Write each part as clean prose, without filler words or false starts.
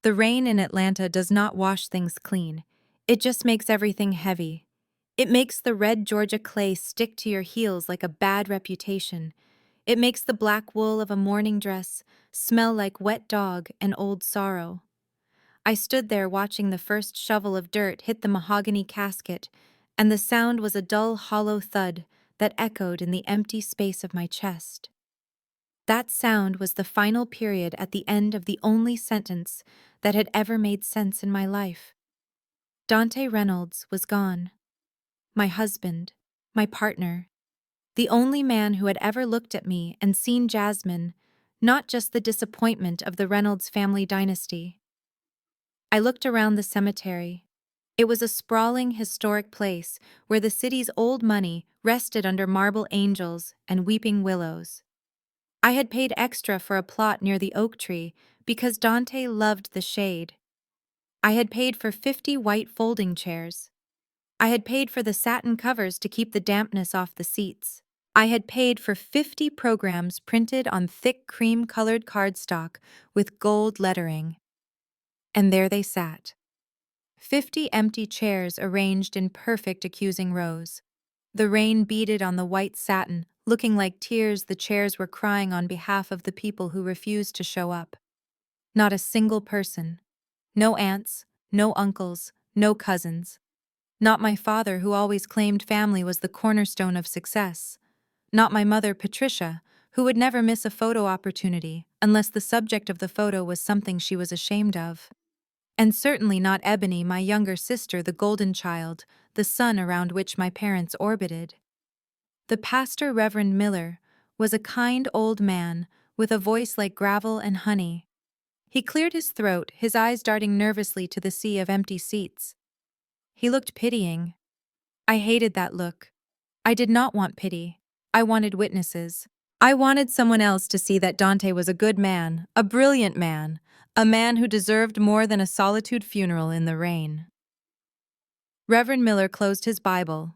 The rain in Atlanta does not wash things clean. It just makes everything heavy. It makes the red Georgia clay stick to your heels like a bad reputation. It makes the black wool of a morning dress smell like wet dog and old sorrow. I stood there watching the first shovel of dirt hit the mahogany casket, and the sound was a dull, hollow thud that echoed in the empty space of my chest. That sound was the final period at the end of the only sentence that had ever made sense in my life. Dante Reynolds was gone. My husband, my partner, the only man who had ever looked at me and seen Jasmine, not just the disappointment of the Reynolds family dynasty. I looked around the cemetery. It was a sprawling, historic place where the city's old money rested under marble angels and weeping willows. I had paid extra for a plot near the oak tree because Dante loved the shade. I had paid for 50 white folding chairs. I had paid for the satin covers to keep the dampness off the seats. I had paid for 50 programs printed on thick cream-colored cardstock with gold lettering. And there they sat. 50 empty chairs arranged in perfect accusing rows. The rain beaded on the white satin, looking like tears the chairs were crying on behalf of the people who refused to show up. Not a single person. No aunts, no uncles, no cousins. Not my father, who always claimed family was the cornerstone of success. Not my mother, Patricia, who would never miss a photo opportunity unless the subject of the photo was something she was ashamed of. And certainly not Ebony, my younger sister, the golden child, the sun around which my parents orbited. The pastor, Reverend Miller, was a kind old man with a voice like gravel and honey. He cleared his throat, his eyes darting nervously to the sea of empty seats. He looked pitying. I hated that look. I did not want pity. I wanted witnesses. I wanted someone else to see that Dante was a good man, a brilliant man, a man who deserved more than a solitude funeral in the rain. Reverend Miller closed his Bible.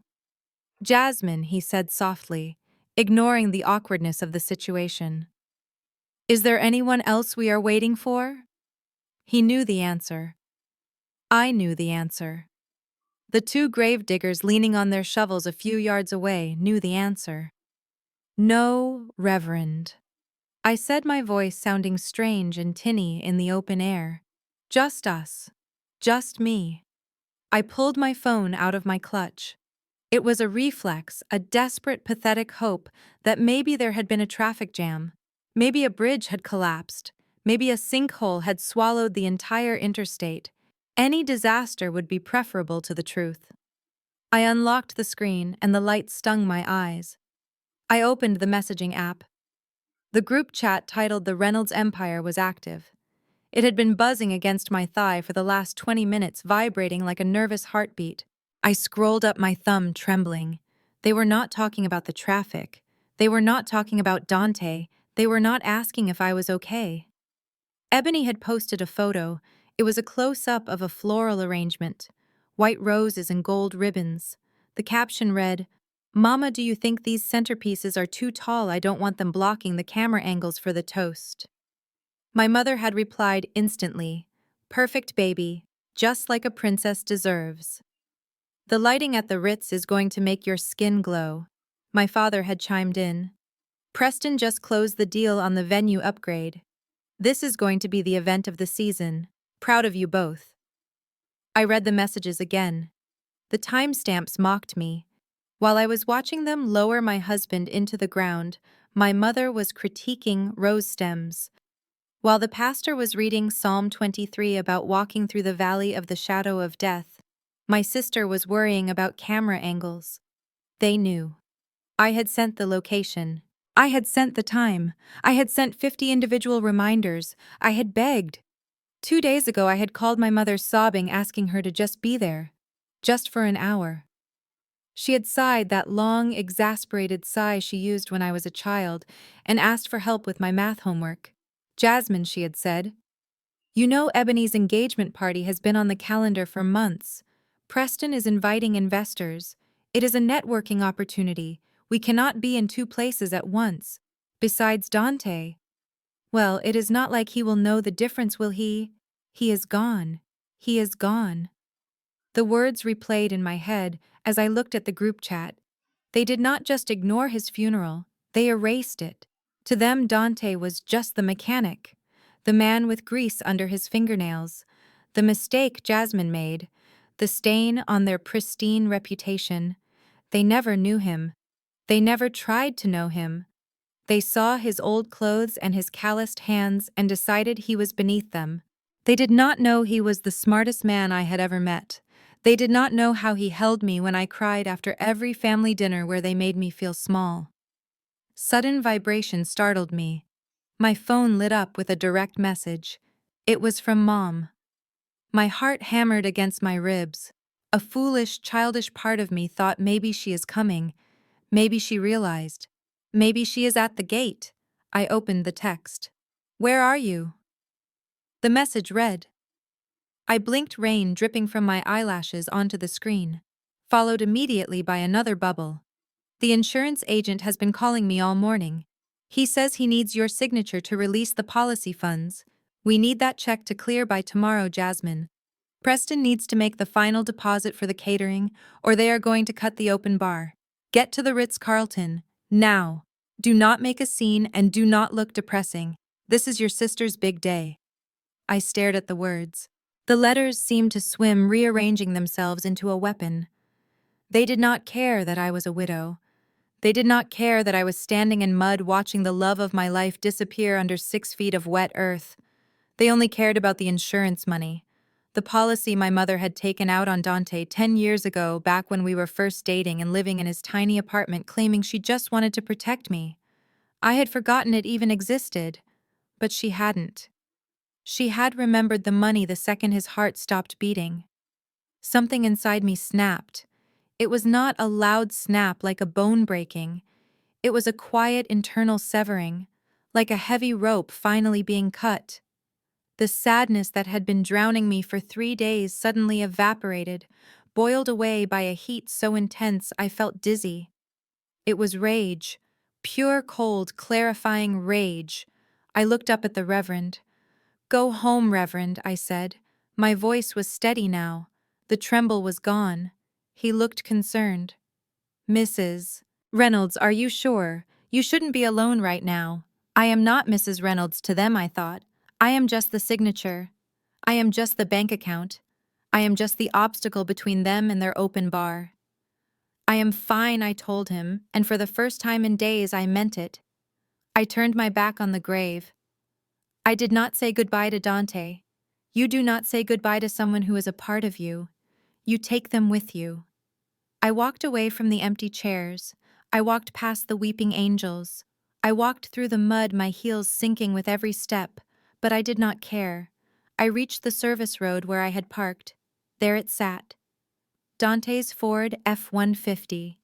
"Jasmine," he said softly, ignoring the awkwardness of the situation. "Is there anyone else we are waiting for?" He knew the answer. I knew the answer. The two grave diggers leaning on their shovels a few yards away knew the answer. "No, Reverend." I said, my voice sounding strange and tinny in the open air. "Just us. Just me." I pulled my phone out of my clutch. It was a reflex, a desperate, pathetic hope that maybe there had been a traffic jam. Maybe a bridge had collapsed. Maybe a sinkhole had swallowed the entire interstate. Any disaster would be preferable to the truth. I unlocked the screen and the light stung my eyes. I opened the messaging app. The group chat titled "The Reynolds Empire" was active. It had been buzzing against my thigh for the last 20 minutes, vibrating like a nervous heartbeat. I scrolled up, my thumb trembling. They were not talking about the traffic. They were not talking about Dante. They were not asking if I was okay. Ebony had posted a photo. It was a close-up of a floral arrangement. White roses and gold ribbons. The caption read, "Mama, do you think these centerpieces are too tall? I don't want them blocking the camera angles for the toast." My mother had replied instantly, "Perfect, baby, just like a princess deserves." "The lighting at the Ritz is going to make your skin glow." My father had chimed in. "Preston just closed the deal on the venue upgrade. This is going to be the event of the season. Proud of you both." I read the messages again. The timestamps mocked me. While I was watching them lower my husband into the ground, my mother was critiquing rose stems. While the pastor was reading Psalm 23 about walking through the valley of the shadow of death, my sister was worrying about camera angles. They knew. I had sent the location. I had sent the time. I had sent 50 individual reminders. I had begged. 2 days ago I had called my mother sobbing, asking her to just be there. Just for an hour. She had sighed that long, exasperated sigh she used when I was a child, and asked for help with my math homework. "Jasmine," she had said, "you know Ebony's engagement party has been on the calendar for months. Preston is inviting investors. It is a networking opportunity. We cannot be in 2 places at once. Besides Dante. Well, it is not like he will know the difference, will he?" He is gone. He is gone. The words replayed in my head as I looked at the group chat. They did not just ignore his funeral, they erased it. To them, Dante was just the mechanic, the man with grease under his fingernails, the mistake Jasmine made, the stain on their pristine reputation. They never knew him. They never tried to know him. They saw his old clothes and his calloused hands and decided he was beneath them. They did not know he was the smartest man I had ever met. They did not know how he held me when I cried after every family dinner where they made me feel small. Sudden vibration startled me. My phone lit up with a direct message. It was from Mom. My heart hammered against my ribs. A foolish, childish part of me thought maybe she is coming. Maybe she realized. Maybe she is at the gate. I opened the text. "Where are you?" The message read. I blinked, rain dripping from my eyelashes onto the screen, followed immediately by another bubble. "The insurance agent has been calling me all morning. He says he needs your signature to release the policy funds. We need that check to clear by tomorrow, Jasmine. Preston needs to make the final deposit for the catering, or they are going to cut the open bar. Get to the Ritz-Carlton, now. Do not make a scene and do not look depressing. This is your sister's big day." I stared at the words. The letters seemed to swim, rearranging themselves into a weapon. They did not care that I was a widow. They did not care that I was standing in mud watching the love of my life disappear under 6 feet of wet earth. They only cared about the insurance money. The policy my mother had taken out on Dante 10 years ago, back when we were first dating and living in his tiny apartment, claiming she just wanted to protect me. I had forgotten it even existed, but she hadn't. She had remembered the money the second his heart stopped beating. Something inside me snapped. It was not a loud snap like a bone breaking. It was a quiet internal severing, like a heavy rope finally being cut. The sadness that had been drowning me for 3 days suddenly evaporated, boiled away by a heat so intense I felt dizzy. It was rage, pure, cold, clarifying rage. I looked up at the Reverend. "Go home, Reverend," I said. My voice was steady now. The tremble was gone. He looked concerned. "Mrs. Reynolds, are you sure? You shouldn't be alone right now." "I am not Mrs. Reynolds to them," I thought. "I am just the signature. I am just the bank account. I am just the obstacle between them and their open bar." "I am fine," I told him, and for the first time in days I meant it. I turned my back on the grave. I did not say goodbye to Dante. You do not say goodbye to someone who is a part of you. You take them with you. I walked away from the empty chairs. I walked past the weeping angels. I walked through the mud, my heels sinking with every step, but I did not care. I reached the service road where I had parked. There it sat. Dante's Ford F-150.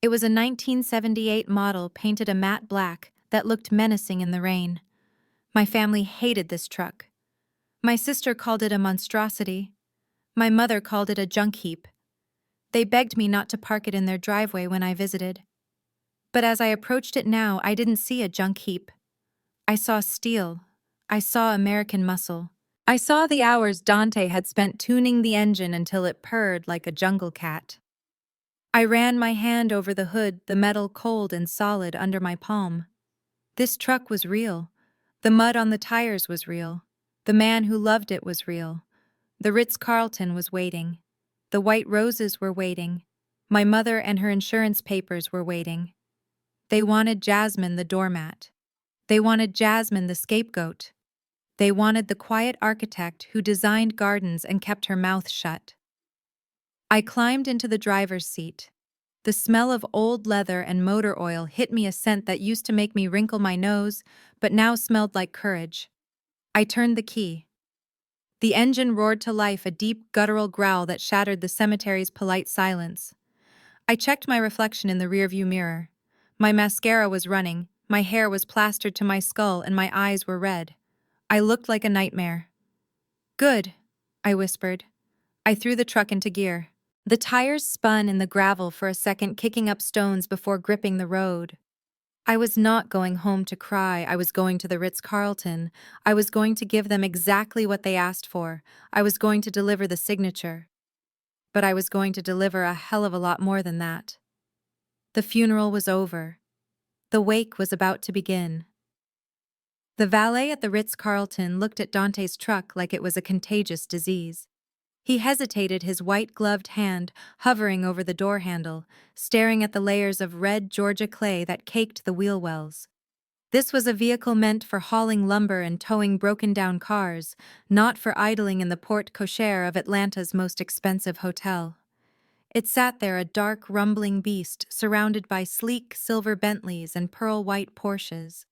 It was a 1978 model painted a matte black that looked menacing in the rain. My family hated this truck. My sister called it a monstrosity. My mother called it a junk heap. They begged me not to park it in their driveway when I visited. But as I approached it now, I didn't see a junk heap. I saw steel. I saw American muscle. I saw the hours Dante had spent tuning the engine until it purred like a jungle cat. I ran my hand over the hood, the metal cold and solid under my palm. This truck was real. The mud on the tires was real. The man who loved it was real. The Ritz-Carlton was waiting. The white roses were waiting. My mother and her insurance papers were waiting. They wanted Jasmine the doormat. They wanted Jasmine the scapegoat. They wanted the quiet architect who designed gardens and kept her mouth shut. I climbed into the driver's seat. The smell of old leather and motor oil hit me, a scent that used to make me wrinkle my nose, but now smelled like courage. I turned the key. The engine roared to life, a deep, guttural growl that shattered the cemetery's polite silence. I checked my reflection in the rearview mirror. My mascara was running, my hair was plastered to my skull, and my eyes were red. I looked like a nightmare. "Good," I whispered. I threw the truck into gear. The tires spun in the gravel for a second, kicking up stones before gripping the road. I was not going home to cry. I was going to the Ritz-Carlton. I was going to give them exactly what they asked for. I was going to deliver the signature. But I was going to deliver a hell of a lot more than that. The funeral was over. The wake was about to begin. The valet at the Ritz-Carlton looked at Dante's truck like it was a contagious disease. He hesitated, his white-gloved hand hovering over the door handle, staring at the layers of red Georgia clay that caked the wheel wells. This was a vehicle meant for hauling lumber and towing broken-down cars, not for idling in the porte cochere of Atlanta's most expensive hotel. It sat there, a dark, rumbling beast, surrounded by sleek silver Bentleys and pearl-white Porsches.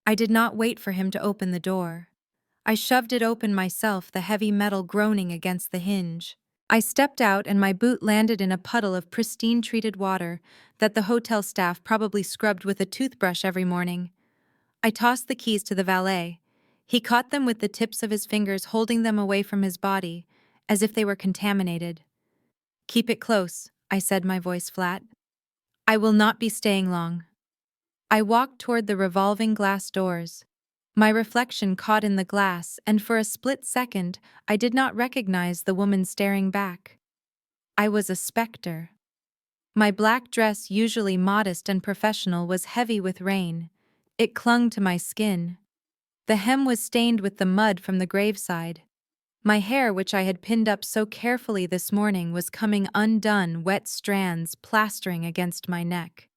I did not wait for him to open the door. I shoved it open myself, the heavy metal groaning against the hinge. I stepped out and my boot landed in a puddle of pristine treated water that the hotel staff probably scrubbed with a toothbrush every morning. I tossed the keys to the valet. He caught them with the tips of his fingers, holding them away from his body, as if they were contaminated. "Keep it close," I said, my voice flat. "I will not be staying long." I walked toward the revolving glass doors. My reflection caught in the glass, and for a split second, I did not recognize the woman staring back. I was a specter. My black dress, usually modest and professional, was heavy with rain. It clung to my skin. The hem was stained with the mud from the graveside. My hair, which I had pinned up so carefully this morning, was coming undone, wet strands plastering against my neck.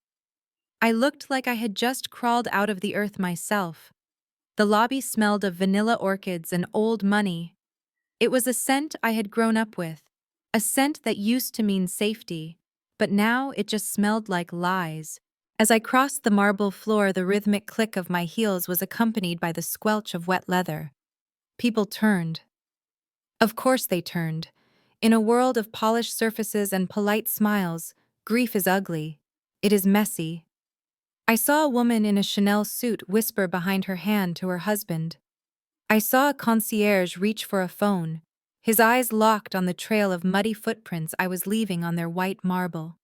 I looked like I had just crawled out of the earth myself. The lobby smelled of vanilla orchids and old money. It was a scent I had grown up with, a scent that used to mean safety, but now it just smelled like lies. As I crossed the marble floor, the rhythmic click of my heels was accompanied by the squelch of wet leather. People turned. Of course they turned. In a world of polished surfaces and polite smiles, grief is ugly. It is messy. I saw a woman in a Chanel suit whisper behind her hand to her husband. I saw a concierge reach for a phone, his eyes locked on the trail of muddy footprints I was leaving on their white marble.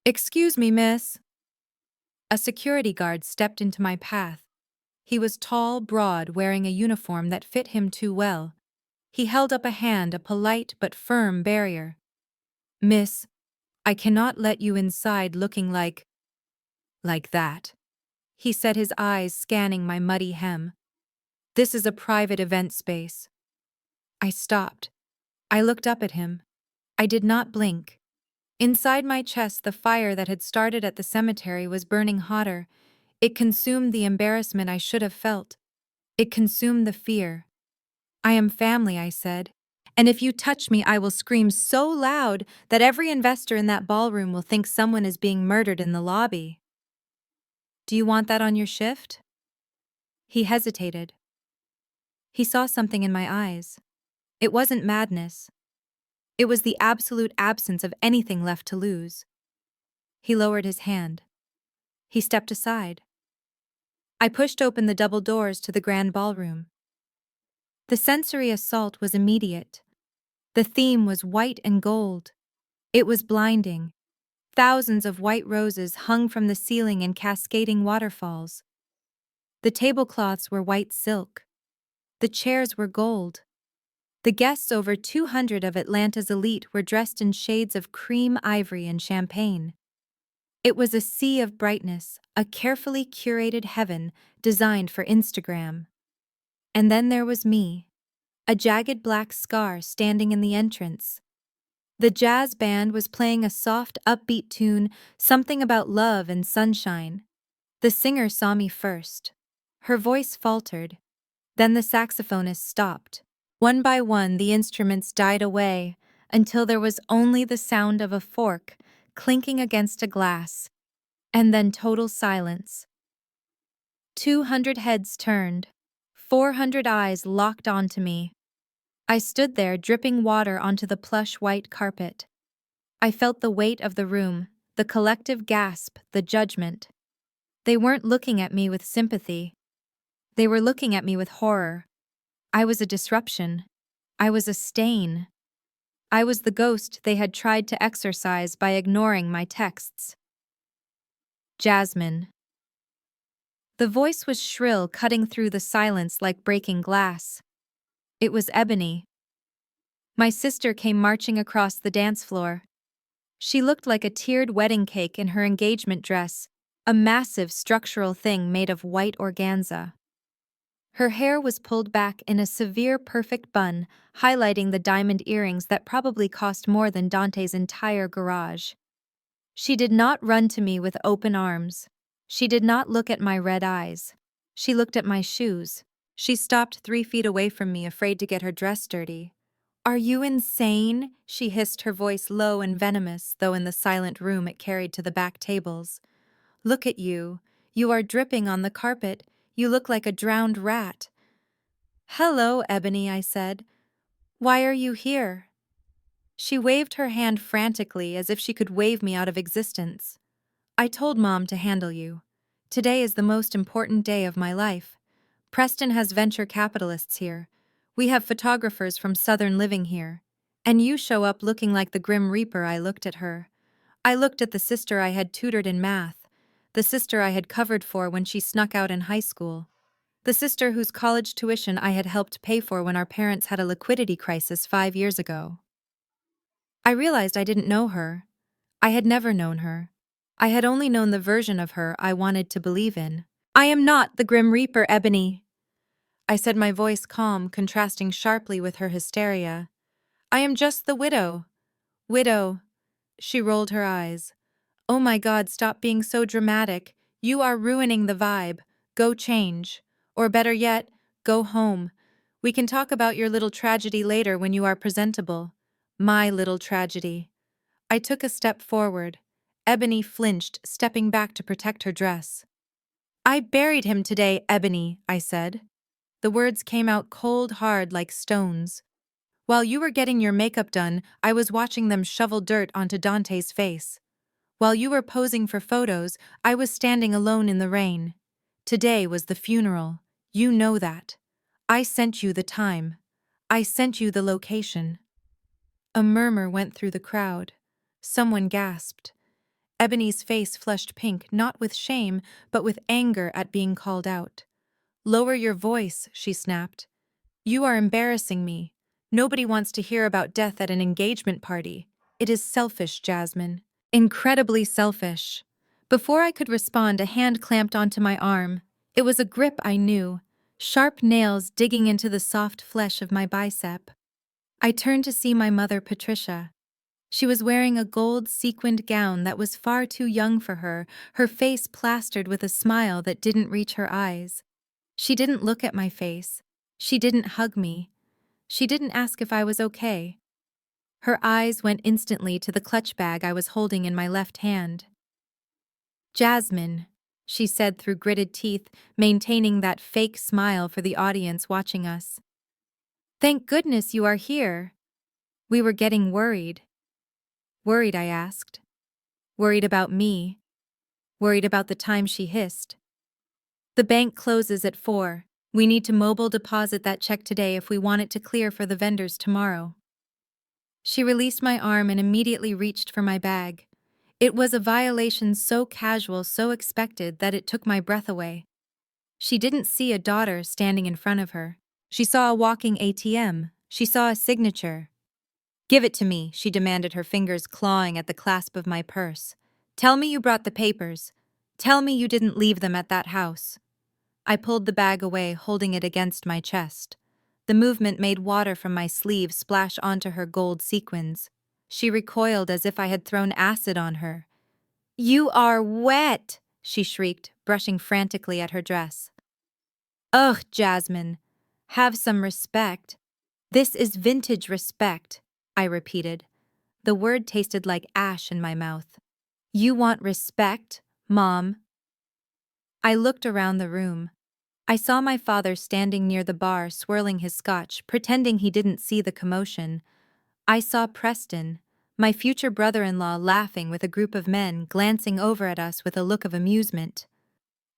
"Excuse me, miss." A security guard stepped into my path. He was tall, broad, wearing a uniform that fit him too well. He held up a hand, a polite but firm barrier. "Miss, I cannot let you inside looking like that," he said, his eyes scanning my muddy hem. "This is a private event space." I stopped. I looked up at him. I did not blink. Inside my chest, the fire that had started at the cemetery was burning hotter. It consumed the embarrassment I should have felt. It consumed the fear. "I am family," I said. "And if you touch me, I will scream so loud that every investor in that ballroom will think someone is being murdered in the lobby." "Do you want that on your shift?" He hesitated. He saw something in my eyes. It wasn't madness. It was the absolute absence of anything left to lose. He lowered his hand. He stepped aside. I pushed open the double doors to the grand ballroom. The sensory assault was immediate. The theme was white and gold. It was blinding. Thousands of white roses hung from the ceiling in cascading waterfalls. The tablecloths were white silk. The chairs were gold. The guests, over 200 of Atlanta's elite, were dressed in shades of cream, ivory, and champagne. It was a sea of brightness, a carefully curated heaven designed for Instagram. And then there was me, a jagged black scar standing in the entrance. The jazz band was playing a soft, upbeat tune, something about love and sunshine. The singer saw me first. Her voice faltered. Then the saxophonist stopped. One by one, the instruments died away until there was only the sound of a fork clinking against a glass, and then total silence. 200 heads turned. 400 eyes locked onto me. I stood there, dripping water onto the plush white carpet. I felt the weight of the room, the collective gasp, the judgment. They weren't looking at me with sympathy. They were looking at me with horror. I was a disruption. I was a stain. I was the ghost they had tried to exorcise by ignoring my texts. "Jasmine," The voice was shrill, cutting through the silence like breaking glass. It was Ebony. My sister came marching across the dance floor. She looked like a tiered wedding cake in her engagement dress, a massive structural thing made of white organza. Her hair was pulled back in a severe perfect bun, highlighting the diamond earrings that probably cost more than Dante's entire garage. She did not run to me with open arms. She did not look at my red eyes. She looked at my shoes. She stopped 3 feet away from me, afraid to get her dress dirty. "Are you insane?" she hissed, her voice low and venomous, though in the silent room it carried to the back tables. "Look at you. You are dripping on the carpet. You look like a drowned rat." "Hello, Ebony," I said. "Why are you here?" She waved her hand frantically, as if she could wave me out of existence. "I told Mom to handle you. Today is the most important day of my life. Preston has venture capitalists here. We have photographers from Southern Living here. And you show up looking like the Grim Reaper." I looked at her. I looked at the sister I had tutored in math, the sister I had covered for when she snuck out in high school, the sister whose college tuition I had helped pay for when our parents had a liquidity crisis 5 years ago. I realized I didn't know her. I had never known her. I had only known the version of her I wanted to believe in. "I am not the Grim Reaper, Ebony," I said, my voice calm, contrasting sharply with her hysteria. "I am just the widow." "Widow." She rolled her eyes. "Oh my God, stop being so dramatic. You are ruining the vibe. Go change. Or better yet, go home. We can talk about your little tragedy later when you are presentable." My little tragedy. I took a step forward. Ebony flinched, stepping back to protect her dress. "I buried him today, Ebony," I said. The words came out cold hard like stones. "While you were getting your makeup done, I was watching them shovel dirt onto Dante's face. While you were posing for photos, I was standing alone in the rain. Today was the funeral. You know that. I sent you the time. I sent you the location." A murmur went through the crowd. Someone gasped. Ebony's face flushed pink, not with shame, but with anger at being called out. "Lower your voice," she snapped. "You are embarrassing me. Nobody wants to hear about death at an engagement party. It is selfish, Jasmine. Incredibly selfish." Before I could respond, a hand clamped onto my arm. It was a grip I knew, sharp nails digging into the soft flesh of my bicep. I turned to see my mother, Patricia. She was wearing a gold sequined gown that was far too young for her face plastered with a smile that didn't reach her eyes. She didn't look at my face. She didn't hug me. She didn't ask if I was okay. Her eyes went instantly to the clutch bag I was holding in my left hand. "Jasmine," she said through gritted teeth, maintaining that fake smile for the audience watching us. "Thank goodness you are here." We were getting worried. "Worried?" I asked. "Worried about me. Worried about the time," she hissed. "The bank closes at 4. We need to mobile deposit that check today if we want it to clear for the vendors tomorrow." She released my arm and immediately reached for my bag. It was a violation so casual, so expected, that it took my breath away. She didn't see a daughter standing in front of her. She saw a walking ATM. She saw a signature. "Give it to me," she demanded, her fingers clawing at the clasp of my purse. "Tell me you brought the papers. Tell me you didn't leave them at that house." I pulled the bag away, holding it against my chest. The movement made water from my sleeve splash onto her gold sequins. She recoiled as if I had thrown acid on her. "You are wet!" she shrieked, brushing frantically at her dress. "Ugh, Jasmine. Have some respect. This is vintage respect," I repeated. The word tasted like ash in my mouth. "You want respect, Mom?" I looked around the room. I saw my father standing near the bar, swirling his scotch, pretending he didn't see the commotion. I saw Preston, my future brother-in-law, laughing with a group of men, glancing over at us with a look of amusement.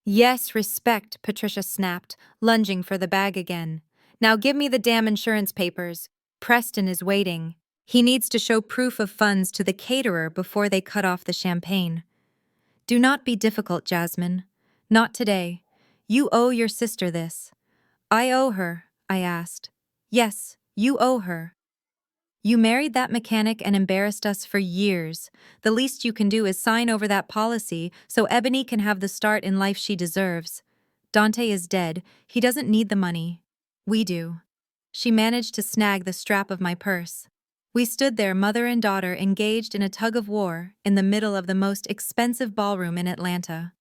"Yes, respect," Patricia snapped, lunging for the bag again. "Now give me the damn insurance papers. Preston is waiting. He needs to show proof of funds to the caterer before they cut off the champagne." "Do not be difficult, Jasmine. Not today. You owe your sister this. I owe her, I asked. Yes, you owe her. You married that mechanic and embarrassed us for years. The least you can do is sign over that policy so Ebony can have the start in life she deserves. Dante is dead. He doesn't need the money. We do. She managed to snag the strap of my purse. We stood there, mother and daughter, engaged in a tug of war in the middle of the most expensive ballroom in Atlanta.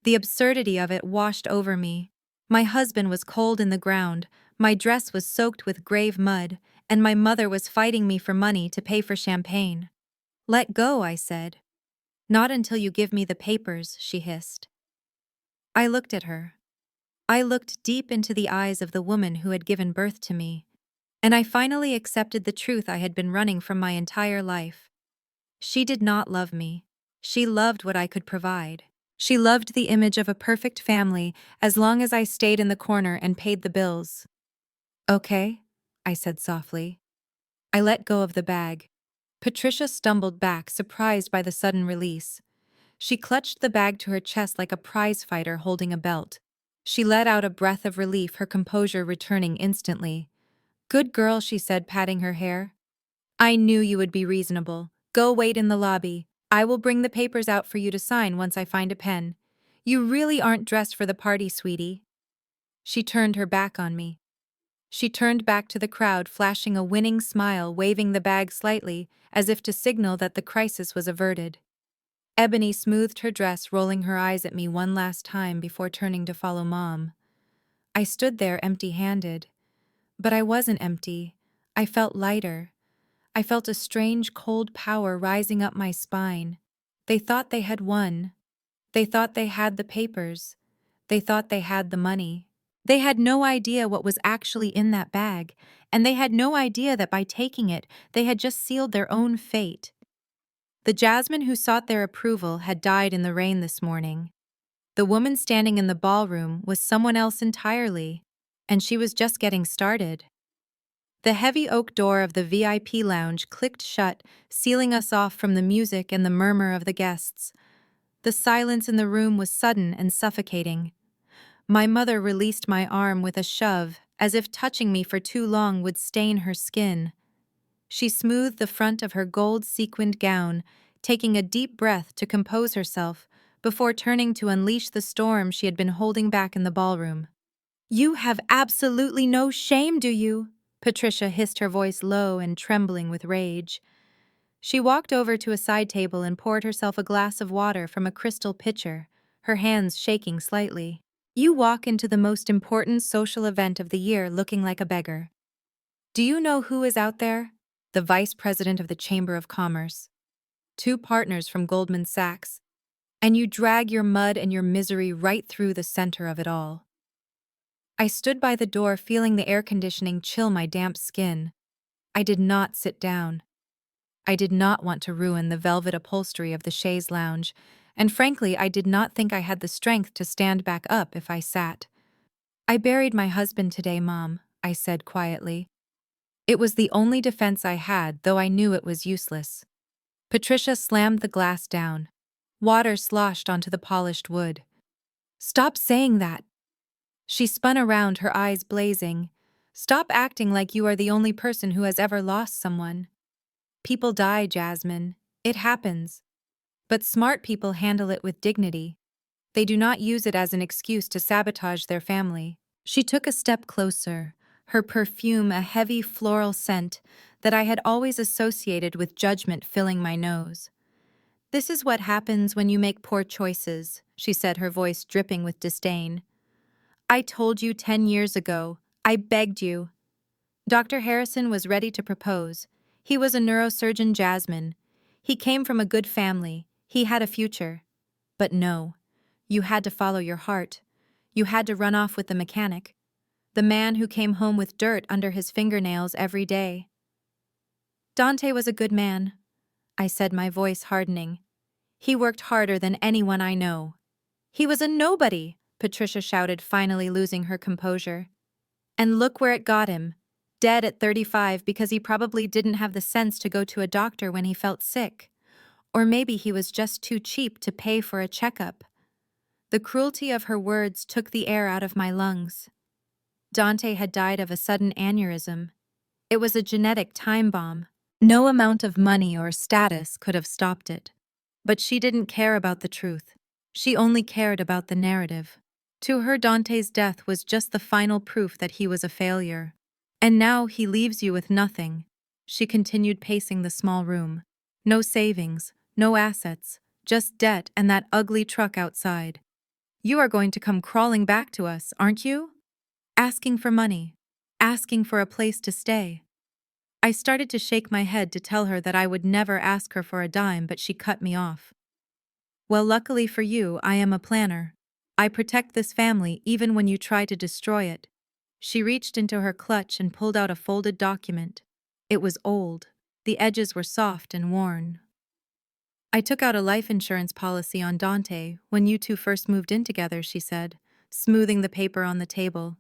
The absurdity of it washed over me. My husband was cold in the ground, my dress was soaked with grave mud, and my mother was fighting me for money to pay for champagne. Let go, I said. Not until you give me the papers, she hissed. I looked at her. I looked deep into the eyes of the woman who had given birth to me, and I finally accepted the truth I had been running from my entire life. She did not love me. She loved what I could provide. She loved the image of a perfect family as long as I stayed in the corner and paid the bills. Okay, I said softly. I let go of the bag. Patricia stumbled back, surprised by the sudden release. She clutched the bag to her chest like a prize fighter holding a belt. She let out a breath of relief, her composure returning instantly. Good girl, she said, patting her hair. I knew you would be reasonable. Go wait in the lobby. I will bring the papers out for you to sign once I find a pen. You really aren't dressed for the party, sweetie. She turned her back on me. She turned back to the crowd, flashing a winning smile, waving the bag slightly, as if to signal that the crisis was averted. Ebony smoothed her dress, rolling her eyes at me one last time before turning to follow Mom. I stood there empty-handed. But I wasn't empty. I felt lighter. I felt a strange cold power rising up my spine. They thought they had won. They thought they had the papers. They thought they had the money. They had no idea what was actually in that bag, and they had no idea that by taking it, they had just sealed their own fate. The Jasmine who sought their approval had died in the rain this morning. The woman standing in the ballroom was someone else entirely, and she was just getting started. The heavy oak door of the VIP lounge clicked shut, sealing us off from the music and the murmur of the guests. The silence in the room was sudden and suffocating. My mother released my arm with a shove, as if touching me for too long would stain her skin. She smoothed the front of her gold-sequined gown, taking a deep breath to compose herself, before turning to unleash the storm she had been holding back in the ballroom. You have absolutely no shame, do you? Patricia hissed, her voice low and trembling with rage. She walked over to a side table and poured herself a glass of water from a crystal pitcher, her hands shaking slightly. You walk into the most important social event of the year looking like a beggar. Do you know who is out there? The vice president of the Chamber of Commerce. 2 partners from Goldman Sachs. And you drag your mud and your misery right through the center of it all. I stood by the door, feeling the air conditioning chill my damp skin. I did not sit down. I did not want to ruin the velvet upholstery of the chaise lounge, and frankly, I did not think I had the strength to stand back up if I sat. I buried my husband today, Mom, I said quietly. It was the only defense I had, though I knew it was useless. Patricia slammed the glass down. Water sloshed onto the polished wood. Stop saying that. She spun around, her eyes blazing. Stop acting like you are the only person who has ever lost someone. People die, Jasmine. It happens. But smart people handle it with dignity. They do not use it as an excuse to sabotage their family. She took a step closer, her perfume a heavy floral scent that I had always associated with judgment filling my nose. This is what happens when you make poor choices, she said, her voice dripping with disdain. I told you 10 years ago. I begged you. Dr. Harrison was ready to propose. He was a neurosurgeon, Jasmine. He came from a good family. He had a future. But no. You had to follow your heart. You had to run off with the mechanic. The man who came home with dirt under his fingernails every day. Dante was a good man, I said, my voice hardening. He worked harder than anyone I know. He was a nobody, Patricia shouted, finally losing her composure. And look where it got him. Dead at 35 because he probably didn't have the sense to go to a doctor when he felt sick. Or maybe he was just too cheap to pay for a checkup. The cruelty of her words took the air out of my lungs. Dante had died of a sudden aneurysm. It was a genetic time bomb. No amount of money or status could have stopped it. But she didn't care about the truth. She only cared about the narrative. To her, Dante's death was just the final proof that he was a failure. And now he leaves you with nothing. She continued pacing the small room. No savings, no assets, just debt and that ugly truck outside. You are going to come crawling back to us, aren't you? Asking for money. Asking for a place to stay. I started to shake my head to tell her that I would never ask her for a dime, but she cut me off. Well, luckily for you, I am a planner. I protect this family even when you try to destroy it. She reached into her clutch and pulled out a folded document. It was old. The edges were soft and worn. I took out a life insurance policy on Dante when you two first moved in together, she said, smoothing the paper on the table.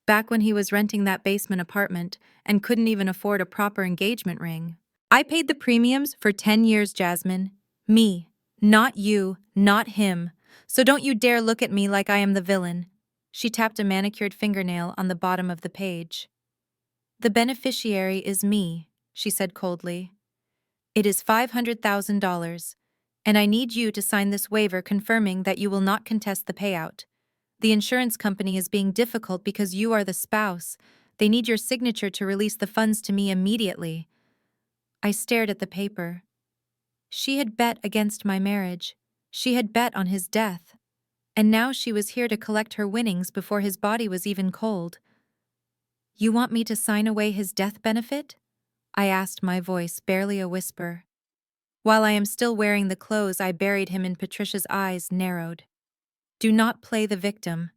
Back when he was renting that basement apartment and couldn't even afford a proper engagement ring. I paid the premiums for 10 years, Jasmine. Me. Not you, not him. So don't you dare look at me like I am the villain. She tapped a manicured fingernail on the bottom of the page. The beneficiary is me, she said coldly. It is $500,000, and I need you to sign this waiver confirming that you will not contest the payout. The insurance company is being difficult because you are the spouse. They need your signature to release the funds to me immediately. I stared at the paper. She had bet against my marriage. She had bet on his death. And now she was here to collect her winnings before his body was even cold. You want me to sign away his death benefit? I asked, my voice barely a whisper. While I am still wearing the clothes I buried him in, Patricia's eyes narrowed. Do not play the victim.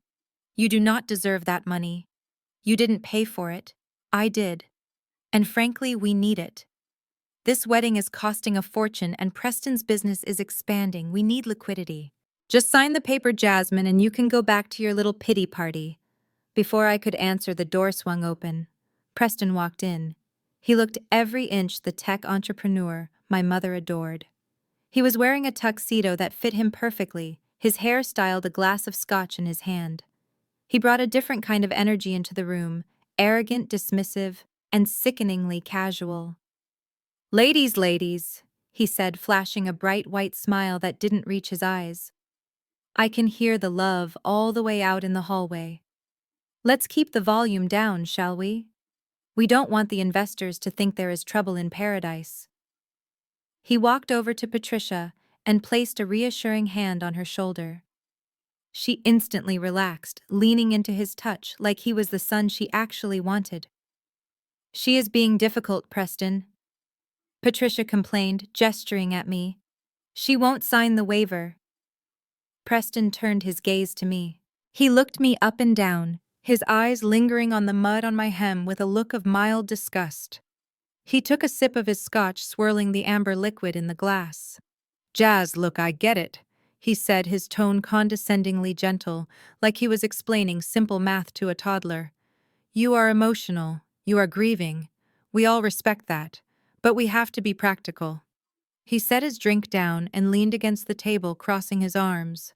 You do not deserve that money. You didn't pay for it. I did. And frankly, we need it. This wedding is costing a fortune and Preston's business is expanding. We need liquidity. Just sign the paper, Jasmine, and you can go back to your little pity party. Before I could answer, the door swung open. Preston walked in. He looked every inch the tech entrepreneur my mother adored. He was wearing a tuxedo that fit him perfectly, his hair styled, a glass of scotch in his hand. He brought a different kind of energy into the room, arrogant, dismissive, and sickeningly casual. Ladies, he said, flashing a bright white smile that didn't reach his eyes. I can hear the love all the way out in the hallway. Let's keep the volume down, shall we? We don't want the investors to think there is trouble in paradise. He walked over to Patricia and placed a reassuring hand on her shoulder. She instantly relaxed, leaning into his touch like he was the son she actually wanted. She is being difficult, Preston, Patricia complained, gesturing at me. She won't sign the waiver. Preston turned his gaze to me. He looked me up and down, his eyes lingering on the mud on my hem with a look of mild disgust. He took a sip of his scotch, swirling the amber liquid in the glass. Jazz, look, I get it, he said, his tone condescendingly gentle, like he was explaining simple math to a toddler. You are emotional. You are grieving. We all respect that. But we have to be practical. He set his drink down and leaned against the table, crossing his arms.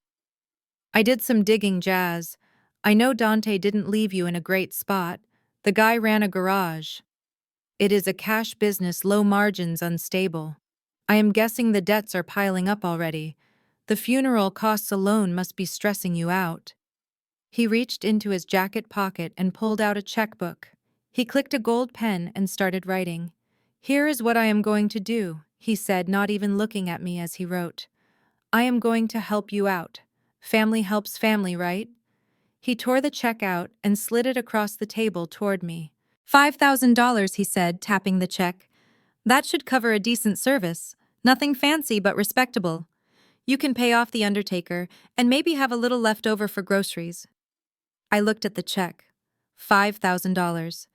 I did some digging, Jazz. I know Dante didn't leave you in a great spot. The guy ran a garage. It is a cash business, low margins, unstable. I am guessing the debts are piling up already. The funeral costs alone must be stressing you out. He reached into his jacket pocket and pulled out a checkbook. He clicked a gold pen and started writing. Here is what I am going to do, he said, not even looking at me as he wrote. I am going to help you out. Family helps family, right? He tore the check out and slid it across the table toward me. $5,000, he said, tapping the check. That should cover a decent service. Nothing fancy but respectable. You can pay off the undertaker and maybe have a little left over for groceries. I looked at the check. $5,000.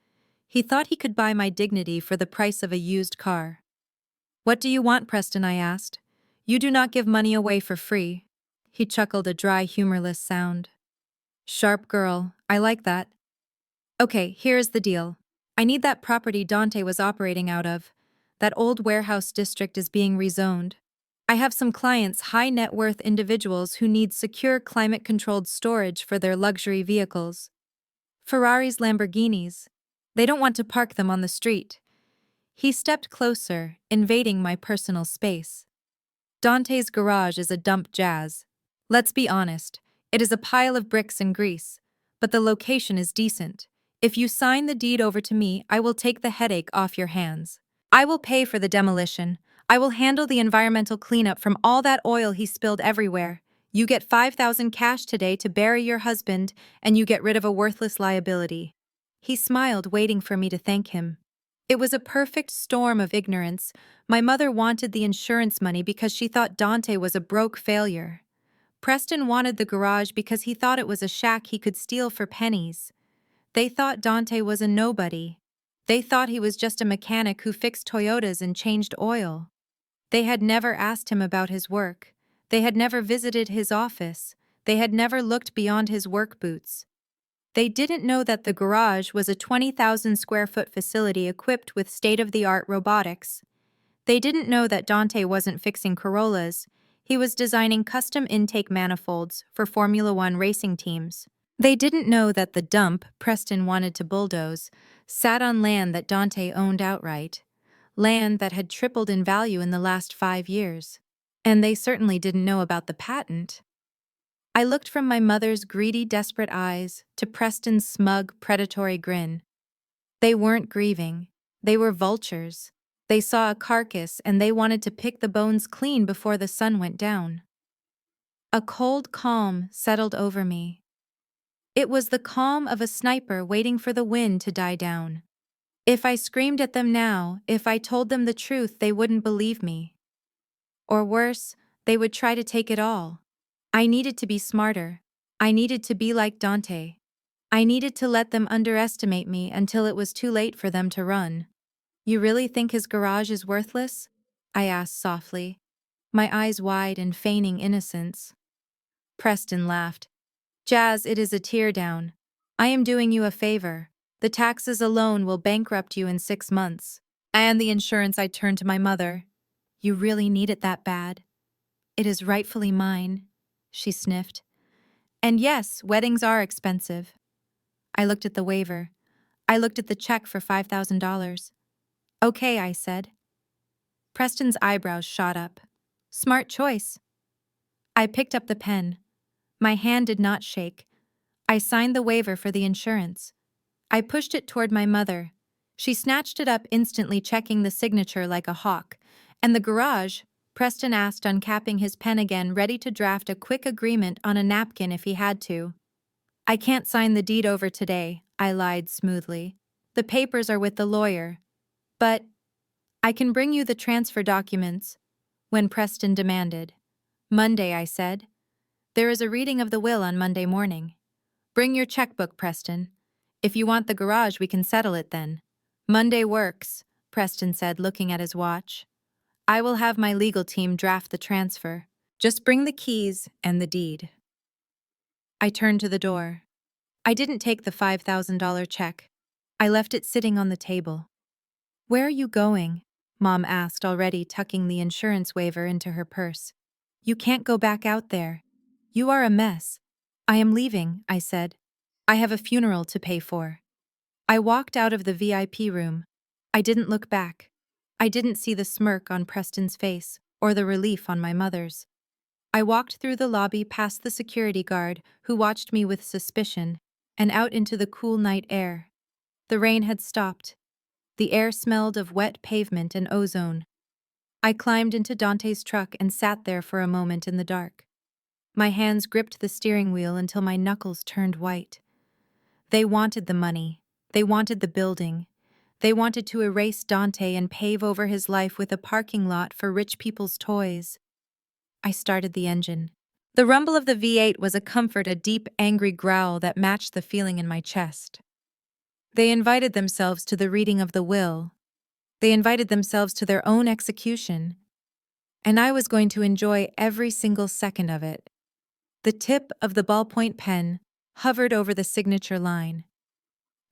He thought he could buy my dignity for the price of a used car. What do you want, Preston? I asked. You do not give money away for free. He chuckled, a dry, humorless sound. Sharp girl, I like that. Okay, here is the deal. I need that property Dante was operating out of. That old warehouse district is being rezoned. I have some clients, high net worth individuals who need secure climate controlled storage for their luxury vehicles. Ferraris, Lamborghinis. They don't want to park them on the street. He stepped closer, invading my personal space. Dante's garage is a dump, Jazz. Let's be honest, it is a pile of bricks and grease. But the location is decent. If you sign the deed over to me, I will take the headache off your hands. I will pay for the demolition. I will handle the environmental cleanup from all that oil he spilled everywhere. You get 5,000 cash today to bury your husband, and you get rid of a worthless liability. He smiled, waiting for me to thank him. It was a perfect storm of ignorance. My mother wanted the insurance money because she thought Dante was a broke failure. Preston wanted the garage because he thought it was a shack he could steal for pennies. They thought Dante was a nobody. They thought he was just a mechanic who fixed Toyotas and changed oil. They had never asked him about his work. They had never visited his office. They had never looked beyond his work boots. They didn't know that the garage was a 20,000 square foot facility equipped with state-of-the-art robotics. They didn't know that Dante wasn't fixing Corollas. He was designing custom intake manifolds for Formula One racing teams. They didn't know that the dump Preston wanted to bulldoze sat on land that Dante owned outright, land that had tripled in value in the last 5 years. And they certainly didn't know about the patent. I looked from my mother's greedy, desperate eyes to Preston's smug, predatory grin. They weren't grieving. They were vultures. They saw a carcass and they wanted to pick the bones clean before the sun went down. A cold calm settled over me. It was the calm of a sniper waiting for the wind to die down. If I screamed at them now, if I told them the truth, they wouldn't believe me. Or worse, they would try to take it all. I needed to be smarter. I needed to be like Dante. I needed to let them underestimate me until it was too late for them to run. You really think his garage is worthless? I asked softly, my eyes wide and feigning innocence. Preston laughed. Jazz, it is a teardown. I am doing you a favor. The taxes alone will bankrupt you in 6 months. And the insurance. I turned to my mother. You really need it that bad? It is rightfully mine, she sniffed. And yes, weddings are expensive. I looked at the waiver. I looked at the check for $5,000. Okay, I said. Preston's eyebrows shot up. Smart choice. I picked up the pen. My hand did not shake. I signed the waiver for the insurance. I pushed it toward my mother. She snatched it up, instantly checking the signature like a hawk. And the garage? Preston asked, uncapping his pen again, ready to draft a quick agreement on a napkin if he had to. I can't sign the deed over today, I lied smoothly. The papers are with the lawyer. But I can bring you the transfer documents, when Preston demanded. Monday, I said. There is a reading of the will on Monday morning. Bring your checkbook, Preston. If you want the garage, we can settle it then. Monday works, Preston said, looking at his watch. I will have my legal team draft the transfer. Just bring the keys and the deed. I turned to the door. I didn't take the $5,000 check. I left it sitting on the table. Where are you going? Mom asked, already tucking the insurance waiver into her purse. You can't go back out there. You are a mess. I am leaving, I said. I have a funeral to pay for. I walked out of the VIP room. I didn't look back. I didn't see the smirk on Preston's face or the relief on my mother's. I walked through the lobby past the security guard, who watched me with suspicion, and out into the cool night air. The rain had stopped. The air smelled of wet pavement and ozone. I climbed into Dante's truck and sat there for a moment in the dark. My hands gripped the steering wheel until my knuckles turned white. They wanted the money. They wanted the building. They wanted to erase Dante and pave over his life with a parking lot for rich people's toys. I started the engine. The rumble of the V8 was a comfort, a deep, angry growl that matched the feeling in my chest. They invited themselves to the reading of the will. They invited themselves to their own execution. And I was going to enjoy every single second of it. The tip of the ballpoint pen hovered over the signature line.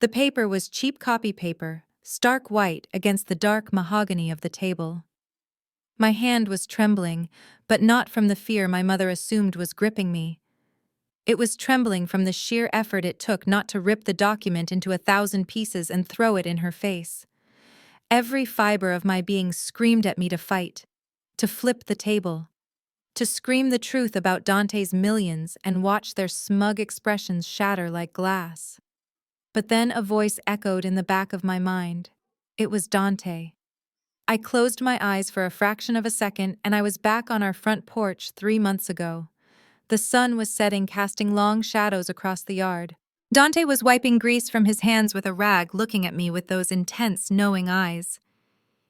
The paper was cheap copy paper, stark white against the dark mahogany of the table. My hand was trembling, but not from the fear my mother assumed was gripping me. It was trembling from the sheer effort it took not to rip the document into 1,000 pieces and throw it in her face. Every fiber of my being screamed at me to fight, to flip the table, to scream the truth about Dante's millions and watch their smug expressions shatter like glass. But then a voice echoed in the back of my mind. It was Dante. I closed my eyes for a fraction of a second and I was back on our front porch 3 months ago. The sun was setting, casting long shadows across the yard. Dante was wiping grease from his hands with a rag, looking at me with those intense, knowing eyes.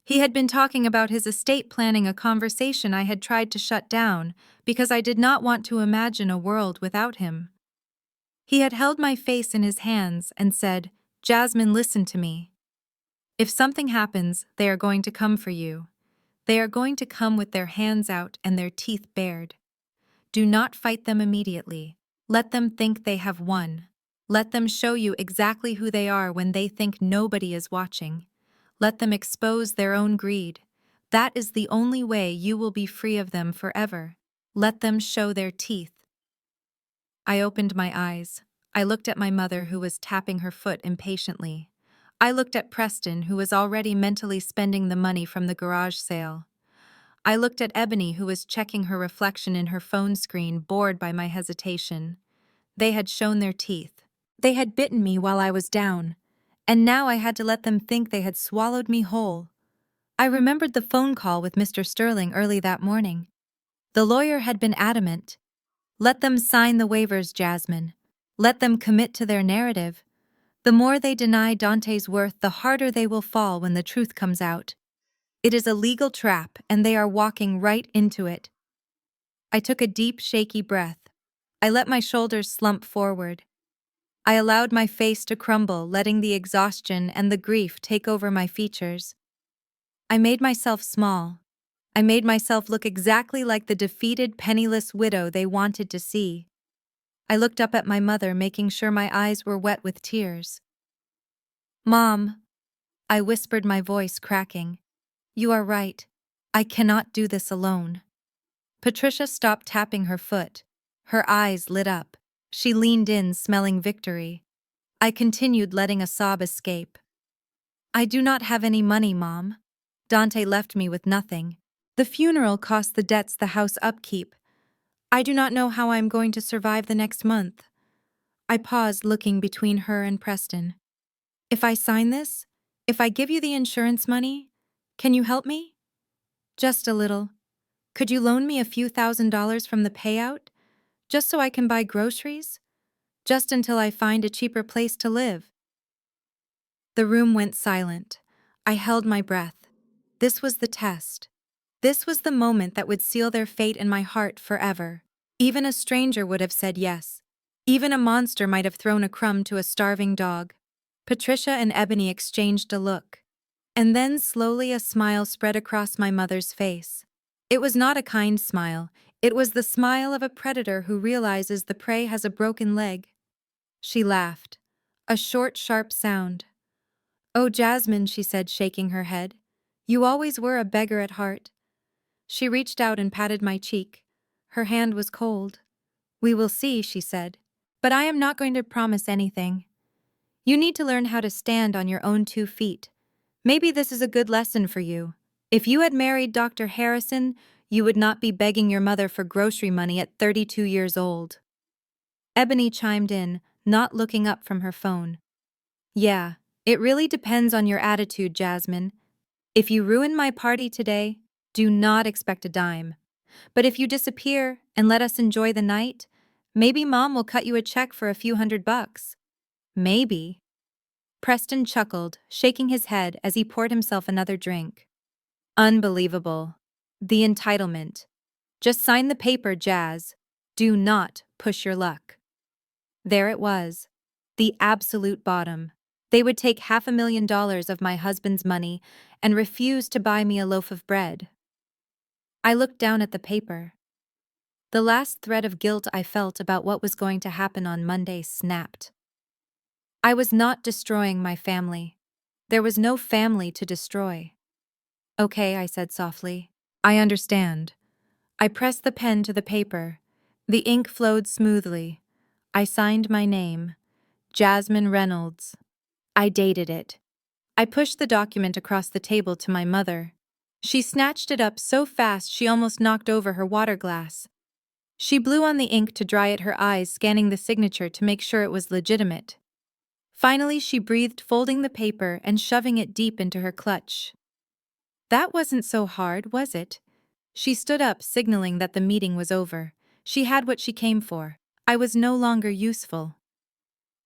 He had been talking about his estate planning, a conversation I had tried to shut down because I did not want to imagine a world without him. He had held my face in his hands and said, "Jasmine, listen to me. If something happens, they are going to come for you. They are going to come with their hands out and their teeth bared. Do not fight them immediately. Let them think they have won. Let them show you exactly who they are when they think nobody is watching. Let them expose their own greed. That is the only way you will be free of them forever. Let them show their teeth." I opened my eyes. I looked at my mother, who was tapping her foot impatiently. I looked at Preston, who was already mentally spending the money from the garage sale. I looked at Ebony, who was checking her reflection in her phone screen, bored by my hesitation. They had shown their teeth. They had bitten me while I was down, and now I had to let them think they had swallowed me whole. I remembered the phone call with Mr. Sterling early that morning. The lawyer had been adamant. Let them sign the waivers, Jasmine. Let them commit to their narrative. The more they deny Dante's worth, the harder they will fall when the truth comes out. It is a legal trap, and they are walking right into it. I took a deep, shaky breath. I let my shoulders slump forward. I allowed my face to crumble, letting the exhaustion and the grief take over my features. I made myself small. I made myself look exactly like the defeated, penniless widow they wanted to see. I looked up at my mother, making sure my eyes were wet with tears. "Mom," I whispered, my voice cracking. "You are right. I cannot do this alone." Patricia stopped tapping her foot. Her eyes lit up. She leaned in, smelling victory. I continued, letting a sob escape. "I do not have any money, Mom. Dante left me with nothing. The funeral cost the debts, the house upkeep. I do not know how I am going to survive the next month." I paused, looking between her and Preston. "If I sign this, if I give you the insurance money, can you help me? Just a little. Could you loan me a few $1,000s from the payout, just so I can buy groceries? Just until I find a cheaper place to live." The room went silent. I held my breath. This was the test. This was the moment that would seal their fate in my heart forever. Even a stranger would have said yes. Even a monster might have thrown a crumb to a starving dog. Patricia and Ebony exchanged a look. And then slowly a smile spread across my mother's face. It was not a kind smile. It was the smile of a predator who realizes the prey has a broken leg. She laughed. A short, sharp sound. "Oh, Jasmine," she said, shaking her head. "You always were a beggar at heart." She reached out and patted my cheek. Her hand was cold. "We will see," she said. "But I am not going to promise anything. You need to learn how to stand on your own 2 feet. Maybe this is a good lesson for you. If you had married Dr. Harrison, you would not be begging your mother for grocery money at 32 years old." Ebony chimed in, not looking up from her phone. "Yeah, it really depends on your attitude, Jasmine. If you ruin my party today, do not expect a dime. But if you disappear and let us enjoy the night, maybe Mom will cut you a check for a few $100. Maybe." Preston chuckled, shaking his head as he poured himself another drink. Unbelievable. The entitlement. Just sign the paper, Jazz. Do not push your luck. There it was. The absolute bottom. They would take $500,000 of my husband's money and refuse to buy me a loaf of bread. I looked down at the paper. The last thread of guilt I felt about what was going to happen on Monday snapped. I was not destroying my family. There was no family to destroy. "Okay," I said softly. I understand. I pressed the pen to the paper. The ink flowed smoothly. I signed my name, Jasmine Reynolds. I dated it. I pushed the document across the table to my mother. She snatched it up so fast she almost knocked over her water glass. She blew on the ink to dry at her eyes, scanning the signature to make sure it was legitimate. Finally, she breathed, folding the paper and shoving it deep into her clutch. That wasn't so hard, was it? She stood up, signaling that the meeting was over. She had what she came for. I was no longer useful.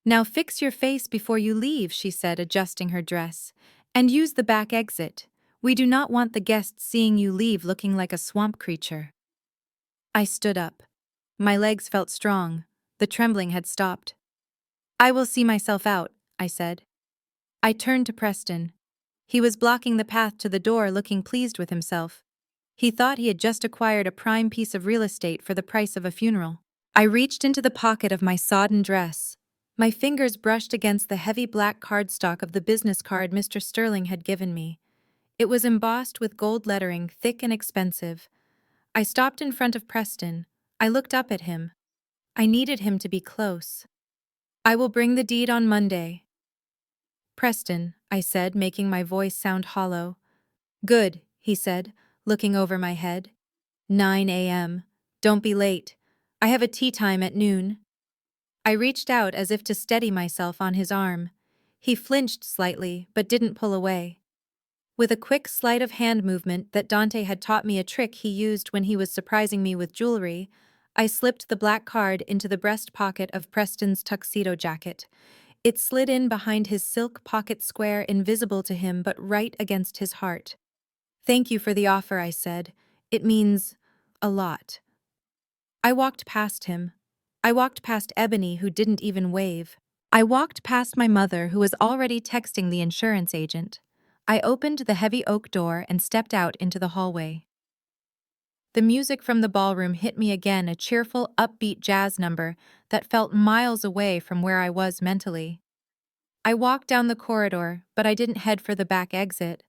Now fix your face before you leave, she said, adjusting her dress. And use the back exit. We do not want the guests seeing you leave looking like a swamp creature. I stood up. My legs felt strong. The trembling had stopped. I will see myself out, I said. I turned to Preston. He was blocking the path to the door, looking pleased with himself. He thought he had just acquired a prime piece of real estate for the price of a funeral. I reached into the pocket of my sodden dress. My fingers brushed against the heavy black cardstock of the business card Mr. Sterling had given me. It was embossed with gold lettering, thick and expensive. I stopped in front of Preston. I looked up at him. I needed him to be close. I will bring the deed on Monday. Preston, I said, making my voice sound hollow. Good, he said, looking over my head. 9 a.m. Don't be late. I have a tea time at noon. I reached out as if to steady myself on his arm. He flinched slightly, but didn't pull away. With a quick sleight of hand movement that Dante had taught me, a trick he used when he was surprising me with jewelry, I slipped the black card into the breast pocket of Preston's tuxedo jacket. It slid in behind his silk pocket square, invisible to him but right against his heart. Thank you for the offer, I said. It means a lot. I walked past him. I walked past Ebony, who didn't even wave. I walked past my mother, who was already texting the insurance agent. I opened the heavy oak door and stepped out into the hallway. The music from the ballroom hit me again, a cheerful, upbeat jazz number that felt miles away from where I was mentally. I walked down the corridor, but I didn't head for the back exit.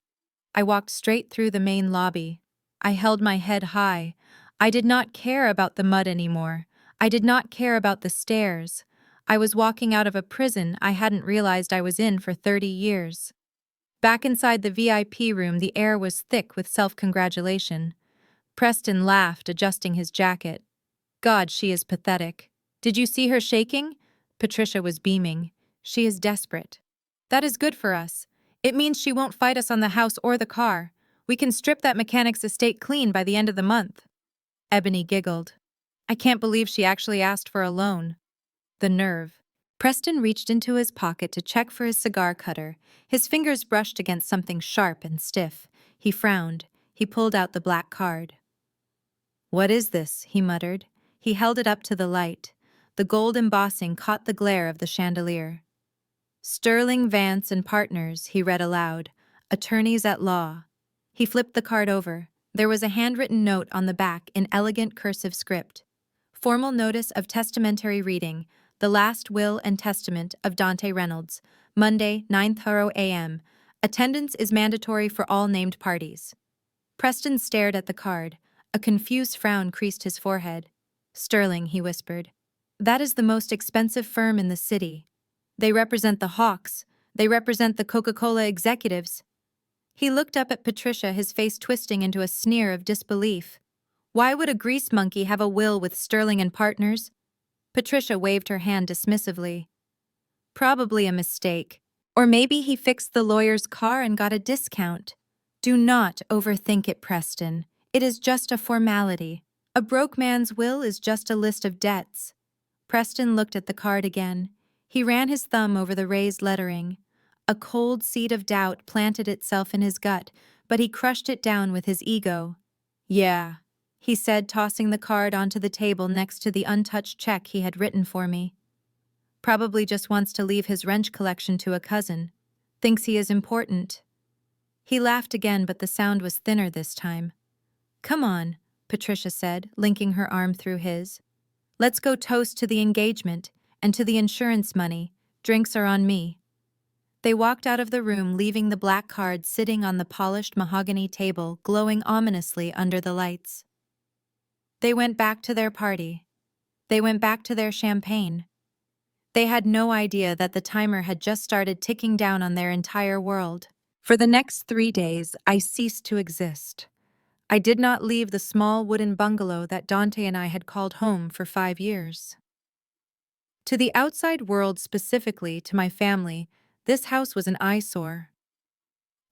I walked straight through the main lobby. I held my head high. I did not care about the mud anymore. I did not care about the stairs. I was walking out of a prison I hadn't realized I was in for 30 years. Back inside the VIP room, the air was thick with self-congratulation. Preston laughed, adjusting his jacket. God, she is pathetic. Did you see her shaking? Patricia was beaming. She is desperate. That is good for us. It means she won't fight us on the house or the car. We can strip that mechanic's estate clean by the end of the month. Ebony giggled. I can't believe she actually asked for a loan. The nerve. Preston reached into his pocket to check for his cigar cutter. His fingers brushed against something sharp and stiff. He frowned. He pulled out the black card. What is this? He muttered. He held it up to the light. The gold embossing caught the glare of the chandelier. Sterling, Vance and Partners, he read aloud. Attorneys at law. He flipped the card over. There was a handwritten note on the back in elegant cursive script. Formal notice of testamentary reading. The last will and testament of Dante Reynolds. Monday, 9:00 a.m. Attendance is mandatory for all named parties. Preston stared at the card. A confused frown creased his forehead. Sterling, he whispered. That is the most expensive firm in the city. They represent the Hawks. They represent the Coca-Cola executives. He looked up at Patricia, his face twisting into a sneer of disbelief. Why would a grease monkey have a will with Sterling and Partners? Patricia waved her hand dismissively. Probably a mistake. Or maybe he fixed the lawyer's car and got a discount. Do not overthink it, Preston. It is just a formality. A broke man's will is just a list of debts. Preston looked at the card again. He ran his thumb over the raised lettering. A cold seed of doubt planted itself in his gut, but he crushed it down with his ego. Yeah, he said, tossing the card onto the table next to the untouched check he had written for me. Probably just wants to leave his wrench collection to a cousin. Thinks he is important. He laughed again, but the sound was thinner this time. Come on, Patricia said, linking her arm through his. Let's go toast to the engagement and to the insurance money. Drinks are on me. They walked out of the room, leaving the black card sitting on the polished mahogany table, glowing ominously under the lights. They went back to their party. They went back to their champagne. They had no idea that the timer had just started ticking down on their entire world. For the next 3 days, I ceased to exist. I did not leave the small wooden bungalow that Dante and I had called home for 5 years. To the outside world, specifically to my family, this house was an eyesore.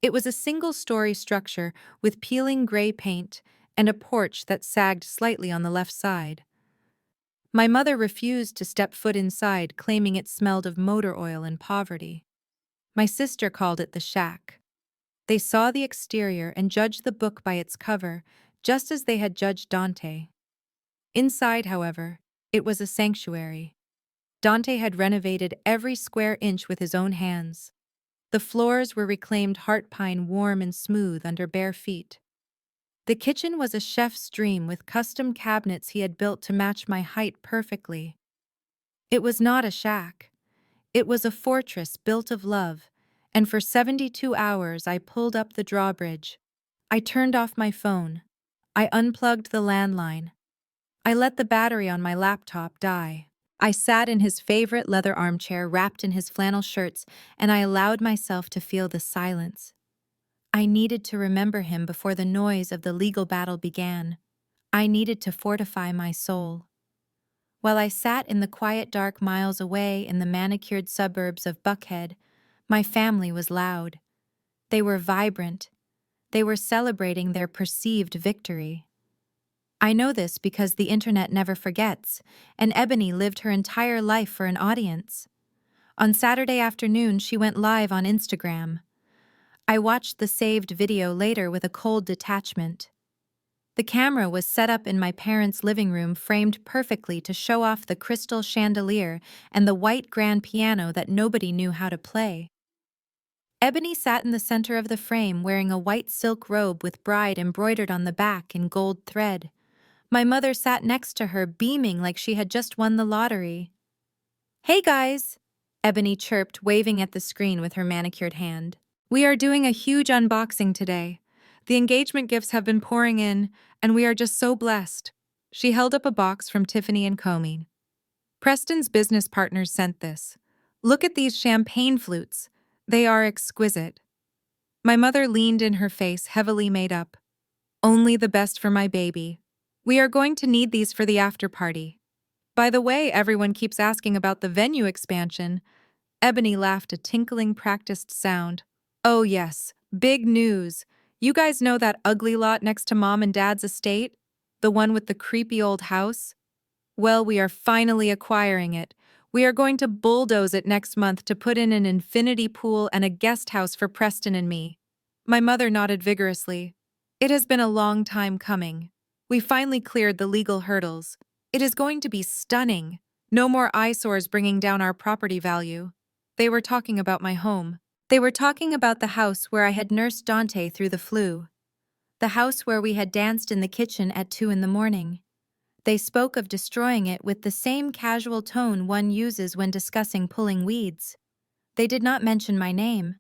It was a single-story structure with peeling gray paint and a porch that sagged slightly on the left side. My mother refused to step foot inside, claiming it smelled of motor oil and poverty. My sister called it the shack. They saw the exterior and judged the book by its cover, just as they had judged Dante. Inside, however, it was a sanctuary. Dante had renovated every square inch with his own hands. The floors were reclaimed heart pine, warm and smooth under bare feet. The kitchen was a chef's dream with custom cabinets he had built to match my height perfectly. It was not a shack. It was a fortress built of love, and for 72 hours I pulled up the drawbridge. I turned off my phone. I unplugged the landline. I let the battery on my laptop die. I sat in his favorite leather armchair wrapped in his flannel shirts, and I allowed myself to feel the silence. I needed to remember him before the noise of the legal battle began. I needed to fortify my soul. While I sat in the quiet dark miles away in the manicured suburbs of Buckhead, my family was loud. They were vibrant. They were celebrating their perceived victory. I know this because the internet never forgets, and Ebony lived her entire life for an audience. On Saturday afternoon, she went live on Instagram. I watched the saved video later with a cold detachment. The camera was set up in my parents' living room, framed perfectly to show off the crystal chandelier and the white grand piano that nobody knew how to play. Ebony sat in the center of the frame, wearing a white silk robe with bride embroidered on the back in gold thread. My mother sat next to her, beaming like she had just won the lottery. "Hey guys," Ebony chirped, waving at the screen with her manicured hand. "We are doing a huge unboxing today. The engagement gifts have been pouring in, and we are just so blessed." She held up a box from Tiffany & Co. "Preston's business partners sent this. Look at these champagne flutes. They are exquisite." My mother leaned in, her face heavily made up. "Only the best for my baby. We are going to need these for the after party. By the way, everyone keeps asking about the venue expansion." Ebony laughed, a tinkling, practiced sound. "Oh yes, big news. You guys know that ugly lot next to Mom and Dad's estate? The one with the creepy old house? Well, we are finally acquiring it. We are going to bulldoze it next month to put in an infinity pool and a guest house for Preston and me." My mother nodded vigorously. "It has been a long time coming. We finally cleared the legal hurdles. It is going to be stunning. No more eyesores bringing down our property value." They were talking about my home. They were talking about the house where I had nursed Dante through the flu. The house where we had danced in the kitchen at 2 in the morning. They spoke of destroying it with the same casual tone one uses when discussing pulling weeds. They did not mention my name.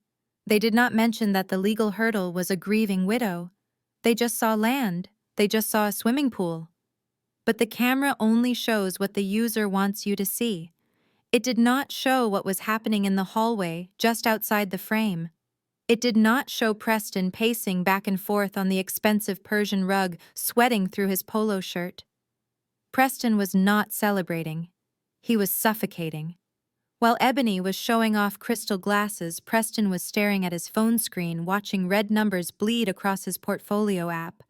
They did not mention that the legal hurdle was a grieving widow. They just saw land. They just saw a swimming pool. But the camera only shows what the user wants you to see. It did not show what was happening in the hallway just outside the frame. It did not show Preston pacing back and forth on the expensive Persian rug, sweating through his polo shirt. Preston was not celebrating. He was suffocating. While Ebony was showing off crystal glasses, Preston was staring at his phone screen, watching red numbers bleed across his portfolio app.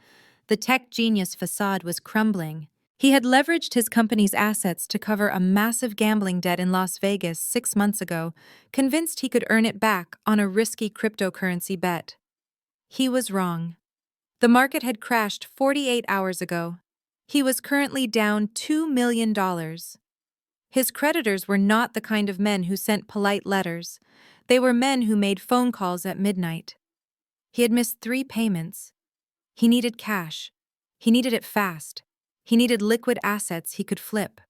The tech genius facade was crumbling. He had leveraged his company's assets to cover a massive gambling debt in Las Vegas 6 months ago, convinced he could earn it back on a risky cryptocurrency bet. He was wrong. The market had crashed 48 hours ago. He was currently down $2 million. His creditors were not the kind of men who sent polite letters. They were men who made phone calls at midnight. He had missed 3 payments. He needed cash. He needed it fast. He needed liquid assets he could flip.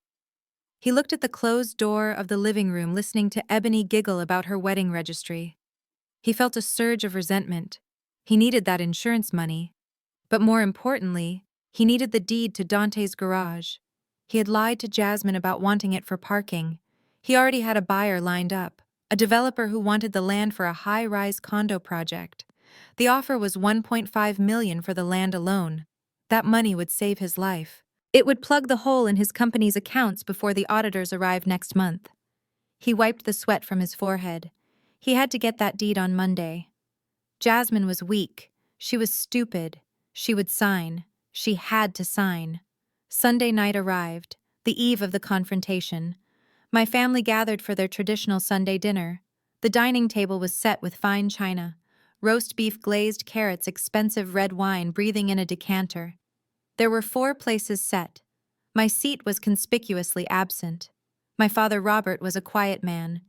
He looked at the closed door of the living room, listening to Ebony giggle about her wedding registry. He felt a surge of resentment. He needed that insurance money. But more importantly, he needed the deed to Dante's garage. He had lied to Jasmine about wanting it for parking. He already had a buyer lined up, a developer who wanted the land for a high-rise condo project. The offer was $1.5 million for the land alone. That money would save his life. It would plug the hole in his company's accounts before the auditors arrived next month. He wiped the sweat from his forehead. He had to get that deed on Monday. Jasmine was weak. She was stupid. She would sign. She had to sign. Sunday night arrived, the eve of the confrontation. My family gathered for their traditional Sunday dinner. The dining table was set with fine china, roast beef, glazed carrots, expensive red wine breathing in a decanter. There were 4 places set. My seat was conspicuously absent. My father Robert was a quiet man.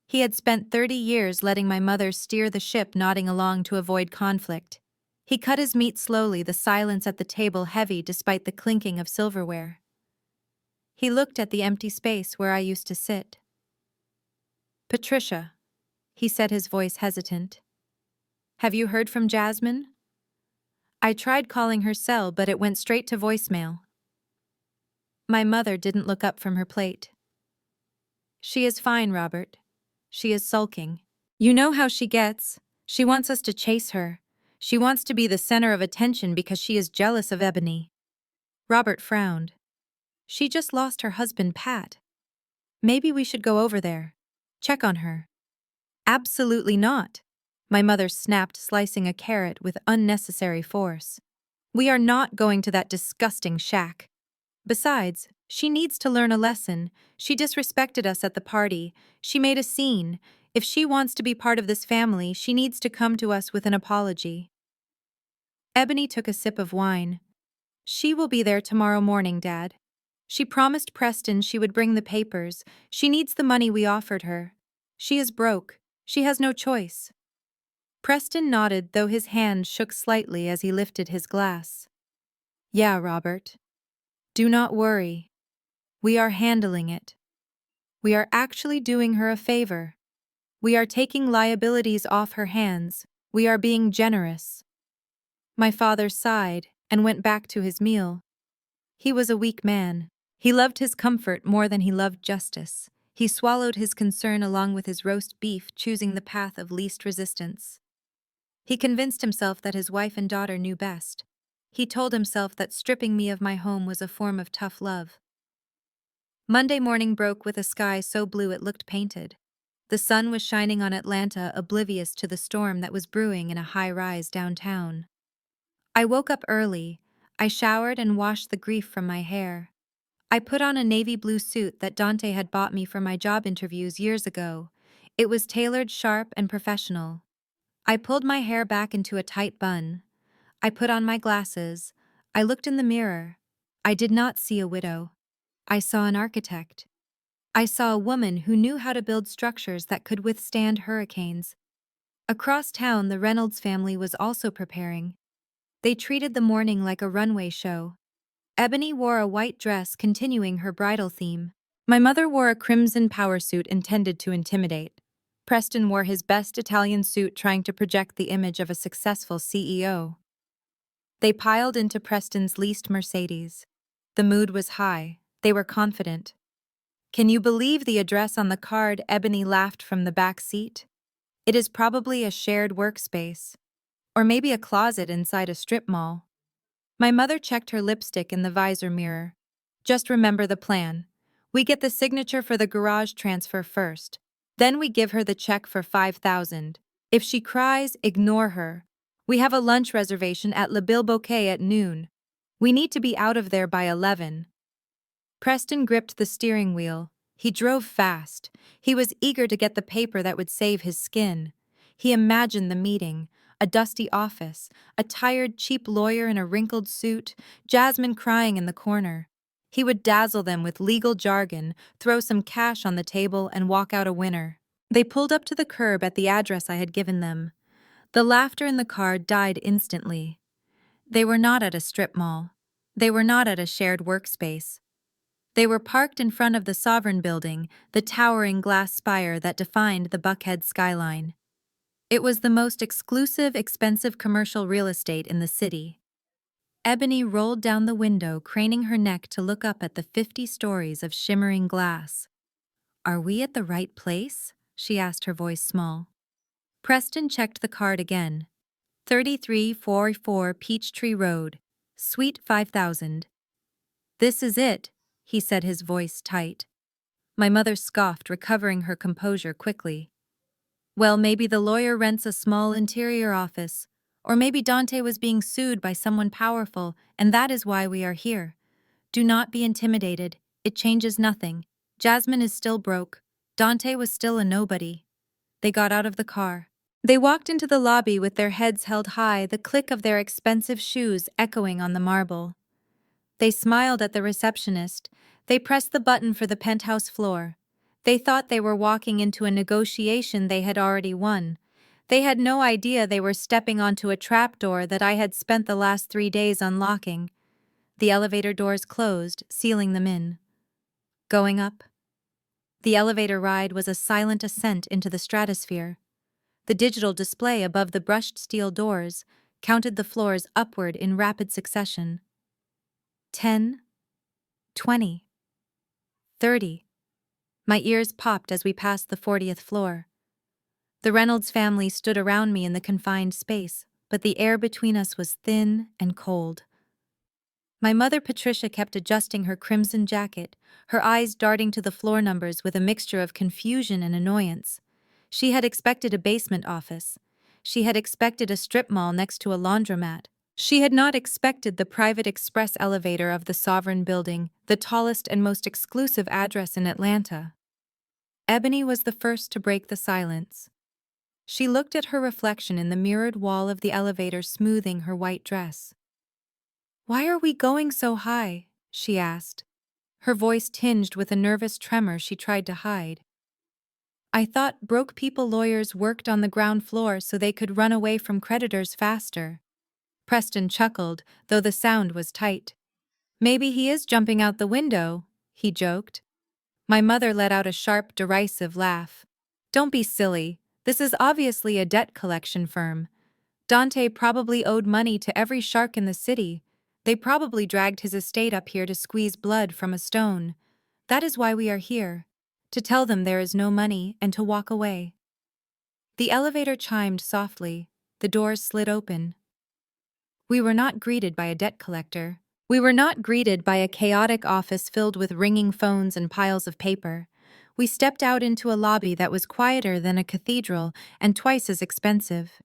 He had spent 30 years letting my mother steer the ship, nodding along to avoid conflict. He cut his meat slowly, the silence at the table heavy despite the clinking of silverware. He looked at the empty space where I used to sit. "Patricia," he said, his voice hesitant. "Have you heard from Jasmine?" I tried calling her cell, but it went straight to voicemail. My mother didn't look up from her plate. "She is fine, Robert. She is sulking. You know how she gets. She wants us to chase her. She wants to be the center of attention because she is jealous of Ebony." Robert frowned. "She just lost her husband, Pat. Maybe we should go over there. Check on her." "Absolutely not," my mother snapped, slicing a carrot with unnecessary force. "We are not going to that disgusting shack. Besides, she needs to learn a lesson. She disrespected us at the party. She made a scene. If she wants to be part of this family, she needs to come to us with an apology." Ebony took a sip of wine. "She will be there tomorrow morning, Dad. She promised Preston she would bring the papers. She needs the money we offered her. She is broke. She has no choice." Preston nodded, though his hand shook slightly as he lifted his glass. "Yeah, Robert. Do not worry. We are handling it. We are actually doing her a favor. We are taking liabilities off her hands. We are being generous." My father sighed and went back to his meal. He was a weak man. He loved his comfort more than he loved justice. He swallowed his concern along with his roast beef, choosing the path of least resistance. He convinced himself that his wife and daughter knew best. He told himself that stripping me of my home was a form of tough love. Monday morning broke with a sky so blue it looked painted. The sun was shining on Atlanta, oblivious to the storm that was brewing in a high-rise downtown. I woke up early. I showered and washed the grief from my hair. I put on a navy blue suit that Dante had bought me for my job interviews years ago. It was tailored, sharp, and professional. I pulled my hair back into a tight bun. I put on my glasses. I looked in the mirror. I did not see a widow. I saw an architect. I saw a woman who knew how to build structures that could withstand hurricanes. Across town, the Reynolds family was also preparing. They treated the mourning like a runway show. Ebony wore a white dress, continuing her bridal theme. My mother wore a crimson power suit intended to intimidate. Preston wore his best Italian suit, trying to project the image of a successful CEO. They piled into Preston's leased Mercedes. The mood was high. They were confident. "Can you believe the address on the card?" Ebony laughed from the back seat. "It is probably a shared workspace. Or maybe a closet inside a strip mall." My mother checked her lipstick in the visor mirror. "Just remember the plan. We get the signature for the garage transfer first. Then we give her the check for $5,000. If she cries, ignore her. We have a lunch reservation at Le Bilboquet at noon. We need to be out of there by 11. Preston gripped the steering wheel. He drove fast. He was eager to get the paper that would save his skin. He imagined the meeting. A dusty office, a tired, cheap lawyer in a wrinkled suit, Jasmine crying in the corner. He would dazzle them with legal jargon, throw some cash on the table, and walk out a winner. They pulled up to the curb at the address I had given them. The laughter in the car died instantly. They were not at a strip mall. They were not at a shared workspace. They were parked in front of the Sovereign Building, the towering glass spire that defined the Buckhead skyline. It was the most exclusive, expensive commercial real estate in the city. Ebony rolled down the window, craning her neck to look up at the 50 stories of shimmering glass. "Are we at the right place?" she asked, her voice small. Preston checked the card again. 3344 Peachtree Road, Suite 5000. "This is it," he said, his voice tight. My mother scoffed, recovering her composure quickly. "Well, maybe the lawyer rents a small interior office. Or maybe Dante was being sued by someone powerful, and that is why we are here. Do not be intimidated. It changes nothing. Jasmine is still broke. Dante was still a nobody." They got out of the car. They walked into the lobby with their heads held high, the click of their expensive shoes echoing on the marble. They smiled at the receptionist. They pressed the button for the penthouse floor. They thought they were walking into a negotiation they had already won. They had no idea they were stepping onto a trapdoor that I had spent the last 3 days unlocking. The elevator doors closed, sealing them in. Going up. The elevator ride was a silent ascent into the stratosphere. The digital display above the brushed steel doors counted the floors upward in rapid succession. 10, 20, 30. My ears popped as we passed the 40th floor. The Reynolds family stood around me in the confined space, but the air between us was thin and cold. My mother Patricia kept adjusting her crimson jacket, her eyes darting to the floor numbers with a mixture of confusion and annoyance. She had expected a basement office. She had expected a strip mall next to a laundromat. She had not expected the private express elevator of the Sovereign Building, the tallest and most exclusive address in Atlanta. Ebony was the first to break the silence. She looked at her reflection in the mirrored wall of the elevator, smoothing her white dress. "Why are we going so high?" she asked, her voice tinged with a nervous tremor she tried to hide. "I thought broke people lawyers worked on the ground floor so they could run away from creditors faster." Preston chuckled, though the sound was tight. "Maybe he is jumping out the window," he joked. My mother let out a sharp, derisive laugh. "Don't be silly. This is obviously a debt collection firm. Dante probably owed money to every shark in the city. They probably dragged his estate up here to squeeze blood from a stone. That is why we are here. To tell them there is no money and to walk away." The elevator chimed softly. The doors slid open. We were not greeted by a debt collector. We were not greeted by a chaotic office filled with ringing phones and piles of paper. We stepped out into a lobby that was quieter than a cathedral and twice as expensive.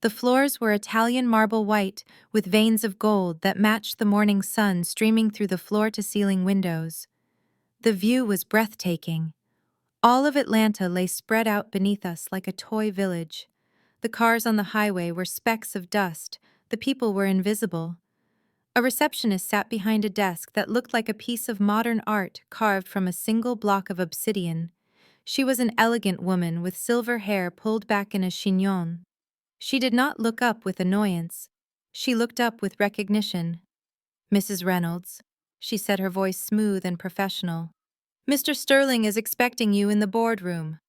The floors were Italian marble white, with veins of gold that matched the morning sun streaming through the floor-to-ceiling windows. The view was breathtaking. All of Atlanta lay spread out beneath us like a toy village. The cars on the highway were specks of dust. The people were invisible. A receptionist sat behind a desk that looked like a piece of modern art carved from a single block of obsidian. She was an elegant woman with silver hair pulled back in a chignon. She did not look up with annoyance. She looked up with recognition. "Mrs. Reynolds," she said, her voice smooth and professional. "Mr. Sterling is expecting you in the boardroom."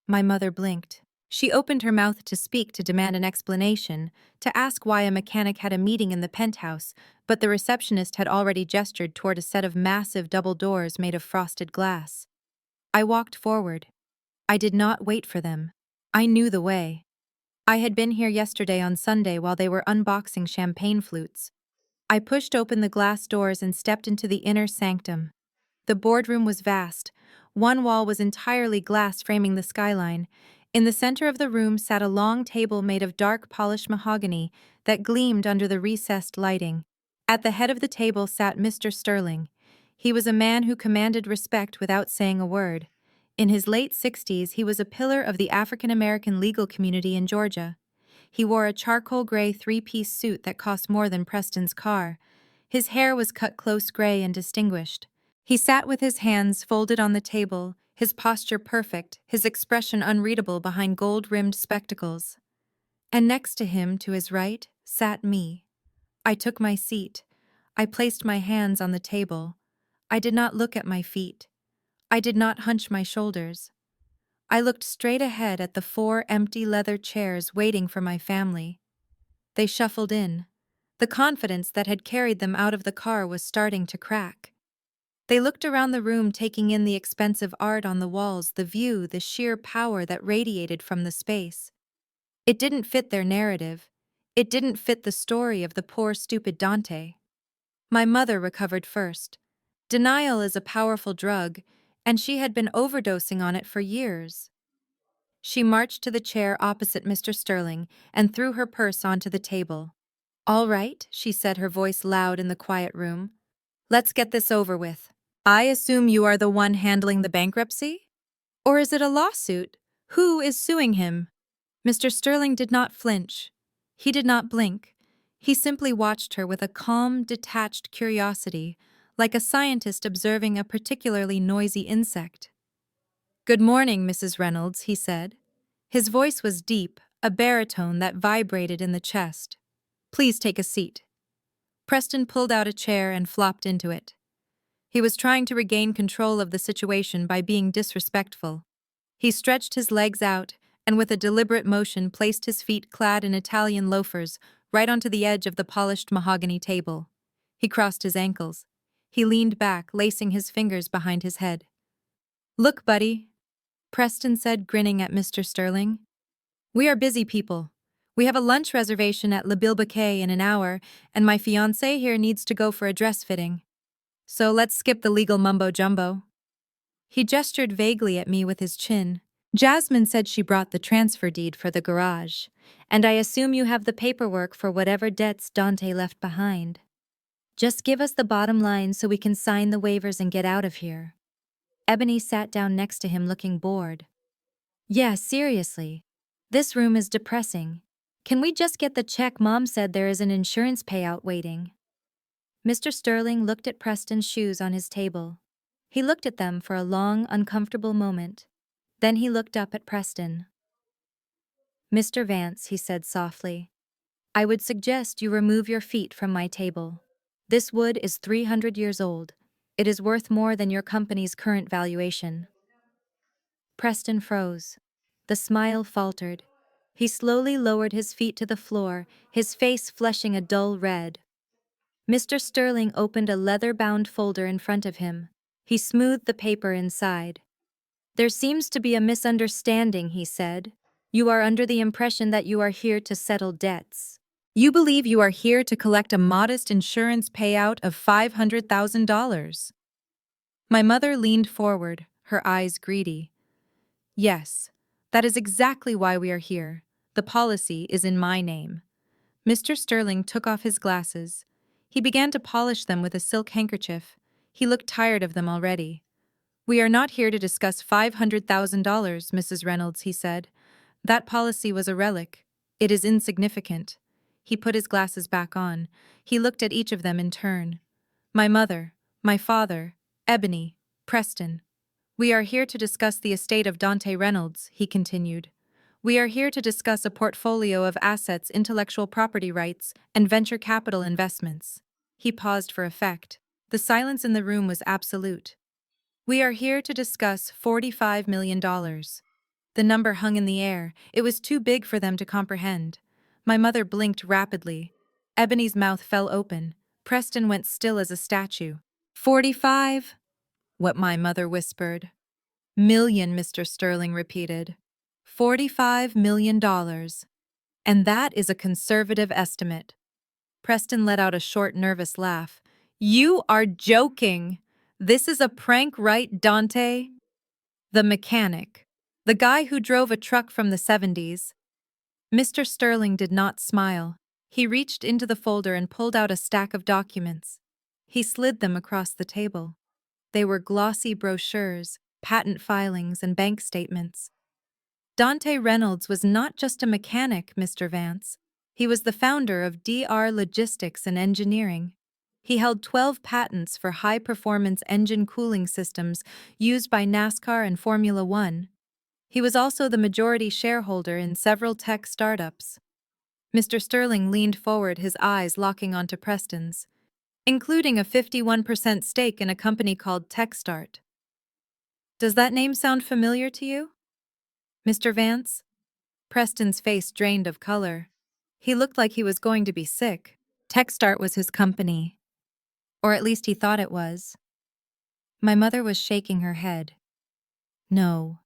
My mother blinked. She opened her mouth to speak, to demand an explanation, to ask why a mechanic had a meeting in the penthouse, but the receptionist had already gestured toward a set of massive double doors made of frosted glass. I walked forward. I did not wait for them. I knew the way. I had been here yesterday on Sunday while they were unboxing champagne flutes. I pushed open the glass doors and stepped into the inner sanctum. The boardroom was vast. One wall was entirely glass, framing the skyline. In the center of the room sat a long table made of dark polished mahogany that gleamed under the recessed lighting. At the head of the table sat Mr. Sterling. He was a man who commanded respect without saying a word. In his late 60s, he was a pillar of the African American legal community in Georgia. He wore a charcoal gray 3-piece suit that cost more than Preston's car. His hair was cut close gray and distinguished. He sat with his hands folded on the table, his posture perfect, his expression unreadable behind gold-rimmed spectacles. And next to him, to his right, sat me. I took my seat. I placed my hands on the table. I did not look at my feet. I did not hunch my shoulders. I looked straight ahead at the 4 empty leather chairs waiting for my family. They shuffled in. The confidence that had carried them out of the car was starting to crack. They looked around the room, taking in the expensive art on the walls, the view, the sheer power that radiated from the space. It didn't fit their narrative. It didn't fit the story of the poor, stupid Dante. My mother recovered first. Denial is a powerful drug, and she had been overdosing on it for years. She marched to the chair opposite Mr. Sterling and threw her purse onto the table. "All right," she said, her voice loud in the quiet room. "Let's get this over with. I assume you are the one handling the bankruptcy? Or is it a lawsuit? Who is suing him?" Mr. Sterling did not flinch. He did not blink. He simply watched her with a calm, detached curiosity, like a scientist observing a particularly noisy insect. "Good morning, Mrs. Reynolds," he said. His voice was deep, a baritone that vibrated in the chest. "Please take a seat." Preston pulled out a chair and flopped into it. He was trying to regain control of the situation by being disrespectful. He stretched his legs out and with a deliberate motion placed his feet clad in Italian loafers right onto the edge of the polished mahogany table. He crossed his ankles. He leaned back, lacing his fingers behind his head. "Look, buddy," Preston said, grinning at Mr. Sterling. "We are busy people. We have a lunch reservation at Le Bilbaquet in an hour, and my fiancé here needs to go for a dress fitting. So let's skip the legal mumbo-jumbo." He gestured vaguely at me with his chin. "Jasmine said she brought the transfer deed for the garage, and I assume you have the paperwork for whatever debts Dante left behind. Just give us the bottom line so we can sign the waivers and get out of here." Ebony sat down next to him, looking bored. "Yeah, seriously. This room is depressing. Can we just get the check? Mom said there is an insurance payout waiting." Mr. Sterling looked at Preston's shoes on his table. He looked at them for a long, uncomfortable moment. Then he looked up at Preston. "Mr. Vance," he said softly, "I would suggest you remove your feet from my table. This wood is 300 years old. It is worth more than your company's current valuation." Preston froze. The smile faltered. He slowly lowered his feet to the floor, his face flushing a dull red. Mr. Sterling opened a leather-bound folder in front of him. He smoothed the paper inside. "There seems to be a misunderstanding," he said. "You are under the impression that you are here to settle debts. You believe you are here to collect a modest insurance payout of $500,000. My mother leaned forward, her eyes greedy. "Yes, that is exactly why we are here. The policy is in my name." Mr. Sterling took off his glasses. He began to polish them with a silk handkerchief. He looked tired of them already. "We are not here to discuss $500,000, Mrs. Reynolds," he said. "That policy was a relic. It is insignificant." He put his glasses back on. He looked at each of them in turn. "My mother, my father, Ebony, Preston. We are here to discuss the estate of Dante Reynolds," he continued. "We are here to discuss a portfolio of assets, intellectual property rights, and venture capital investments." He paused for effect. The silence in the room was absolute. "We are here to discuss $45 million. The number hung in the air. It was too big for them to comprehend. My mother blinked rapidly. Ebony's mouth fell open. Preston went still as a statue. 45? What my mother whispered. "Million," Mr. Sterling repeated. $45 million. And that is a conservative estimate." Preston let out a short, nervous laugh. "You are joking. This is a prank, right, Dante?" "The mechanic. The guy who drove a truck from the 70s. Mr. Sterling did not smile. He reached into the folder and pulled out a stack of documents. He slid them across the table. They were glossy brochures, patent filings, and bank statements. Dante Reynolds was not just a mechanic, Mr. Vance. He was the founder of DR Logistics and Engineering. He held 12 patents for high-performance engine cooling systems used by NASCAR and Formula One. He was also the majority shareholder in several tech startups. Mr. Sterling leaned forward, his eyes locking onto Preston's, including a 51% stake in a company called TechStart. "Does that name sound familiar to you?" Mr. Vance? Preston's face drained of color. He looked like he was going to be sick. Techstart was his company. Or at least he thought it was. My mother was shaking her head. No.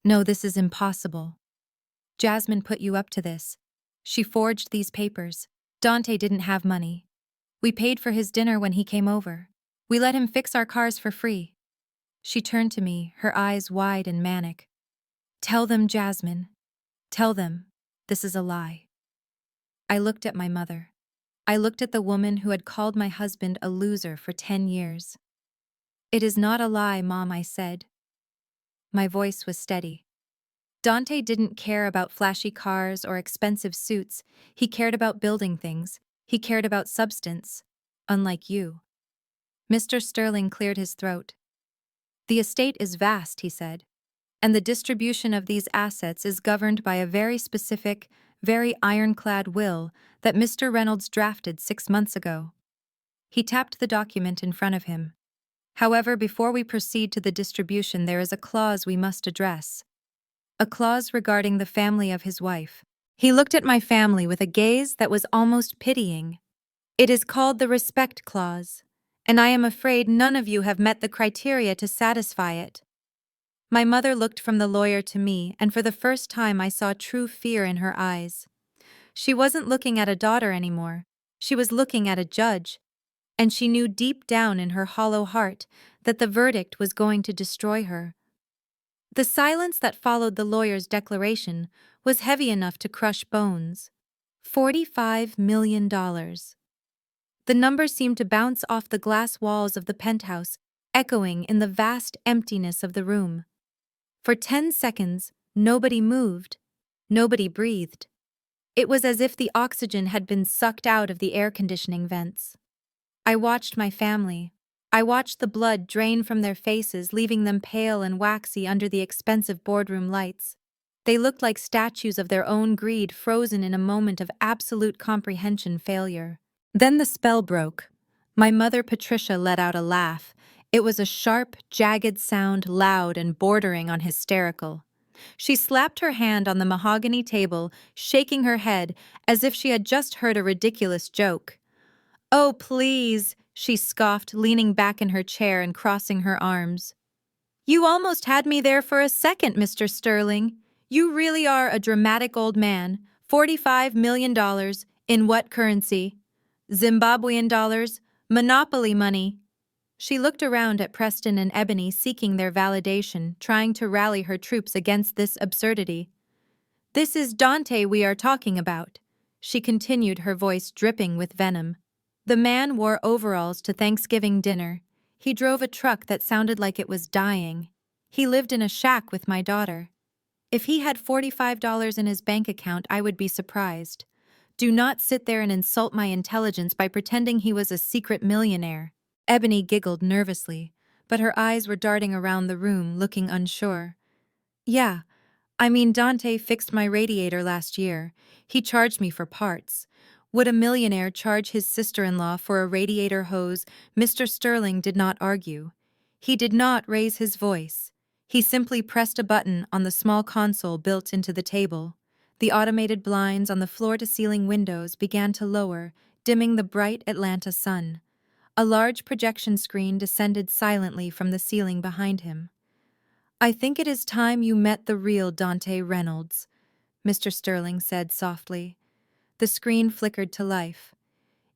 No, this is impossible. Jasmine put you up to this. She forged these papers. Dante didn't have money. We paid for his dinner when he came over. We let him fix our cars for free. She turned to me, her eyes wide and manic. Tell them, Jasmine. Tell them. This is a lie. I looked at my mother. I looked at the woman who had called my husband a loser for 10 years. It is not a lie, Mom, I said. My voice was steady. Dante didn't care about flashy cars or expensive suits. He cared about building things. He cared about substance. Unlike you. Mr. Sterling cleared his throat. The estate is vast, he said, and the distribution of these assets is governed by a very specific, very ironclad will that Mr. Reynolds drafted 6 months ago. He tapped the document in front of him. However, before we proceed to the distribution, there is a clause we must address. A clause regarding the family of his wife. He looked at my family with a gaze that was almost pitying. It is called the respect clause, and I am afraid none of you have met the criteria to satisfy it. My mother looked from the lawyer to me, and for the first time I saw true fear in her eyes. She wasn't looking at a daughter anymore. She was looking at a judge, and she knew deep down in her hollow heart that the verdict was going to destroy her. The silence that followed the lawyer's declaration was heavy enough to crush bones. $45 million. The number seemed to bounce off the glass walls of the penthouse, echoing in the vast emptiness of the room. For 10 seconds, nobody moved. Nobody breathed. It was as if the oxygen had been sucked out of the air conditioning vents. I watched my family. I watched the blood drain from their faces, leaving them pale and waxy under the expensive boardroom lights. They looked like statues of their own greed frozen in a moment of absolute comprehension failure. Then the spell broke. My mother Patricia let out a laugh. It was a sharp, jagged sound, loud and bordering on hysterical. She slapped her hand on the mahogany table, shaking her head as if she had just heard a ridiculous joke. "Oh, please," she scoffed, leaning back in her chair and crossing her arms. "You almost had me there for a second, Mr. Sterling. You really are a dramatic old man. $45 million. In what currency? Zimbabwean dollars? Monopoly money?" She looked around at Preston and Ebony, seeking their validation, trying to rally her troops against this absurdity. "This is Dante we are talking about," she continued, her voice dripping with venom. The man wore overalls to Thanksgiving dinner. He drove a truck that sounded like it was dying. He lived in a shack with my daughter. If he had $45 in his bank account, I would be surprised. Do not sit there and insult my intelligence by pretending he was a secret millionaire. Ebony giggled nervously, but her eyes were darting around the room, looking unsure. "Yeah, I mean, Dante fixed my radiator last year. He charged me for parts. Would a millionaire charge his sister-in-law for a radiator hose? Mr. Sterling did not argue. He did not raise his voice. He simply pressed a button on the small console built into the table. The automated blinds on the floor-to-ceiling windows began to lower, dimming the bright Atlanta sun. A large projection screen descended silently from the ceiling behind him. "I think it is time you met the real Dante Reynolds," Mr. Sterling said softly. The screen flickered to life.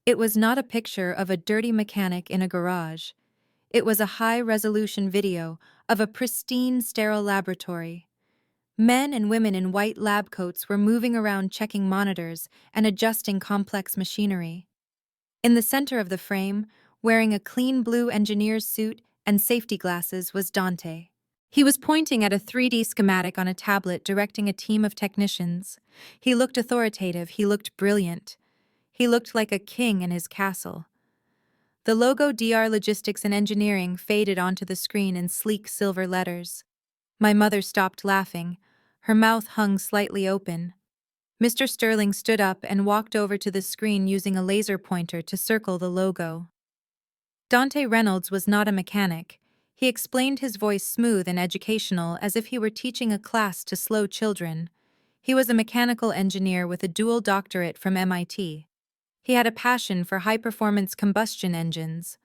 It was not a picture of a dirty mechanic in a garage. It was a high-resolution video of a pristine, sterile laboratory. Men and women in white lab coats were moving around checking monitors and adjusting complex machinery. In the center of the frame, wearing a clean blue engineer's suit and safety glasses, was Dante. He was pointing at a 3D schematic on a tablet, directing a team of technicians. He looked authoritative, he looked brilliant. He looked like a king in his castle. The logo DR Logistics and Engineering faded onto the screen in sleek silver letters. My mother stopped laughing. Her mouth hung slightly open. Mr. Sterling stood up and walked over to the screen using a laser pointer to circle the logo. Dante Reynolds was not a mechanic. He explained, his voice smooth and educational, as if he were teaching a class to slow children. He was a mechanical engineer with a dual doctorate from MIT. He had a passion for high-performance combustion engines.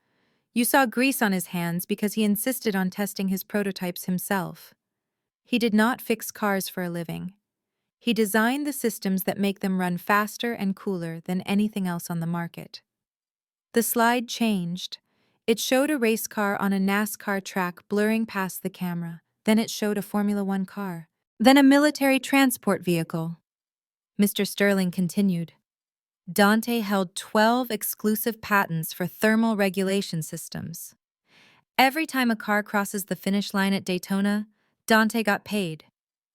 You saw grease on his hands because he insisted on testing his prototypes himself. He did not fix cars for a living. He designed the systems that make them run faster and cooler than anything else on the market. The slide changed. It showed a race car on a NASCAR track blurring past the camera. Then it showed a Formula One car. Then a military transport vehicle. Mr. Sterling continued. Dante held 12 exclusive patents for thermal regulation systems. Every time a car crosses the finish line at Daytona, Dante got paid.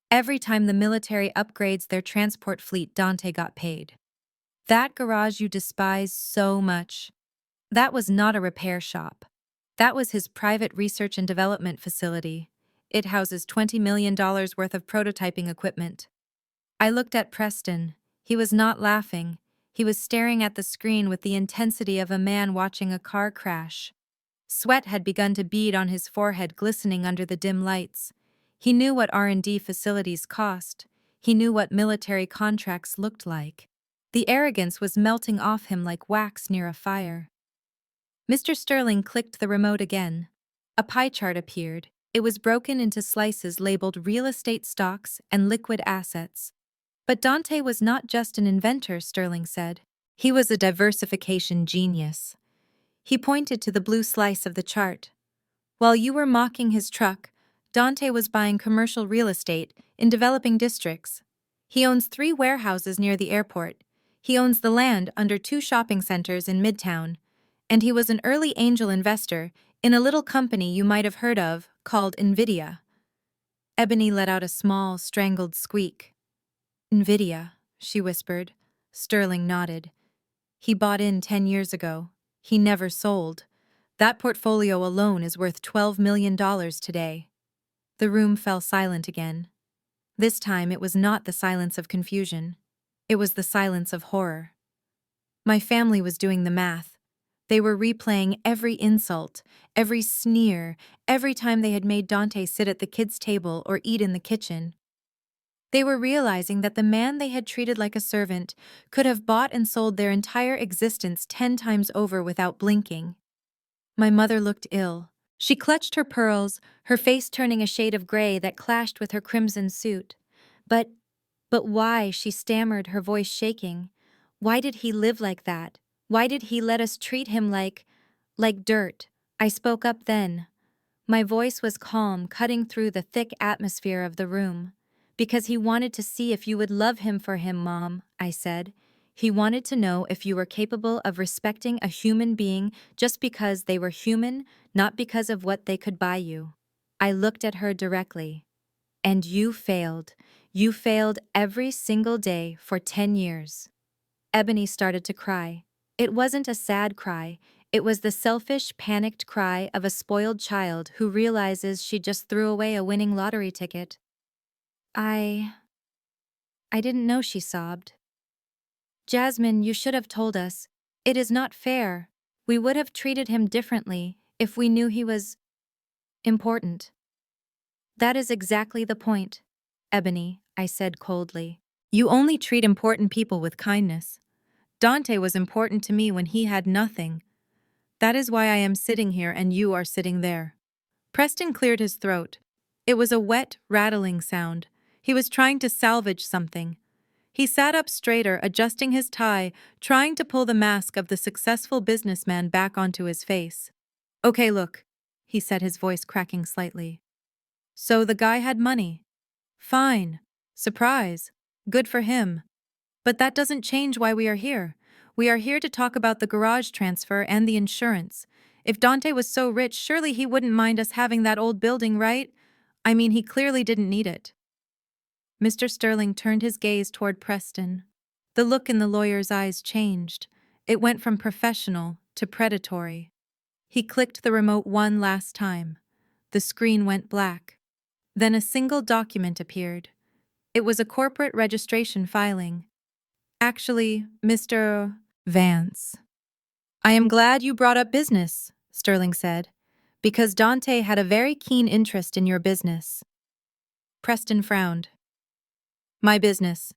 Every time the military upgrades their transport fleet, Dante got paid. That garage you despise so much, that was not a repair shop. That was his private research and development facility. It houses $20 million worth of prototyping equipment. I looked at Preston. He was not laughing. He was staring at the screen with the intensity of a man watching a car crash. Sweat had begun to bead on his forehead, glistening under the dim lights. He knew what R&D facilities cost. He knew what military contracts looked like. The arrogance was melting off him like wax near a fire. Mr. Sterling clicked the remote again. A pie chart appeared. It was broken into slices labeled real estate stocks and liquid assets. But Dante was not just an inventor, Sterling said. He was a diversification genius. He pointed to the blue slice of the chart. While you were mocking his truck, Dante was buying commercial real estate in developing districts. He owns 3 warehouses near the airport. He owns the land under 2 shopping centers in Midtown. And he was an early angel investor in a little company you might have heard of called NVIDIA. Ebony let out a small, strangled squeak. NVIDIA, she whispered. Sterling nodded. He bought in 10 years ago. He never sold. That portfolio alone is worth $12 million today. The room fell silent again. This time it was not the silence of confusion. It was the silence of horror. My family was doing the math. They were replaying every insult, every sneer, every time they had made Dante sit at the kids' table or eat in the kitchen. They were realizing that the man they had treated like a servant could have bought and sold their entire existence 10 times over without blinking. My mother looked ill. She clutched her pearls, her face turning a shade of gray that clashed with her crimson suit. But why, she stammered, her voice shaking. Why did he live like that? Why did he let us treat him like dirt? I spoke up then. My voice was calm, cutting through the thick atmosphere of the room. Because he wanted to see if you would love him for him, Mom, I said. He wanted to know if you were capable of respecting a human being just because they were human, not because of what they could buy you. I looked at her directly. And you failed. You failed every single day for 10 years. Ebony started to cry. It wasn't a sad cry. It was the selfish, panicked cry of a spoiled child who realizes she just threw away a winning lottery ticket. I didn't know, she sobbed. Jasmine, you should have told us. It is not fair. We would have treated him differently if we knew he was important. That is exactly the point, Ebony, I said coldly. You only treat important people with kindness. Dante was important to me when he had nothing. That is why I am sitting here and you are sitting there. Preston cleared his throat. It was a wet, rattling sound. He was trying to salvage something. He sat up straighter, adjusting his tie, trying to pull the mask of the successful businessman back onto his face. Okay, look, he said, his voice cracking slightly. So the guy had money. Fine. Surprise. Good for him. But that doesn't change why we are here. We are here to talk about the garage transfer and the insurance. If Dante was so rich, surely he wouldn't mind us having that old building, right? I mean, he clearly didn't need it. Mr. Sterling turned his gaze toward Preston. The look in the lawyer's eyes changed. It went from professional to predatory. He clicked the remote one last time. The screen went black. Then a single document appeared. It was a corporate registration filing. Actually, Mr. Vance. I am glad you brought up business, Sterling said. Because Dante had a very keen interest in your business. Preston frowned. My business.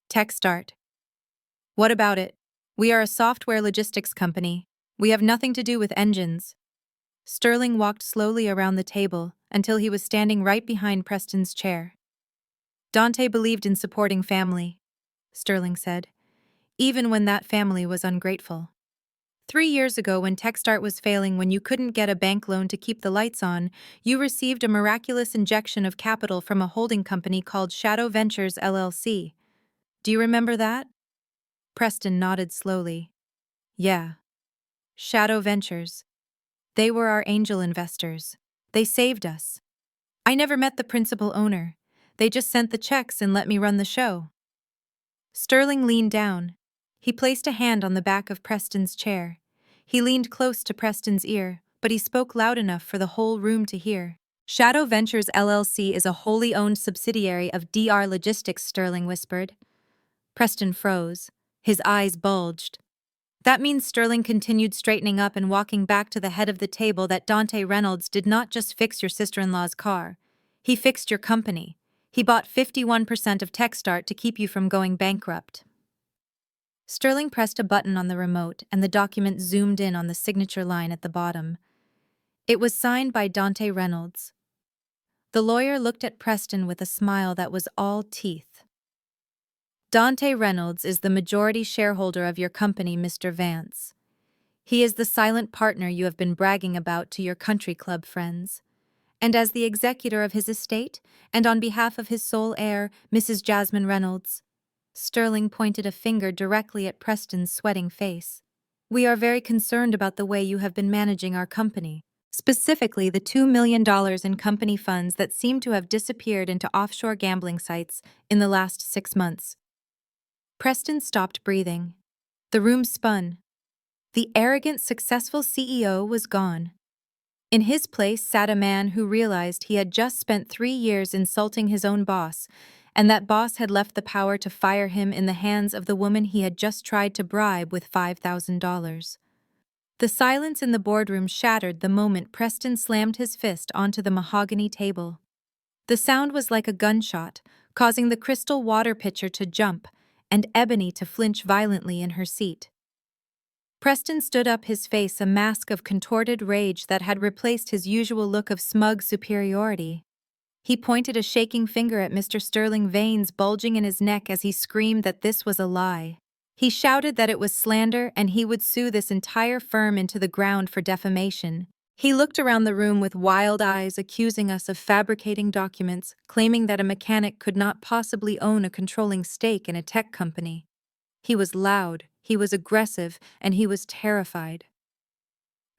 Tech start. What about it? We are a software logistics company. We have nothing to do with engines. Sterling walked slowly around the table until he was standing right behind Preston's chair. Dante believed in supporting family, Sterling said, even when that family was ungrateful. 3 years ago, when TechStart was failing, when you couldn't get a bank loan to keep the lights on, you received a miraculous injection of capital from a holding company called Shadow Ventures LLC. Do you remember that? Preston nodded slowly. Yeah. Shadow Ventures. They were our angel investors. They saved us. I never met the principal owner. They just sent the checks and let me run the show. Sterling leaned down. He placed a hand on the back of Preston's chair. He leaned close to Preston's ear, but he spoke loud enough for the whole room to hear. Shadow Ventures LLC is a wholly owned subsidiary of DR Logistics, Sterling whispered. Preston froze. His eyes bulged. That means, Sterling continued, straightening up and walking back to the head of the table, that Dante Reynolds did not just fix your sister-in-law's car. He fixed your company. He bought 51% of TechStart to keep you from going bankrupt. Sterling pressed a button on the remote, and the document zoomed in on the signature line at the bottom. It was signed by Dante Reynolds. The lawyer looked at Preston with a smile that was all teeth. Dante Reynolds is the majority shareholder of your company, Mr. Vance. He is the silent partner you have been bragging about to your country club friends. And as the executor of his estate, and on behalf of his sole heir, Mrs. Jasmine Reynolds, Sterling pointed a finger directly at Preston's sweating face. We are very concerned about the way you have been managing our company, specifically the $2 million in company funds that seem to have disappeared into offshore gambling sites in the last 6 months. Preston stopped breathing. The room spun. The arrogant, successful CEO was gone. In his place sat a man who realized he had just spent 3 years insulting his own boss, and that boss had left the power to fire him in the hands of the woman he had just tried to bribe with $5,000. The silence in the boardroom shattered the moment Preston slammed his fist onto the mahogany table. The sound was like a gunshot, causing the crystal water pitcher to jump, and Ebony to flinch violently in her seat. Preston stood up, his face a mask of contorted rage that had replaced his usual look of smug superiority. He pointed a shaking finger at Mr. Sterling, veins bulging in his neck as he screamed that this was a lie. He shouted that it was slander and he would sue this entire firm into the ground for defamation. He looked around the room with wild eyes, accusing us of fabricating documents, claiming that a mechanic could not possibly own a controlling stake in a tech company. He was loud, he was aggressive, and he was terrified.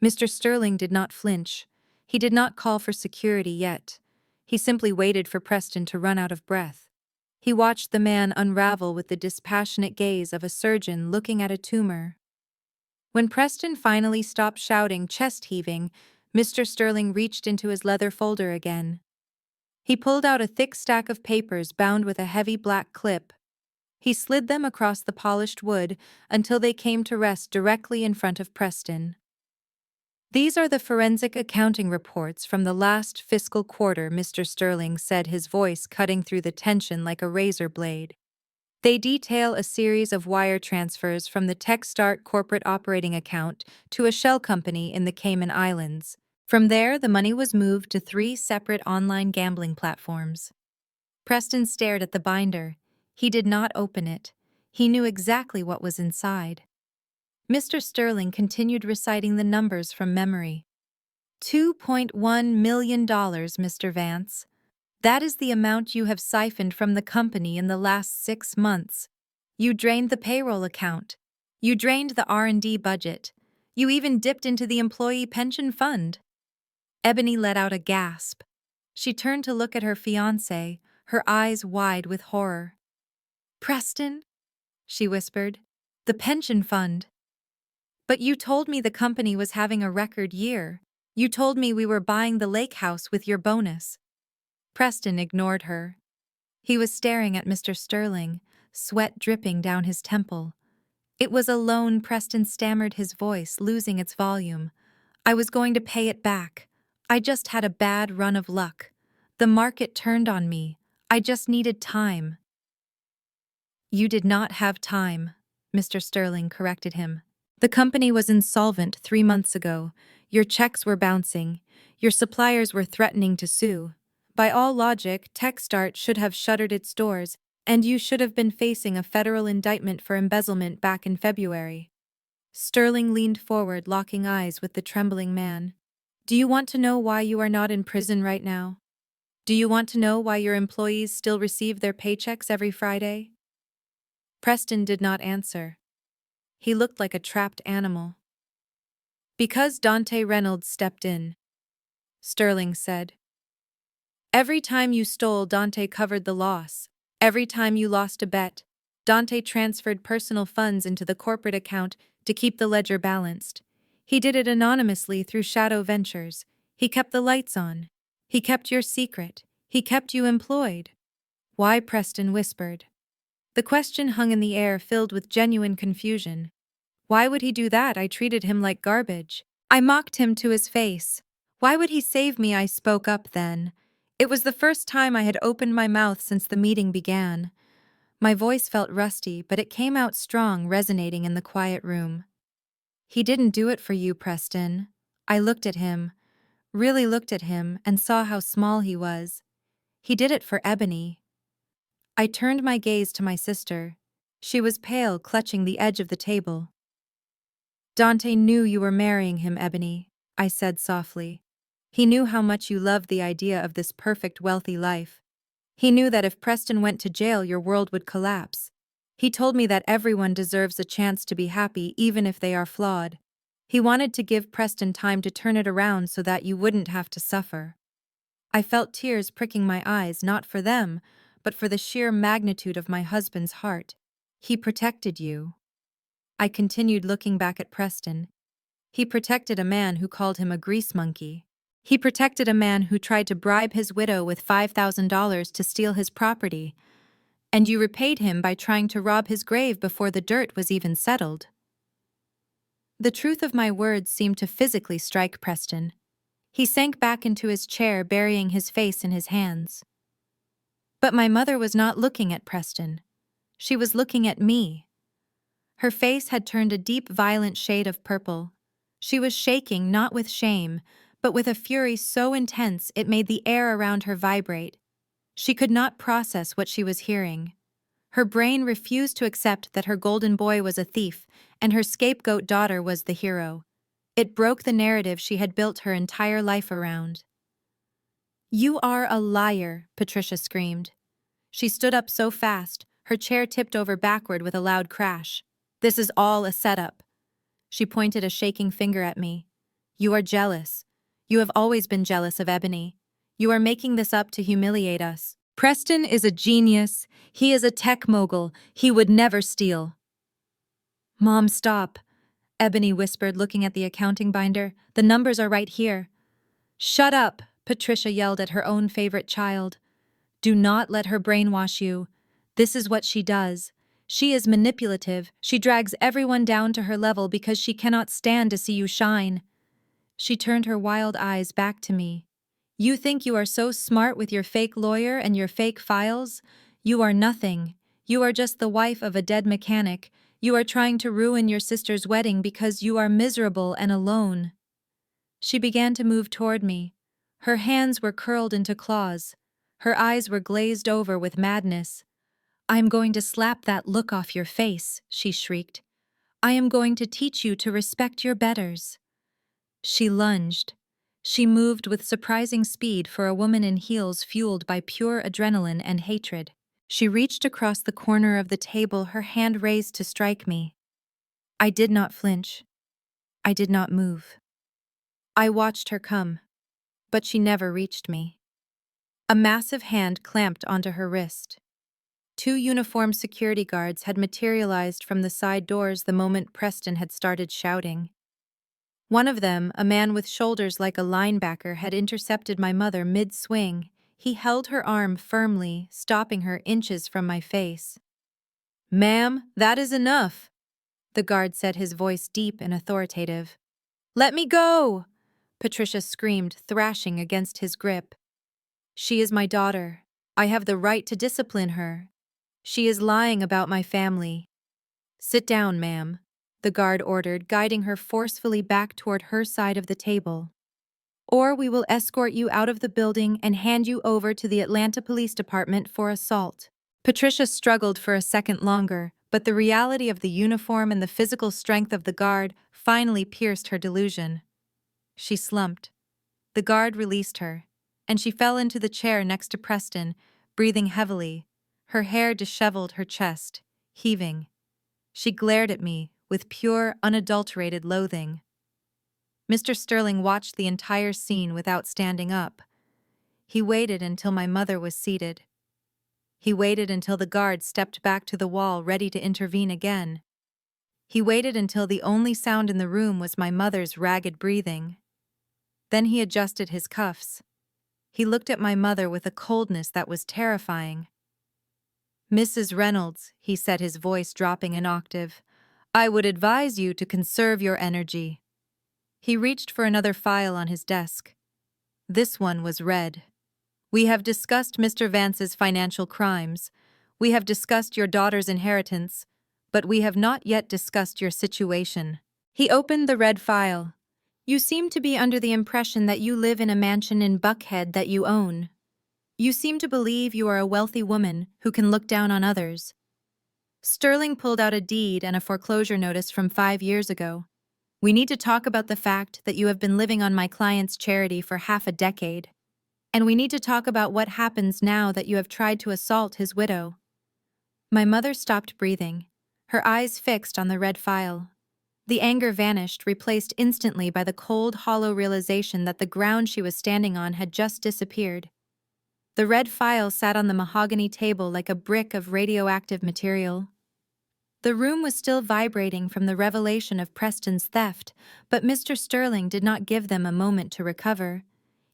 Mr. Sterling did not flinch. He did not call for security yet. He simply waited for Preston to run out of breath. He watched the man unravel with the dispassionate gaze of a surgeon looking at a tumor. When Preston finally stopped shouting, chest heaving, Mr. Sterling reached into his leather folder again. He pulled out a thick stack of papers bound with a heavy black clip. He slid them across the polished wood until they came to rest directly in front of Preston. These are the forensic accounting reports from the last fiscal quarter, Mr. Sterling said, his voice cutting through the tension like a razor blade. They detail a series of wire transfers from the TechStart corporate operating account to a shell company in the Cayman Islands. From there, the money was moved to 3 separate online gambling platforms. Preston stared at the binder. He did not open it. He knew exactly what was inside. Mr. Sterling continued reciting the numbers from memory. $2.1 million, Mr. Vance. That is the amount you have siphoned from the company in the last 6 months. You drained the payroll account. You drained the R&D budget. You even dipped into the employee pension fund. Ebony let out a gasp. She turned to look at her fiancé, her eyes wide with horror. Preston, she whispered, the pension fund. But you told me the company was having a record year. You told me we were buying the lake house with your bonus. Preston ignored her. He was staring at Mr. Sterling, sweat dripping down his temple. It was a loan, Preston stammered, his voice losing its volume. I was going to pay it back. I just had a bad run of luck. The market turned on me. I just needed time." "You did not have time," Mr. Sterling corrected him. "The company was insolvent 3 months ago. Your checks were bouncing. Your suppliers were threatening to sue. By all logic, TechStart should have shuttered its doors, and you should have been facing a federal indictment for embezzlement back in February." Sterling leaned forward, locking eyes with the trembling man. "Do you want to know why you are not in prison right now? Do you want to know why your employees still receive their paychecks every Friday?" Preston did not answer. He looked like a trapped animal. "Because Dante Reynolds stepped in," Sterling said. "Every time you stole, Dante covered the loss. Every time you lost a bet, Dante transferred personal funds into the corporate account to keep the ledger balanced. He did it anonymously through shadow ventures. He kept the lights on. He kept your secret. He kept you employed." "Why?" Preston whispered. The question hung in the air, filled with genuine confusion. "Why would he do that? I treated him like garbage. I mocked him to his face. Why would he save me?" I spoke up then. It was the first time I had opened my mouth since the meeting began. My voice felt rusty, but it came out strong, resonating in the quiet room. "He didn't do it for you, Preston." I looked at him, really looked at him, and saw how small he was. "He did it for Ebony." I turned my gaze to my sister. She was pale, clutching the edge of the table. "Dante knew you were marrying him, Ebony," I said softly. "He knew how much you loved the idea of this perfect, wealthy life. He knew that if Preston went to jail, your world would collapse. He told me that everyone deserves a chance to be happy, even if they are flawed. He wanted to give Preston time to turn it around so that you wouldn't have to suffer." I felt tears pricking my eyes, not for them, but for the sheer magnitude of my husband's heart. "He protected you." I continued, looking back at Preston. "He protected a man who called him a grease monkey. He protected a man who tried to bribe his widow with $5,000 to steal his property. And you repaid him by trying to rob his grave before the dirt was even settled." The truth of my words seemed to physically strike Preston. He sank back into his chair, burying his face in his hands. But my mother was not looking at Preston. She was looking at me. Her face had turned a deep, violent shade of purple. She was shaking, not with shame, but with a fury so intense it made the air around her vibrate. She could not process what she was hearing. Her brain refused to accept that her golden boy was a thief and her scapegoat daughter was the hero. It broke the narrative she had built her entire life around. "You are a liar," Patricia screamed. She stood up so fast, her chair tipped over backward with a loud crash. "This is all a setup." She pointed a shaking finger at me. "You are jealous. You have always been jealous of Ebony. You are making this up to humiliate us. Preston is a genius. He is a tech mogul. He would never steal." "Mom, stop," Ebony whispered, looking at the accounting binder. "The numbers are right here." "Shut up," Patricia yelled at her own favorite child. "Do not let her brainwash you. This is what she does. She is manipulative. She drags everyone down to her level because she cannot stand to see you shine." She turned her wild eyes back to me. "You think you are so smart with your fake lawyer and your fake files? You are nothing. You are just the wife of a dead mechanic. You are trying to ruin your sister's wedding because you are miserable and alone." She began to move toward me. Her hands were curled into claws. Her eyes were glazed over with madness. "I am going to slap that look off your face," she shrieked. "I am going to teach you to respect your betters." She lunged. She moved with surprising speed for a woman in heels fueled by pure adrenaline and hatred. She reached across the corner of the table, her hand raised to strike me. I did not flinch. I did not move. I watched her come, but she never reached me. A massive hand clamped onto her wrist. 2 uniformed security guards had materialized from the side doors the moment Preston had started shouting. One of them, a man with shoulders like a linebacker, had intercepted my mother mid-swing. He held her arm firmly, stopping her inches from my face. "Ma'am, that is enough," the guard said, his voice deep and authoritative. "Let me go!" Patricia screamed, thrashing against his grip. She is my daughter. I have the right to discipline her. She is lying about my family. Sit down, ma'am, the guard ordered, guiding her forcefully back toward her side of the table. Or we will escort you out of the building and hand you over to the Atlanta Police Department for assault. Patricia struggled for a second longer, but the reality of the uniform and the physical strength of the guard finally pierced her delusion. She slumped. The guard released her, and she fell into the chair next to Preston, breathing heavily, her hair disheveled, her chest heaving. She glared at me with pure, unadulterated loathing. Mr. Sterling watched the entire scene without standing up. He waited until my mother was seated. He waited until the guard stepped back to the wall, ready to intervene again. He waited until the only sound in the room was my mother's ragged breathing. Then he adjusted his cuffs. He looked at my mother with a coldness that was terrifying. "Mrs. Reynolds," he said, his voice dropping an octave, "I would advise you to conserve your energy." He reached for another file on his desk. This one was red. "We have discussed Mr. Vance's financial crimes. We have discussed your daughter's inheritance, but we have not yet discussed your situation." He opened the red file. "You seem to be under the impression that you live in a mansion in Buckhead that you own. You seem to believe you are a wealthy woman who can look down on others." Sterling pulled out a deed and a foreclosure notice from 5 years ago. "We need to talk about the fact that you have been living on my client's charity for half a decade. And we need to talk about what happens now that you have tried to assault his widow." My mother stopped breathing, her eyes fixed on the red file. The anger vanished, replaced instantly by the cold, hollow realization that the ground she was standing on had just disappeared. The red file sat on the mahogany table like a brick of radioactive material. The room was still vibrating from the revelation of Preston's theft, but Mr. Sterling did not give them a moment to recover.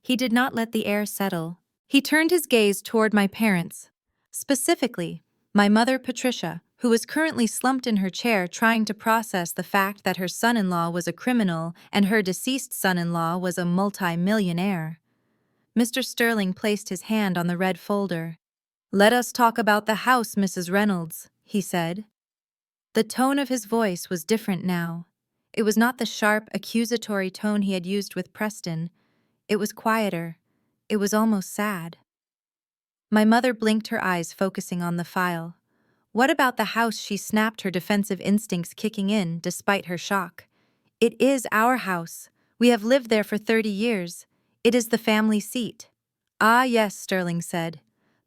He did not let the air settle. He turned his gaze toward my parents, specifically my mother Patricia, who was currently slumped in her chair trying to process the fact that her son-in-law was a criminal and her deceased son-in-law was a multi-millionaire. Mr. Sterling placed his hand on the red folder. "Let us talk about the house, Mrs. Reynolds," he said. The tone of his voice was different now. It was not the sharp, accusatory tone he had used with Preston. It was quieter. It was almost sad. My mother blinked her eyes, focusing on the file. "What about the house?" she snapped, her defensive instincts kicking in despite her shock. "It is our house. We have lived there for 30 years. It is the family seat." "Ah, yes," Sterling said.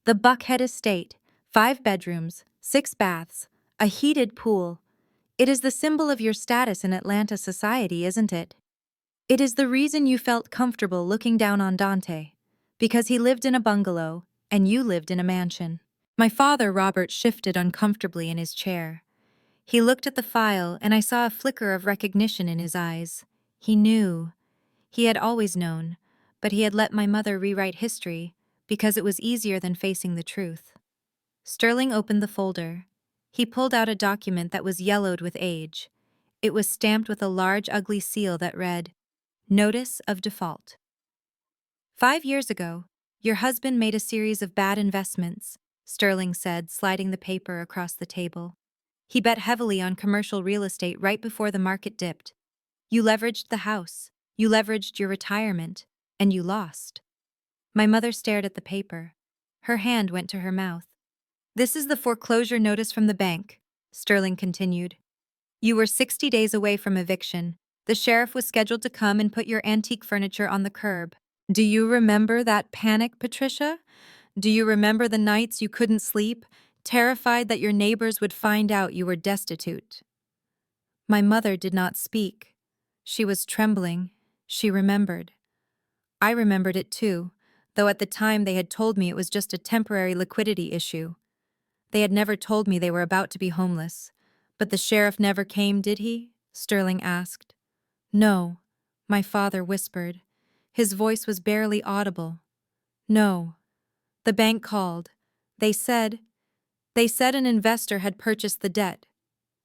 "The Buckhead estate, 5 bedrooms, 6 baths, a heated pool. It is the symbol of your status in Atlanta society, isn't it? It is the reason you felt comfortable looking down on Dante, because he lived in a bungalow and you lived in a mansion." My father, Robert, shifted uncomfortably in his chair. He looked at the file, and I saw a flicker of recognition in his eyes. He knew. He had always known, but he had let my mother rewrite history because it was easier than facing the truth. Sterling opened the folder. He pulled out a document that was yellowed with age. It was stamped with a large, ugly seal that read, "Notice of Default." 5 years ago, your husband made a series of bad investments, Sterling said, sliding the paper across the table. He bet heavily on commercial real estate right before the market dipped. You leveraged the house, you leveraged your retirement, and you lost. My mother stared at the paper. Her hand went to her mouth. "This is the foreclosure notice from the bank," Sterling continued. "You were 60 days away from eviction. The sheriff was scheduled to come and put your antique furniture on the curb. Do you remember that panic, Patricia? Do you remember the nights you couldn't sleep, terrified that your neighbors would find out you were destitute?" My mother did not speak. She was trembling. She remembered. I remembered it too, though at the time they had told me it was just a temporary liquidity issue. They had never told me they were about to be homeless. "But the sheriff never came, did he?" Sterling asked. "No," my father whispered. His voice was barely audible. "No. The bank called. They said an investor had purchased the debt."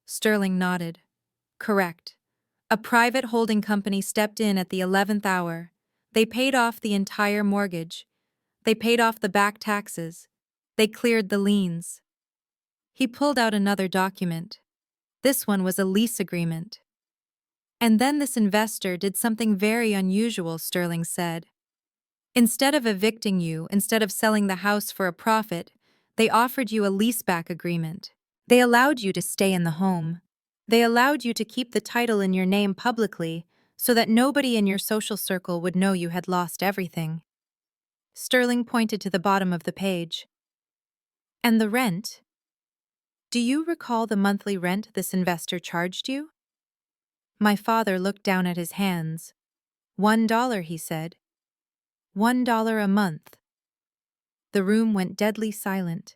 Sterling nodded. "Correct. A private holding company stepped in at the 11th hour. They paid off the entire mortgage. They paid off the back taxes. They cleared the liens. He pulled out another document. This one was a lease agreement. And then this investor did something very unusual, Sterling said. Instead of evicting you, instead of selling the house for a profit, they offered you a leaseback agreement. They allowed you to stay in the home. They allowed you to keep the title in your name publicly so that nobody in your social circle would know you had lost everything. Sterling pointed to the bottom of the page. And the rent? Do you recall the monthly rent this investor charged you? My father looked down at his hands. $1, he said. $1 a month. The room went deadly silent.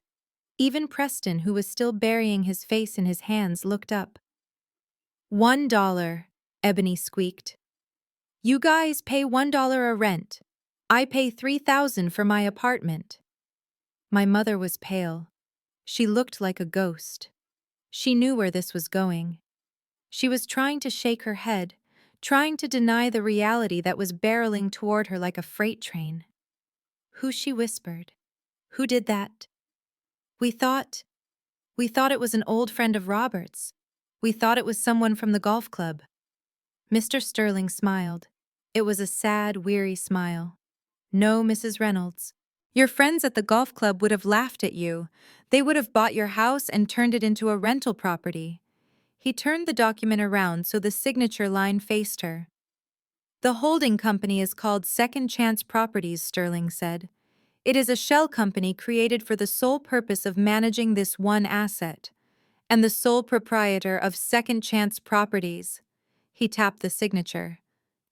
Even Preston, who was still burying his face in his hands, looked up. $1, Ebony squeaked. You guys pay $1 a rent. I pay $3,000 for my apartment. My mother was pale. She looked like a ghost. She knew where this was going. She was trying to shake her head, trying to deny the reality that was barreling toward her like a freight train. Who, she whispered. Who did that? We thought it was an old friend of Robert's. We thought it was someone from the golf club. Mr. Sterling smiled. It was a sad, weary smile. No, Mrs. Reynolds. Your friends at the golf club would have laughed at you. They would have bought your house and turned it into a rental property. He turned the document around so the signature line faced her. The holding company is called Second Chance Properties, Sterling said. It is a shell company created for the sole purpose of managing this one asset. And the sole proprietor of Second Chance Properties, he tapped the signature,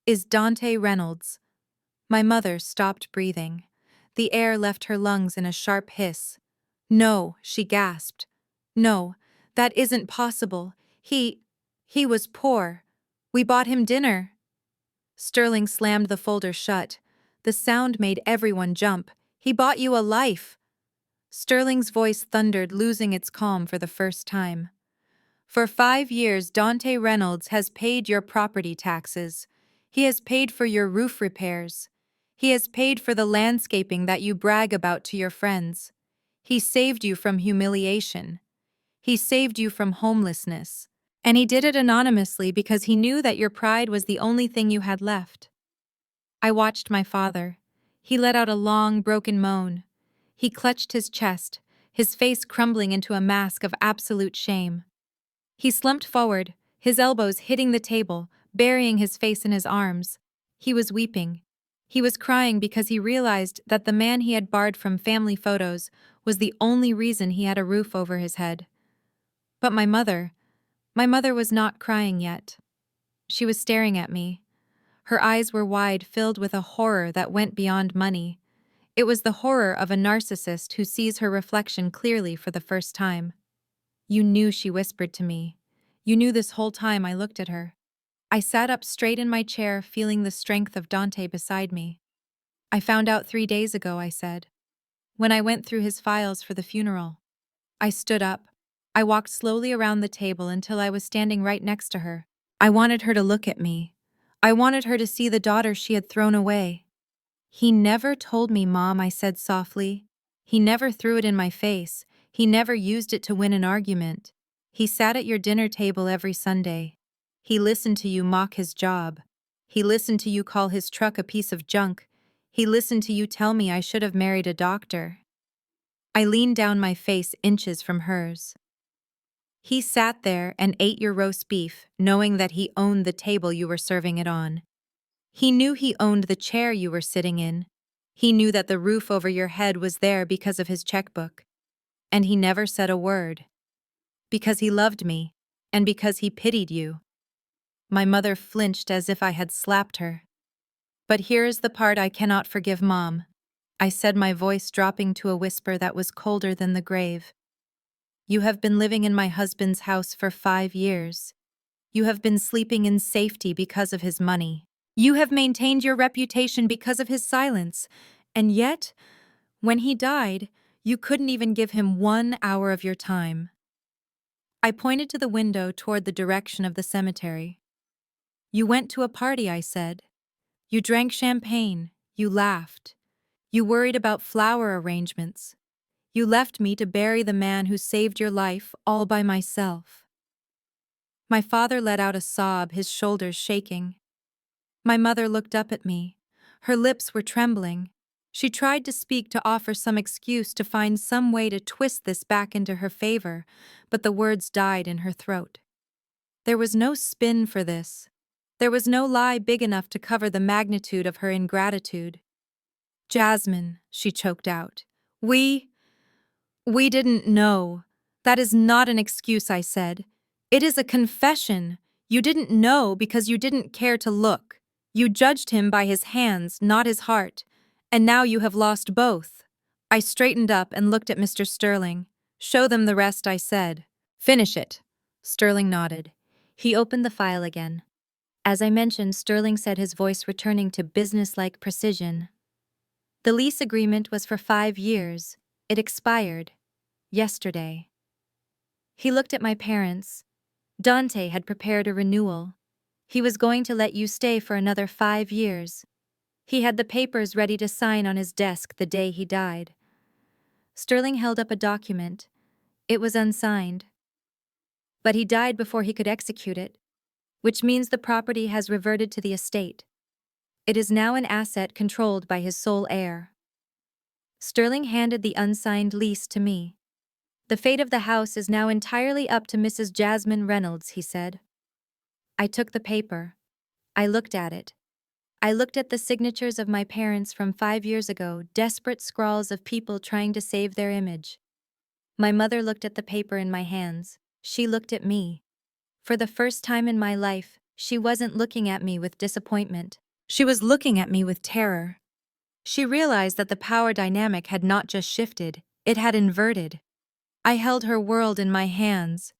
is Dante Reynolds. My mother stopped breathing. The air left her lungs in a sharp hiss. No, she gasped. No, that isn't possible. He was poor. We bought him dinner. Sterling slammed the folder shut. The sound made everyone jump. He bought you a life. Sterling's voice thundered, losing its calm for the first time. For 5 years, Dante Reynolds has paid your property taxes. He has paid for your roof repairs. He has paid for the landscaping that you brag about to your friends. He saved you from humiliation. He saved you from homelessness. And he did it anonymously because he knew that your pride was the only thing you had left. I watched my father. He let out a long, broken moan. He clutched his chest, his face crumbling into a mask of absolute shame. He slumped forward, his elbows hitting the table, burying his face in his arms. He was weeping. He was crying because he realized that the man he had barred from family photos was the only reason he had a roof over his head. But my mother was not crying yet. She was staring at me. Her eyes were wide, filled with a horror that went beyond money. It was the horror of a narcissist who sees her reflection clearly for the first time. You knew, she whispered to me. You knew this whole time I looked at her. I sat up straight in my chair, feeling the strength of Dante beside me. I found out 3 days ago, I said. When I went through his files for the funeral. I stood up. I walked slowly around the table until I was standing right next to her. I wanted her to look at me. I wanted her to see the daughter she had thrown away. He never told me, Mom, I said softly. He never threw it in my face. He never used it to win an argument. He sat at your dinner table every Sunday. He listened to you mock his job. He listened to you call his truck a piece of junk. He listened to you tell me I should have married a doctor. I leaned down, my face inches from hers. He sat there and ate your roast beef, knowing that he owned the table you were serving it on. He knew he owned the chair you were sitting in. He knew that the roof over your head was there because of his checkbook. And he never said a word. Because he loved me, and because he pitied you. My mother flinched as if I had slapped her. But here is the part I cannot forgive, Mom, I said, my voice dropping to a whisper that was colder than the grave. You have been living in my husband's house for 5 years. You have been sleeping in safety because of his money. You have maintained your reputation because of his silence. And yet, when he died, you couldn't even give him 1 hour of your time. I pointed to the window toward the direction of the cemetery. You went to a party, I said. You drank champagne. You laughed. You worried about flower arrangements. You left me to bury the man who saved your life all by myself. My father let out a sob, his shoulders shaking. My mother looked up at me. Her lips were trembling. She tried to speak, to offer some excuse, to find some way to twist this back into her favor, but the words died in her throat. There was no spin for this. There was no lie big enough to cover the magnitude of her ingratitude. Jasmine, she choked out. We didn't know. That is not an excuse, I said. It is a confession. You didn't know because you didn't care to look. You judged him by his hands, not his heart. And now you have lost both. I straightened up and looked at Mr. Sterling. Show them the rest, I said. Finish it. Sterling nodded. He opened the file again. As I mentioned, Sterling said, his voice returning to businesslike precision. The lease agreement was for 5 years. It expired yesterday. He looked at my parents. Dante had prepared a renewal. He was going to let you stay for another 5 years. He had the papers ready to sign on his desk the day he died. Sterling held up a document. It was unsigned. But he died before he could execute it, which means the property has reverted to the estate. It is now an asset controlled by his sole heir. Sterling handed the unsigned lease to me. The fate of the house is now entirely up to Mrs. Jasmine Reynolds, he said. I took the paper. I looked at it. I looked at the signatures of my parents from 5 years ago, desperate scrawls of people trying to save their image. My mother looked at the paper in my hands. She looked at me. For the first time in my life, she wasn't looking at me with disappointment. She was looking at me with terror. She realized that the power dynamic had not just shifted, it had inverted. I held her world in my hands.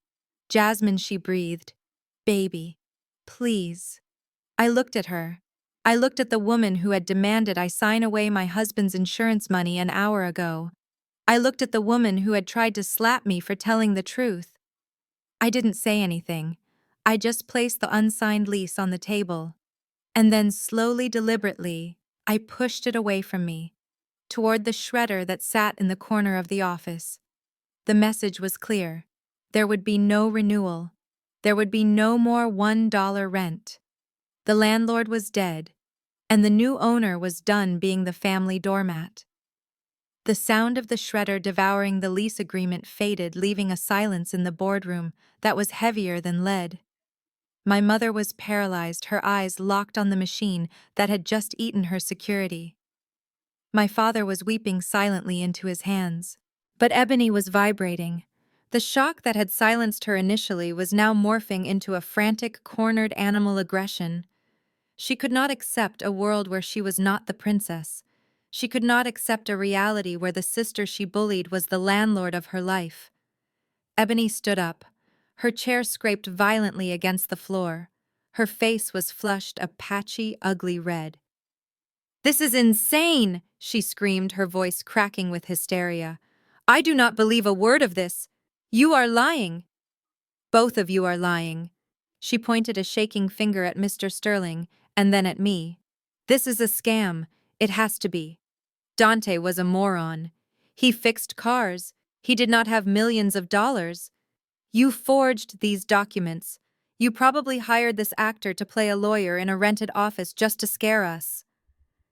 Jasmine, she breathed. Baby, please. I looked at her. I looked at the woman who had demanded I sign away my husband's insurance money an hour ago. I looked at the woman who had tried to slap me for telling the truth. I didn't say anything. I just placed the unsigned lease on the table. And then slowly, deliberately, I pushed it away from me, toward the shredder that sat in the corner of the office. The message was clear. There would be no renewal. There would be no more $1 rent. The landlord was dead, and the new owner was done being the family doormat. The sound of the shredder devouring the lease agreement faded, leaving a silence in the boardroom that was heavier than lead. My mother was paralyzed, her eyes locked on the machine that had just eaten her security. My father was weeping silently into his hands. But Ebony was vibrating. The shock that had silenced her initially was now morphing into a frantic, cornered animal aggression. She could not accept a world where she was not the princess. She could not accept a reality where the sister she bullied was the landlord of her life. Ebony stood up. Her chair scraped violently against the floor. Her face was flushed a patchy, ugly red. "This is insane!" she screamed, her voice cracking with hysteria. "I do not believe a word of this. You are lying. Both of you are lying." She pointed a shaking finger at Mr. Sterling and then at me. "This is a scam. It has to be. Dante was a moron. He fixed cars. He did not have millions of dollars. You forged these documents. You probably hired this actor to play a lawyer in a rented office just to scare us."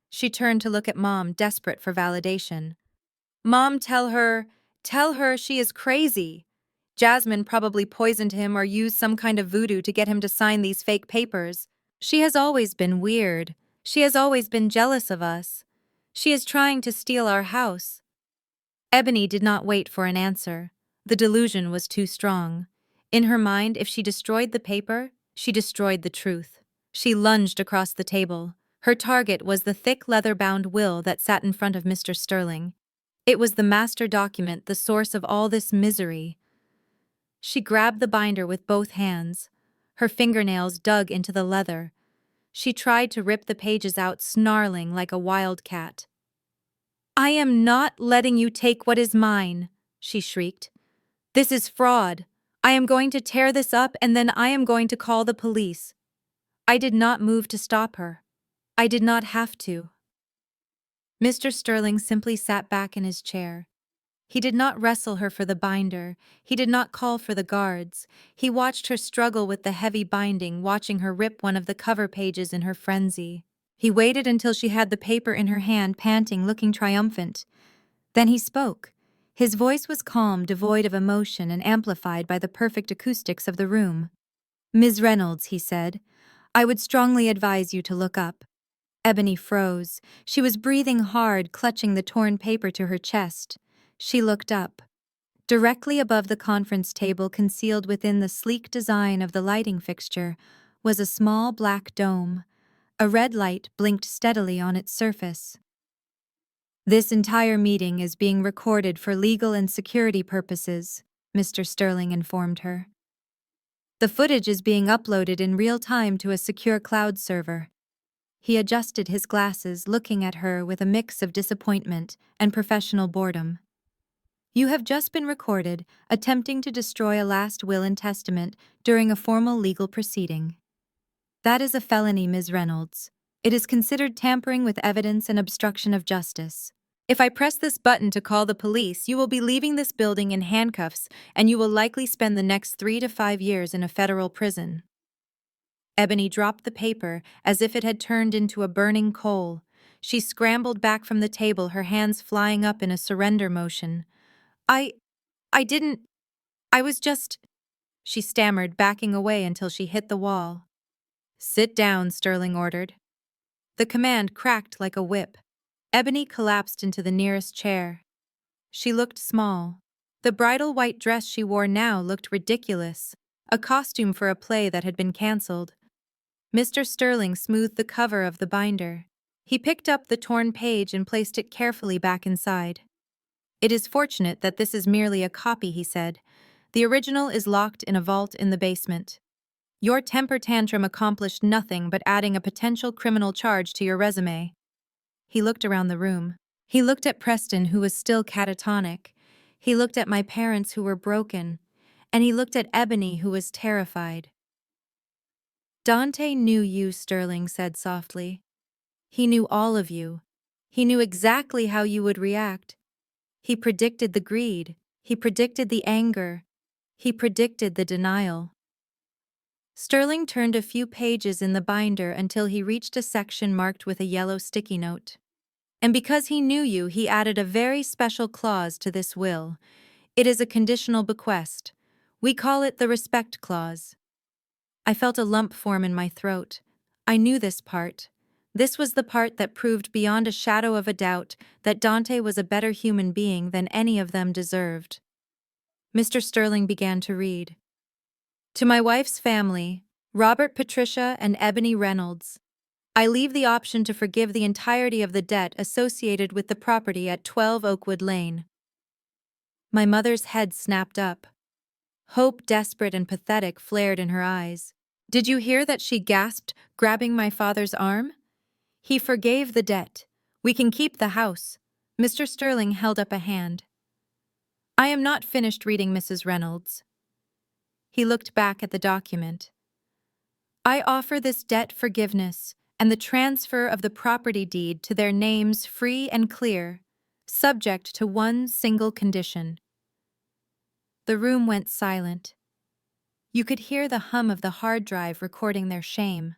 She turned to look at Mom, desperate for validation. "Mom, tell her she is crazy. Jasmine probably poisoned him or used some kind of voodoo to get him to sign these fake papers. She has always been weird. She has always been jealous of us. She is trying to steal our house." Ebony did not wait for an answer. The delusion was too strong. In her mind, if she destroyed the paper, she destroyed the truth. She lunged across the table. Her target was the thick leather-bound will that sat in front of Mr. Sterling. It was the master document, the source of all this misery. She grabbed the binder with both hands. Her fingernails dug into the leather. She tried to rip the pages out, snarling like a wild cat. "I am not letting you take what is mine," she shrieked. "This is fraud. I am going to tear this up and then I am going to call the police." I did not move to stop her. I did not have to. Mr. Sterling simply sat back in his chair. He did not wrestle her for the binder. He did not call for the guards. He watched her struggle with the heavy binding, watching her rip one of the cover pages in her frenzy. He waited until she had the paper in her hand, panting, looking triumphant. Then he spoke. His voice was calm, devoid of emotion, and amplified by the perfect acoustics of the room. "Ms. Reynolds," he said, "I would strongly advise you to look up." Ebony froze. She was breathing hard, clutching the torn paper to her chest. She looked up. Directly above the conference table, concealed within the sleek design of the lighting fixture, was a small black dome. A red light blinked steadily on its surface. "This entire meeting is being recorded for legal and security purposes," Mr. Sterling informed her. "The footage is being uploaded in real time to a secure cloud server." He adjusted his glasses, looking at her with a mix of disappointment and professional boredom. "You have just been recorded attempting to destroy a last will and testament during a formal legal proceeding. That is a felony, Ms. Reynolds. It is considered tampering with evidence and obstruction of justice. If I press this button to call the police, you will be leaving this building in handcuffs, and you will likely spend the next 3 to 5 years in a federal prison." Ebony dropped the paper as if it had turned into a burning coal. She scrambled back from the table, her hands flying up in a surrender motion. I didn't, I was just," she stammered, backing away until she hit the wall. "Sit down," Sterling ordered. The command cracked like a whip. Ebony collapsed into the nearest chair. She looked small. The bridal white dress she wore now looked ridiculous, a costume for a play that had been cancelled. Mr. Sterling smoothed the cover of the binder. He picked up the torn page and placed it carefully back inside. "It is fortunate that this is merely a copy," he said. "The original is locked in a vault in the basement. Your temper tantrum accomplished nothing but adding a potential criminal charge to your resume." He looked around the room. He looked at Preston, who was still catatonic. He looked at my parents, who were broken. And he looked at Ebony, who was terrified. "Dante knew you," Sterling said softly. "He knew all of you. He knew exactly how you would react. He predicted the greed. He predicted the anger. He predicted the denial." Sterling turned a few pages in the binder until he reached a section marked with a yellow sticky note. "And because he knew you, he added a very special clause to this will. It is a conditional bequest. We call it the respect clause." I felt a lump form in my throat. I knew this part. This was the part that proved beyond a shadow of a doubt that Dante was a better human being than any of them deserved. Mr. Sterling began to read. "To my wife's family, Robert, Patricia, and Ebony Reynolds, I leave the option to forgive the entirety of the debt associated with the property at 12 Oakwood Lane." My mother's head snapped up. Hope, desperate and pathetic, flared in her eyes. "Did you hear that?" she gasped, grabbing my father's arm. "He forgave the debt. We can keep the house." Mr. Sterling held up a hand. "I am not finished reading, Mrs. Reynolds." He looked back at the document. "I offer this debt forgiveness and the transfer of the property deed to their names free and clear, subject to one single condition." The room went silent. You could hear the hum of the hard drive recording their shame.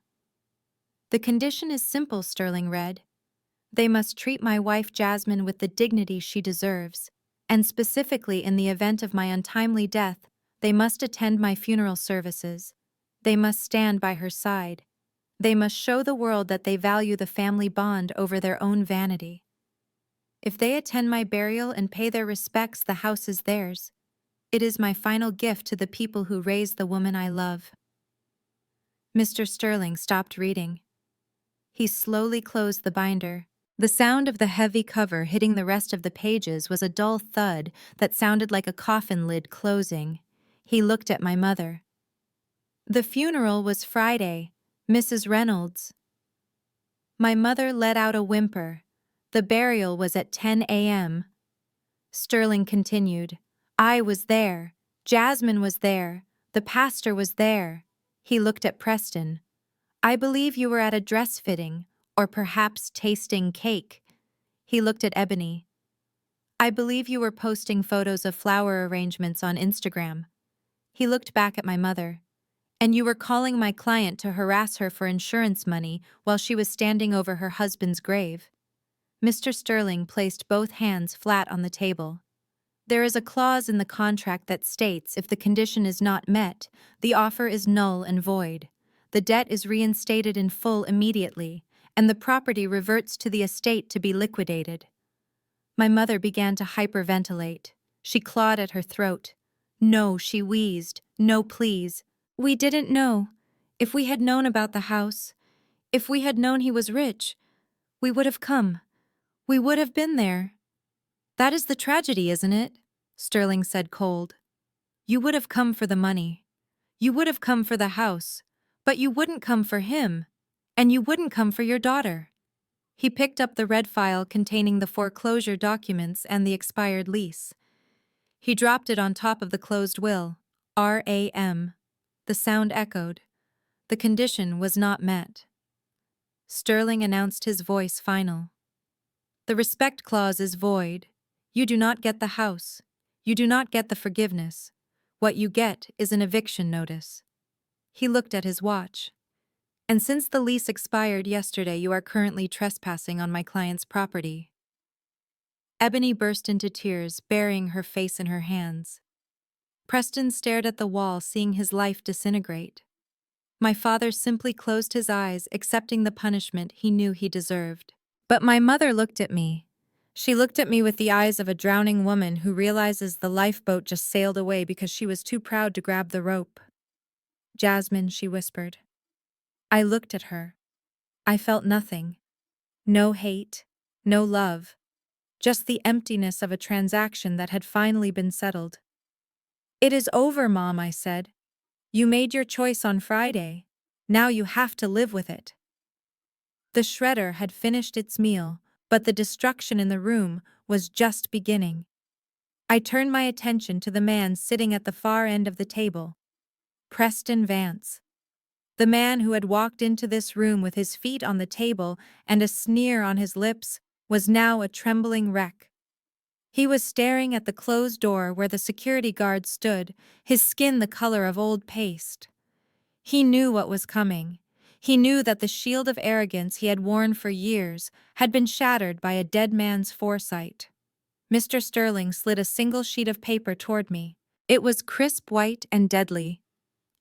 "The condition is simple," Sterling read. "They must treat my wife Jasmine with the dignity she deserves, and specifically in the event of my untimely death, they must attend my funeral services. They must stand by her side. They must show the world that they value the family bond over their own vanity. If they attend my burial and pay their respects, the house is theirs. It is my final gift to the people who raised the woman I love." Mr. Sterling stopped reading. He slowly closed the binder. The sound of the heavy cover hitting the rest of the pages was a dull thud that sounded like a coffin lid closing. He looked at my mother. "The funeral was Friday, Mrs. Reynolds." My mother let out a whimper. "The burial was at 10 a.m. Sterling continued. "I was there. Jasmine was there. The pastor was there." He looked at Preston. I believe you were at a dress fitting, or perhaps tasting cake. He looked at Ebony. I believe you were posting photos of flower arrangements on Instagram. He looked back at my mother. And you were calling my client to harass her for insurance money while she was standing over her husband's grave. Mr. Sterling placed both hands flat on the table. There is a clause in the contract that states if the condition is not met, the offer is null and void. The debt is reinstated in full immediately, and the property reverts to the estate to be liquidated. My mother began to hyperventilate. She clawed at her throat. No, she wheezed. No, please. We didn't know. If we had known about the house, if we had known he was rich, we would have come. We would have been there. That is the tragedy, isn't it? Sterling said cold. You would have come for the money. You would have come for the house. But you wouldn't come for him. And you wouldn't come for your daughter. He picked up the red file containing the foreclosure documents and the expired lease. He dropped it on top of the closed will. RAM. The sound echoed. The condition was not met. Sterling announced his voice final. The respect clause is void. You do not get the house. You do not get the forgiveness. What you get is an eviction notice. He looked at his watch. And since the lease expired yesterday, you are currently trespassing on my client's property. Ebony burst into tears, burying her face in her hands. Preston stared at the wall, seeing his life disintegrate. My father simply closed his eyes, accepting the punishment he knew he deserved. But my mother looked at me. She looked at me with the eyes of a drowning woman who realizes the lifeboat just sailed away because she was too proud to grab the rope. Jasmine, she whispered. I looked at her. I felt nothing. No hate, no love. Just the emptiness of a transaction that had finally been settled. It is over, Mom, I said. You made your choice on Friday. Now you have to live with it. The shredder had finished its meal, but the destruction in the room was just beginning. I turned my attention to the man sitting at the far end of the table. Preston Vance. The man who had walked into this room with his feet on the table and a sneer on his lips was now a trembling wreck. He was staring at the closed door where the security guard stood, his skin the color of old paste. He knew what was coming. He knew that the shield of arrogance he had worn for years had been shattered by a dead man's foresight. Mr. Sterling slid a single sheet of paper toward me. It was crisp white and deadly.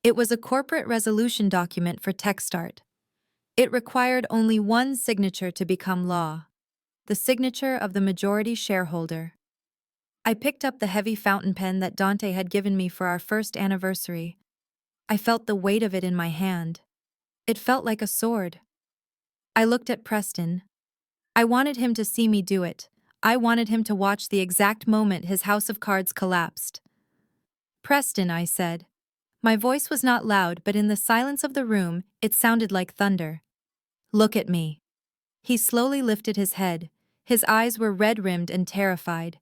It was a corporate resolution document for TechStart. It required only one signature to become law. The signature of the majority shareholder. I picked up the heavy fountain pen that Dante had given me for our first anniversary. I felt the weight of it in my hand. It felt like a sword. I looked at Preston. I wanted him to see me do it. I wanted him to watch the exact moment his house of cards collapsed. Preston, I said. My voice was not loud, but in the silence of the room, it sounded like thunder. Look at me. He slowly lifted his head. His eyes were red-rimmed and terrified.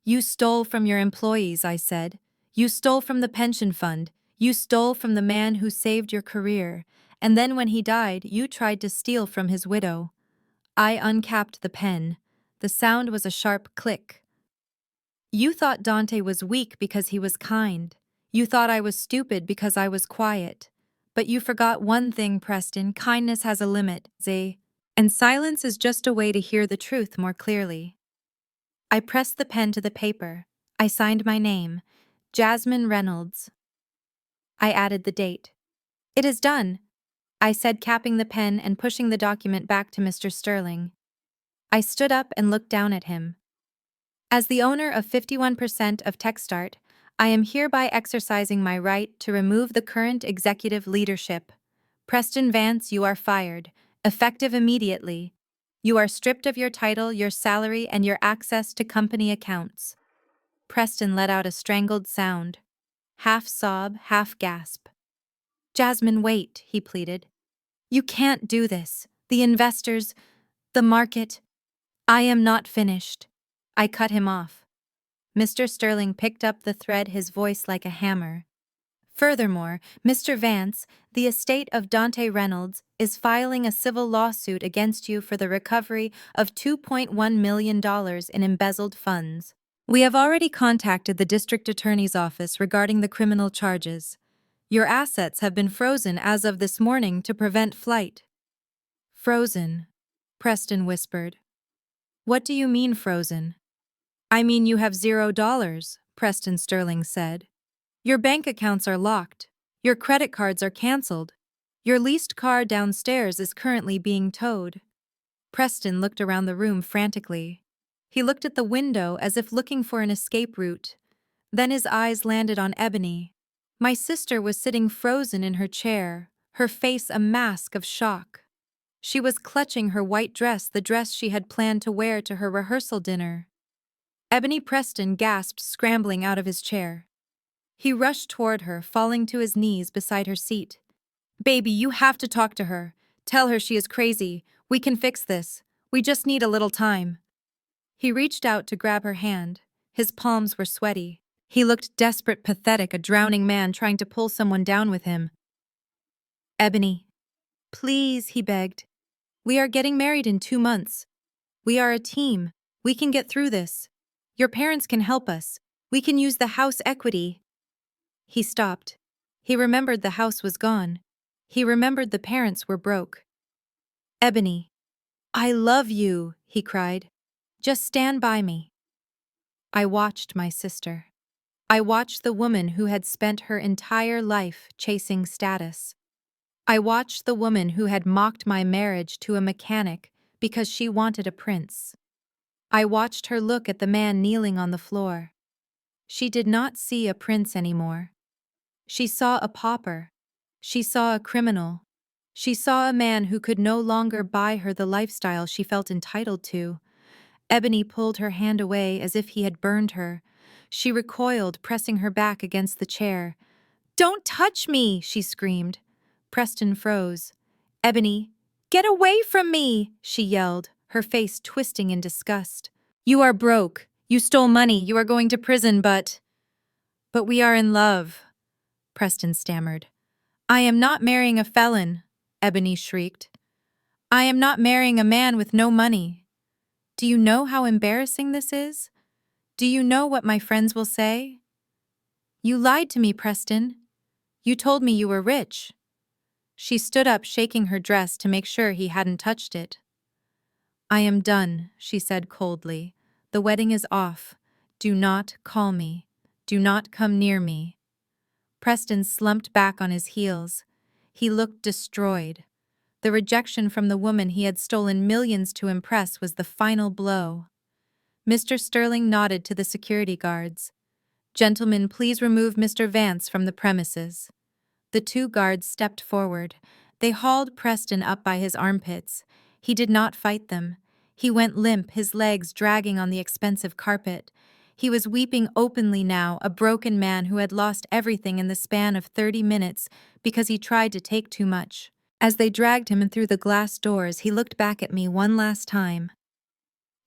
You stole from your employees, I said. You stole from the pension fund. You stole from the man who saved your career. And then when he died, you tried to steal from his widow. I uncapped the pen. The sound was a sharp click. You thought Dante was weak because he was kind. You thought I was stupid because I was quiet. But you forgot one thing, Preston. Kindness has a limit, Zay. And silence is just a way to hear the truth more clearly. I pressed the pen to the paper. I signed my name, Jasmine Reynolds. I added the date. It is done, I said, capping the pen and pushing the document back to Mr. Sterling. I stood up and looked down at him. As the owner of 51% of TechStart, I am hereby exercising my right to remove the current executive leadership. Preston Vance, you are fired, effective immediately. You are stripped of your title, your salary, and your access to company accounts. Preston let out a strangled sound. Half sob, half gasp. Jasmine, wait, he pleaded. You can't do this. The investors, the market. I am not finished. I cut him off. Mr. Sterling picked up the thread, his voice like a hammer. Furthermore, Mr. Vance, the estate of Dante Reynolds, is filing a civil lawsuit against you for the recovery of $2.1 million in embezzled funds. We have already contacted the district attorney's office regarding the criminal charges. Your assets have been frozen as of this morning to prevent flight. Frozen, Preston whispered. What do you mean frozen? I mean you have $0, Preston Sterling said. Your bank accounts are locked. Your credit cards are canceled. Your leased car downstairs is currently being towed. Preston looked around the room frantically. He looked at the window as if looking for an escape route. Then his eyes landed on Ebony. My sister was sitting frozen in her chair, her face a mask of shock. She was clutching her white dress, the dress she had planned to wear to her rehearsal dinner. Ebony Preston gasped, scrambling out of his chair. He rushed toward her, falling to his knees beside her seat. Baby, you have to talk to her. Tell her she is crazy. We can fix this. We just need a little time. He reached out to grab her hand. His palms were sweaty. He looked desperate, pathetic, a drowning man trying to pull someone down with him. Ebony, please, he begged. We are getting married in 2 months. We are a team. We can get through this. Your parents can help us. We can use the house equity. He stopped. He remembered the house was gone. He remembered the parents were broke. Ebony, I love you, he cried. Just stand by me. I watched my sister. I watched the woman who had spent her entire life chasing status. I watched the woman who had mocked my marriage to a mechanic because she wanted a prince. I watched her look at the man kneeling on the floor. She did not see a prince anymore. She saw a pauper. She saw a criminal. She saw a man who could no longer buy her the lifestyle she felt entitled to. Ebony pulled her hand away as if he had burned her. She recoiled, pressing her back against the chair. Don't touch me, she screamed. Preston froze. Ebony, get away from me, she yelled, her face twisting in disgust. You are broke. You stole money. You are going to prison, but we are in love, Preston stammered. I am not marrying a felon, Ebony shrieked. I am not marrying a man with no money. Do you know how embarrassing this is? Do you know what my friends will say? You lied to me, Preston. You told me you were rich. She stood up, shaking her dress to make sure he hadn't touched it. I am done, she said coldly. The wedding is off. Do not call me. Do not come near me. Preston slumped back on his heels. He looked destroyed. The rejection from the woman he had stolen millions to impress was the final blow. Mr. Sterling nodded to the security guards. Gentlemen, please remove Mr. Vance from the premises. The 2 guards stepped forward. They hauled Preston up by his armpits. He did not fight them. He went limp, his legs dragging on the expensive carpet. He was weeping openly now, a broken man who had lost everything in the span of 30 minutes because he tried to take too much. As they dragged him through the glass doors, he looked back at me one last time.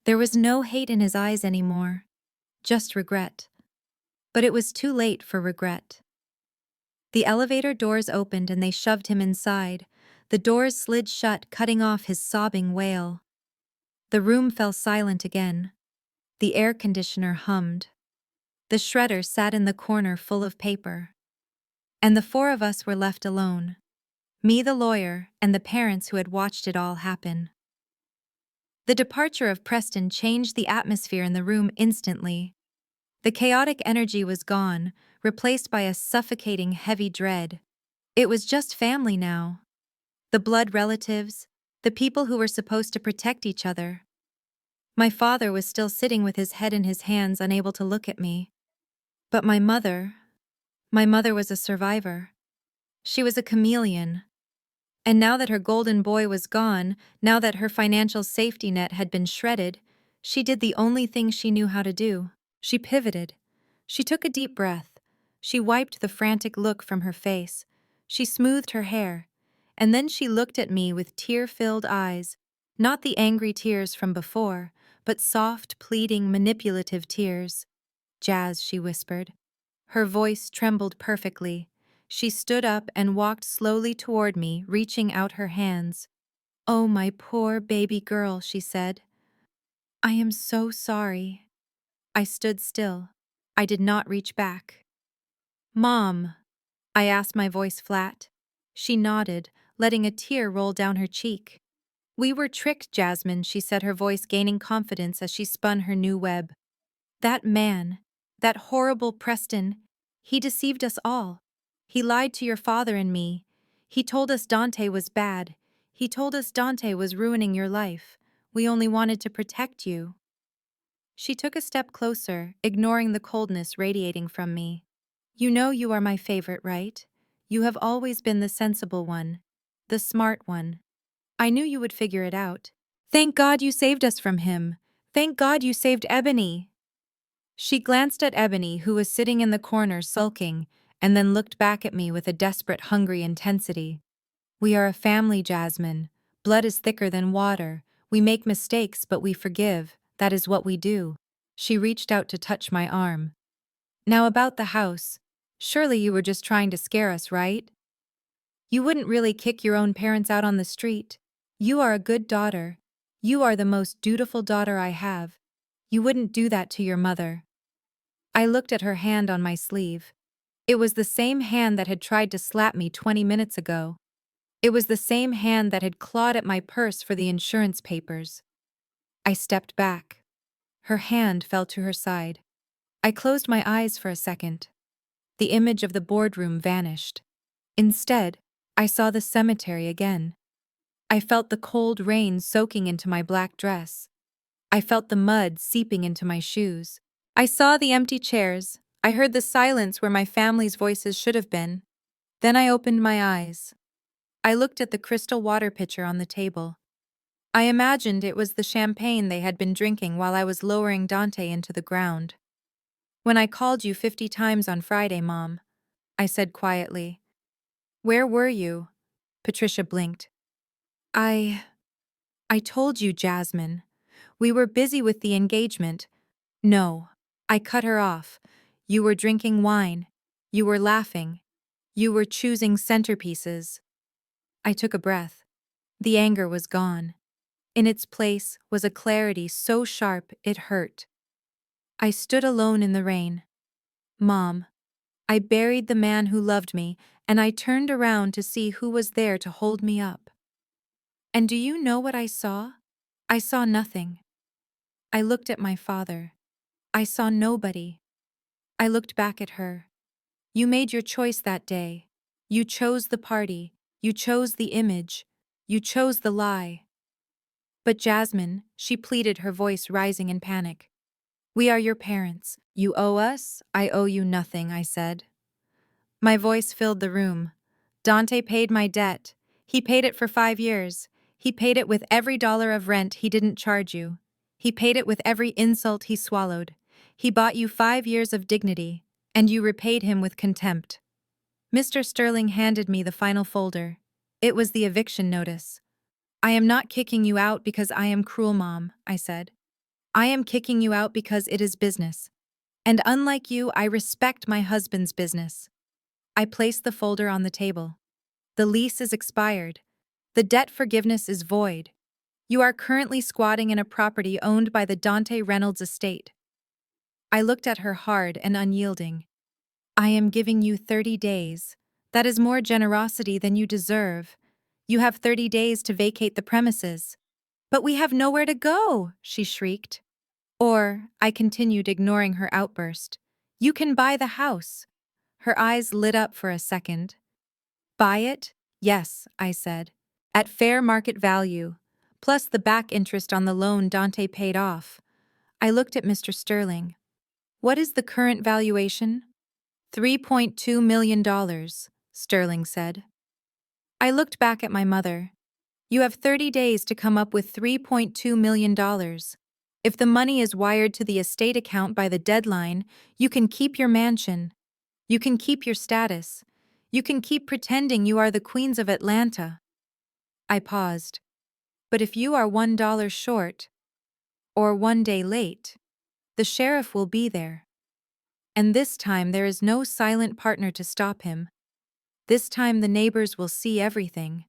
There was no hate in his eyes anymore, just regret. But it was too late for regret. The elevator doors opened and they shoved him inside. The doors slid shut, cutting off his sobbing wail. The room fell silent again. The air conditioner hummed. The shredder sat in the corner full of paper. And the 4 of us were left alone. Me, the lawyer, and the parents who had watched it all happen. The departure of Preston changed the atmosphere in the room instantly. The chaotic energy was gone, replaced by a suffocating heavy dread. It was just family now. The blood relatives, the people who were supposed to protect each other. My father was still sitting with his head in his hands, unable to look at me. But my mother was a survivor. She was a chameleon. And now that her golden boy was gone, now that her financial safety net had been shredded, she did the only thing she knew how to do. She pivoted. She took a deep breath. She wiped the frantic look from her face. She smoothed her hair. And then she looked at me with tear-filled eyes, not the angry tears from before, but soft, pleading, manipulative tears. Jazz, she whispered. Her voice trembled perfectly. She stood up and walked slowly toward me, reaching out her hands. "Oh, my poor baby girl," she said. "I am so sorry." I stood still. I did not reach back. "Mom," I asked, my voice flat. She nodded, letting a tear roll down her cheek. "We were tricked, Jasmine," she said, her voice gaining confidence as she spun her new web. "That man, that horrible Preston, he deceived us all. He lied to your father and me. He told us Dante was bad. He told us Dante was ruining your life. We only wanted to protect you." She took a step closer, ignoring the coldness radiating from me. "You know you are my favorite, right? You have always been the sensible one, the smart one. I knew you would figure it out. Thank God you saved us from him. Thank God you saved Ebony." She glanced at Ebony, who was sitting in the corner sulking, and then looked back at me with a desperate, hungry intensity. "We are a family, Jasmine. Blood is thicker than water. We make mistakes, but we forgive. That is what we do." She reached out to touch my arm. "Now about the house. Surely you were just trying to scare us, right? You wouldn't really kick your own parents out on the street. You are a good daughter. You are the most dutiful daughter I have. You wouldn't do that to your mother." I looked at her hand on my sleeve. It was the same hand that had tried to slap me 20 minutes ago. It was the same hand that had clawed at my purse for the insurance papers. I stepped back. Her hand fell to her side. I closed my eyes for a second. The image of the boardroom vanished. Instead, I saw the cemetery again. I felt the cold rain soaking into my black dress. I felt the mud seeping into my shoes. I saw the empty chairs. I heard the silence where my family's voices should have been. Then I opened my eyes. I looked at the crystal water pitcher on the table. I imagined it was the champagne they had been drinking while I was lowering Dante into the ground. "When I called you 50 times on Friday, Mom," I said quietly. "Where were you?" Patricia blinked. I told you, Jasmine. We were busy with the engagement." "No." I cut her off. "You were drinking wine. You were laughing. You were choosing centerpieces." I took a breath. The anger was gone. In its place was a clarity so sharp it hurt. I stood alone in the rain. "Mom, I buried the man who loved me, and I turned around to see who was there to hold me up. And do you know what I saw? I saw nothing. I looked at my father. I saw nobody. I looked back at her. You made your choice that day. You chose the party. You chose the image. You chose the lie." "But Jasmine," she pleaded, her voice rising in panic. "We are your parents. You owe us. I owe you nothing," I said. My voice filled the room. "Dante paid my debt. He paid it for 5 years. He paid it with every dollar of rent he didn't charge you. He paid it with every insult he swallowed. He bought you 5 years of dignity, and you repaid him with contempt." Mr. Sterling handed me the final folder. It was the eviction notice. "I am not kicking you out because I am cruel, Mom," I said. "I am kicking you out because it is business. And unlike you, I respect my husband's business." I placed the folder on the table. "The lease is expired. The debt forgiveness is void. You are currently squatting in a property owned by the Dante Reynolds estate." I looked at her hard and unyielding. "I am giving you 30 days. That is more generosity than you deserve. You have 30 days to vacate the premises." "But we have nowhere to go," she shrieked. "Or," I continued, ignoring her outburst, "you can buy the house." Her eyes lit up for a second. "Buy it?" "Yes," I said. "At fair market value, plus the back interest on the loan Dante paid off." I looked at Mr. Sterling. "What is the current valuation?" $3.2 million, Sterling said. I looked back at my mother. "You have 30 days to come up with $3.2 million. If the money is wired to the estate account by the deadline, you can keep your mansion. You can keep your status. You can keep pretending you are the queens of Atlanta." I paused. "But if you are $1 short, or 1 day late, the sheriff will be there. And this time there is no silent partner to stop him." This time the neighbors will see everything.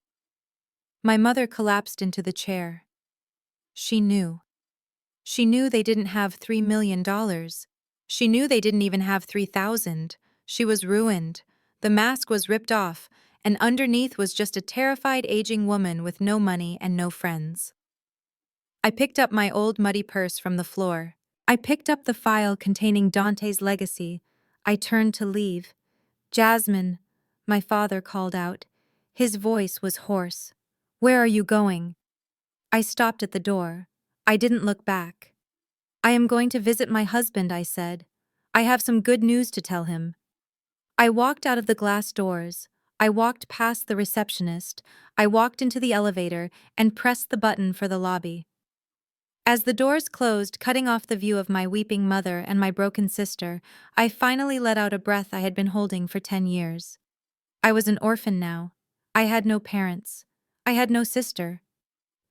My mother collapsed into the chair. She knew. She knew they didn't have $3 million. She knew they didn't even have 3,000. She was ruined. The mask was ripped off, and underneath was just a terrified aging woman with no money and no friends. I picked up my old muddy purse from the floor. I picked up the file containing Dante's legacy. I turned to leave. Jasmine, my father called out. His voice was hoarse. Where are you going? I stopped at the door. I didn't look back. I am going to visit my husband, I said. I have some good news to tell him. I walked out of the glass doors. I walked past the receptionist. I walked into the elevator and pressed the button for the lobby. As the doors closed, cutting off the view of my weeping mother and my broken sister, I finally let out a breath I had been holding for 10 years. I was an orphan now. I had no parents. I had no sister.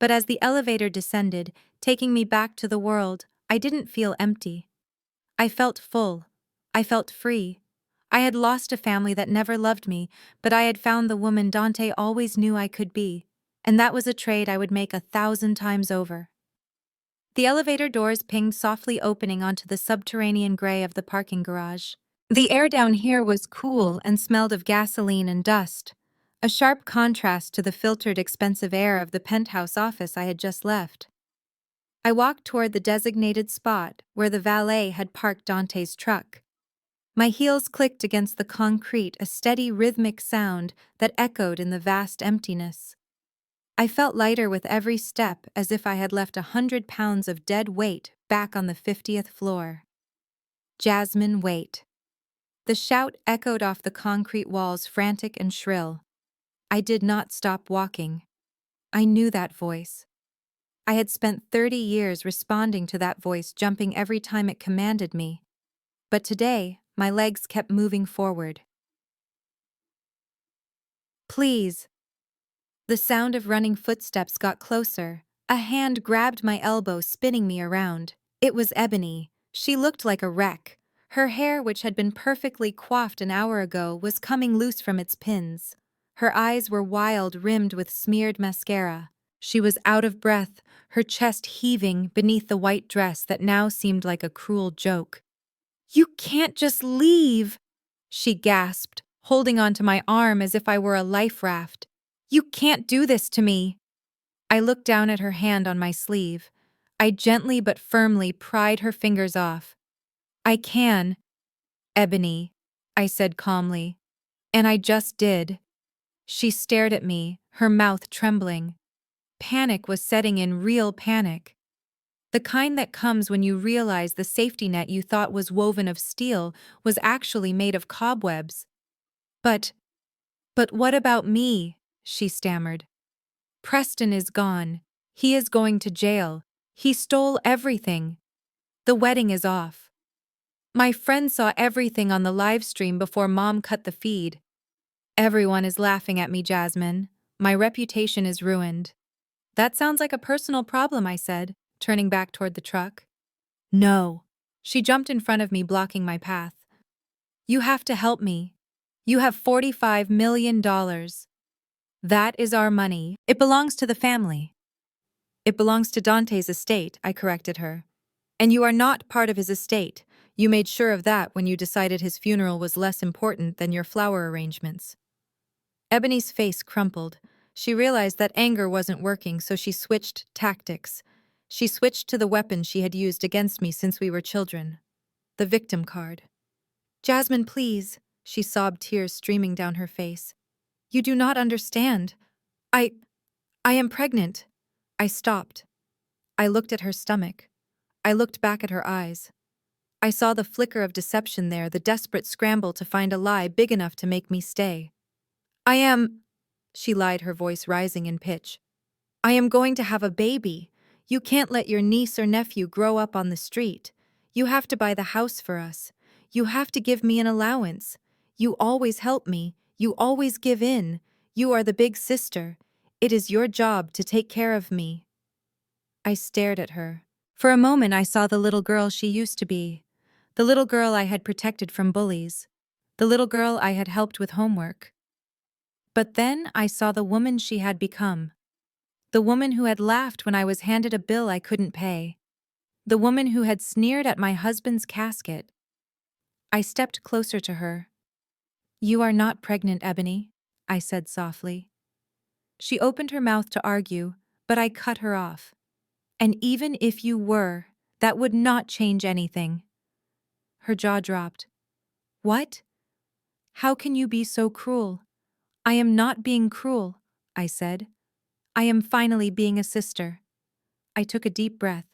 But as the elevator descended, taking me back to the world, I didn't feel empty. I felt full. I felt free. I had lost a family that never loved me, but I had found the woman Dante always knew I could be, and that was a trade I would make 1,000 times over. The elevator doors pinged softly opening onto the subterranean gray of the parking garage. The air down here was cool and smelled of gasoline and dust, a sharp contrast to the filtered, expensive air of the penthouse office I had just left. I walked toward the designated spot where the valet had parked Dante's truck. My heels clicked against the concrete, a steady, rhythmic sound that echoed in the vast emptiness. I felt lighter with every step, as if I had left 100 pounds of dead weight back on the 50th floor. Jasmine, wait. The shout echoed off the concrete walls, frantic and shrill. I did not stop walking. I knew that voice. I had spent 30 years responding to that voice, jumping every time it commanded me. But today, my legs kept moving forward. Please. The sound of running footsteps got closer. A hand grabbed my elbow, spinning me around. It was Ebony. She looked like a wreck. Her hair, which had been perfectly coiffed an hour ago, was coming loose from its pins. Her eyes were wild, rimmed with smeared mascara. She was out of breath, her chest heaving beneath the white dress that now seemed like a cruel joke. "You can't just leave," she gasped, holding onto my arm as if I were a life raft. "You can't do this to me." I looked down at her hand on my sleeve. I gently but firmly pried her fingers off. "I can, Ebony," I said calmly. "And I just did." She stared at me, her mouth trembling. Panic was setting in, real panic. The kind that comes when you realize the safety net you thought was woven of steel was actually made of cobwebs. But what about me?" she stammered. "Preston is gone. He is going to jail. He stole everything. The wedding is off. My friend saw everything on the live stream before Mom cut the feed. Everyone is laughing at me, Jasmine. My reputation is ruined." "That sounds like a personal problem," I said, turning back toward the truck. "No." She jumped in front of me, blocking my path. "You have to help me. You have $45 million. That is our money. It belongs to the family." "It belongs to Dante's estate," I corrected her. "And you are not part of his estate. You made sure of that when you decided his funeral was less important than your flower arrangements." Ebony's face crumpled. She realized that anger wasn't working, so she switched tactics. She switched to the weapon she had used against me since we were children. The victim card. "Jasmine, please," she sobbed, tears streaming down her face. "You do not understand. I am pregnant." I stopped. I looked at her stomach. I looked back at her eyes. I saw the flicker of deception there, the desperate scramble to find a lie big enough to make me stay. "I am," she lied, her voice rising in pitch. "I am going to have a baby. You can't let your niece or nephew grow up on the street. You have to buy the house for us. You have to give me an allowance. You always help me. You always give in. You are the big sister. It is your job to take care of me." I stared at her. For a moment I saw the little girl she used to be. The little girl I had protected from bullies. The little girl I had helped with homework. But then I saw the woman she had become. The woman who had laughed when I was handed a bill I couldn't pay. The woman who had sneered at my husband's casket. I stepped closer to her. "You are not pregnant, Ebony," I said softly. She opened her mouth to argue, but I cut her off. "And even if you were, that would not change anything." Her jaw dropped. "What? How can you be so cruel?" "I am not being cruel," I said. "I am finally being a sister." I took a deep breath.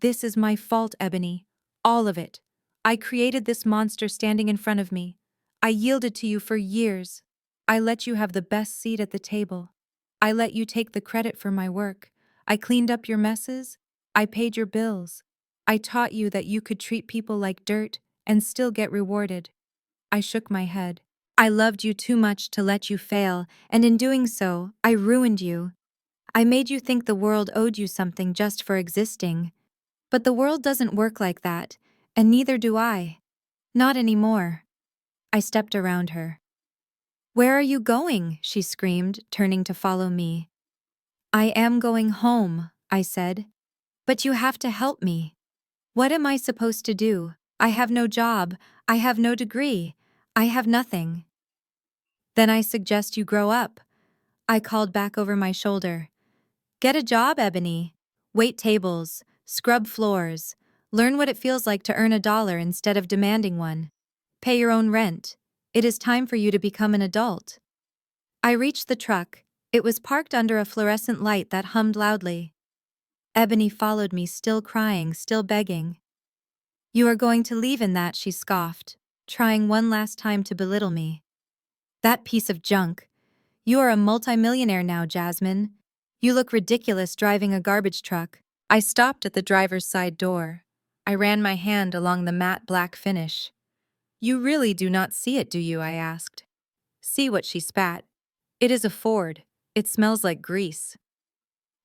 "This is my fault, Ebony. All of it. I created this monster standing in front of me. I yielded to you for years. I let you have the best seat at the table. I let you take the credit for my work. I cleaned up your messes. I paid your bills. I taught you that you could treat people like dirt and still get rewarded." I shook my head. "I loved you too much to let you fail, and in doing so, I ruined you. I made you think the world owed you something just for existing. But the world doesn't work like that, and neither do I. Not anymore." I stepped around her. "Where are you going?" she screamed, turning to follow me. "I am going home," I said. "But you have to help me." "What am I supposed to do? I have no job. I have no degree. I have nothing." "Then I suggest you grow up," I called back over my shoulder. "Get a job, Ebony. Wait tables, scrub floors, learn what it feels like to earn $1 instead of demanding one. Pay your own rent. It is time for you to become an adult." I reached the truck. It was parked under a fluorescent light that hummed loudly. Ebony followed me, still crying, still begging. "You are going to leave in that," she scoffed, trying one last time to belittle me. "That piece of junk. You are a multimillionaire now, Jasmine. You look ridiculous driving a garbage truck." I stopped at the driver's side door. I ran my hand along the matte black finish. "You really do not see it, do you?" I asked. "See what?" she spat. "It is a Ford. It smells like grease."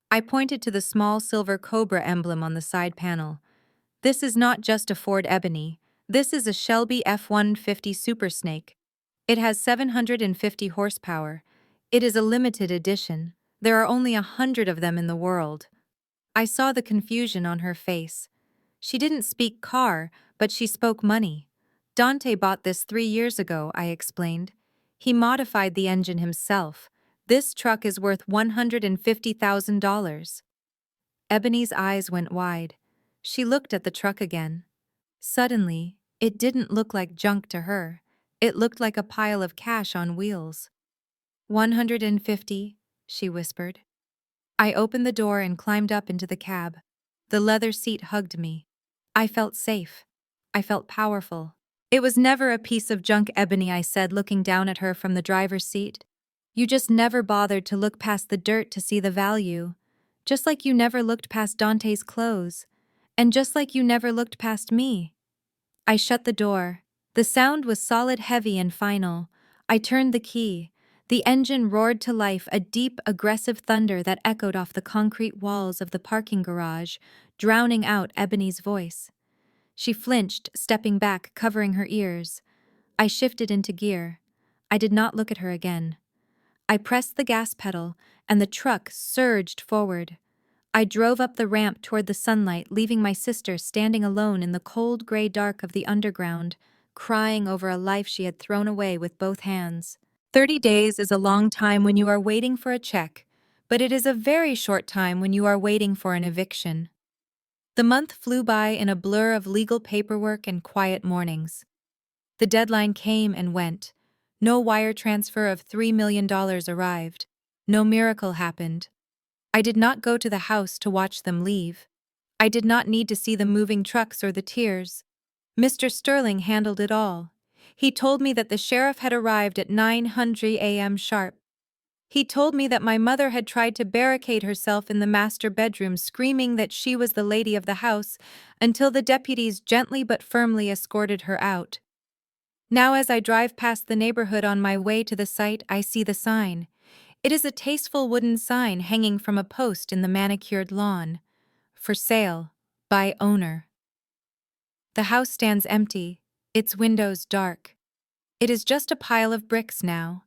I pointed to the small silver cobra emblem on the side panel. "This is not just a Ford, Ebony. This is a Shelby F-150 Super Snake. It has 750 horsepower. It is a limited edition. There are only 100 of them in the world." I saw the confusion on her face. She didn't speak car, but she spoke money. "Dante bought this 3 years ago," I explained. "He modified the engine himself. This truck is worth $150,000. Ebony's eyes went wide. She looked at the truck again. Suddenly, it didn't look like junk to her. It looked like a pile of cash on wheels. 150, she whispered. I opened the door and climbed up into the cab. The leather seat hugged me. I felt safe. I felt powerful. "It was never a piece of junk, Ebony," I said, looking down at her from the driver's seat. "You just never bothered to look past the dirt to see the value. Just like you never looked past Dante's clothes. And just like you never looked past me." I shut the door. The sound was solid, heavy, and final. I turned the key. The engine roared to life, a deep, aggressive thunder that echoed off the concrete walls of the parking garage, drowning out Ebony's voice. She flinched, stepping back, covering her ears. I shifted into gear. I did not look at her again. I pressed the gas pedal, and the truck surged forward. I drove up the ramp toward the sunlight, leaving my sister standing alone in the cold gray dark of the underground, crying over a life she had thrown away with both hands. 30 days is a long time when you are waiting for a check, but it is a very short time when you are waiting for an eviction. The month flew by in a blur of legal paperwork and quiet mornings. The deadline came and went. No wire transfer of $3 million arrived. No miracle happened. I did not go to the house to watch them leave. I did not need to see the moving trucks or the tears. Mr. Sterling handled it all. He told me that the sheriff had arrived at 9:00 a.m. sharp. He told me that my mother had tried to barricade herself in the master bedroom, screaming that she was the lady of the house, until the deputies gently but firmly escorted her out. Now, as I drive past the neighborhood on my way to the site, I see the sign. It is a tasteful wooden sign hanging from a post in the manicured lawn. "For sale, by owner." The house stands empty, its windows dark. It is just a pile of bricks now.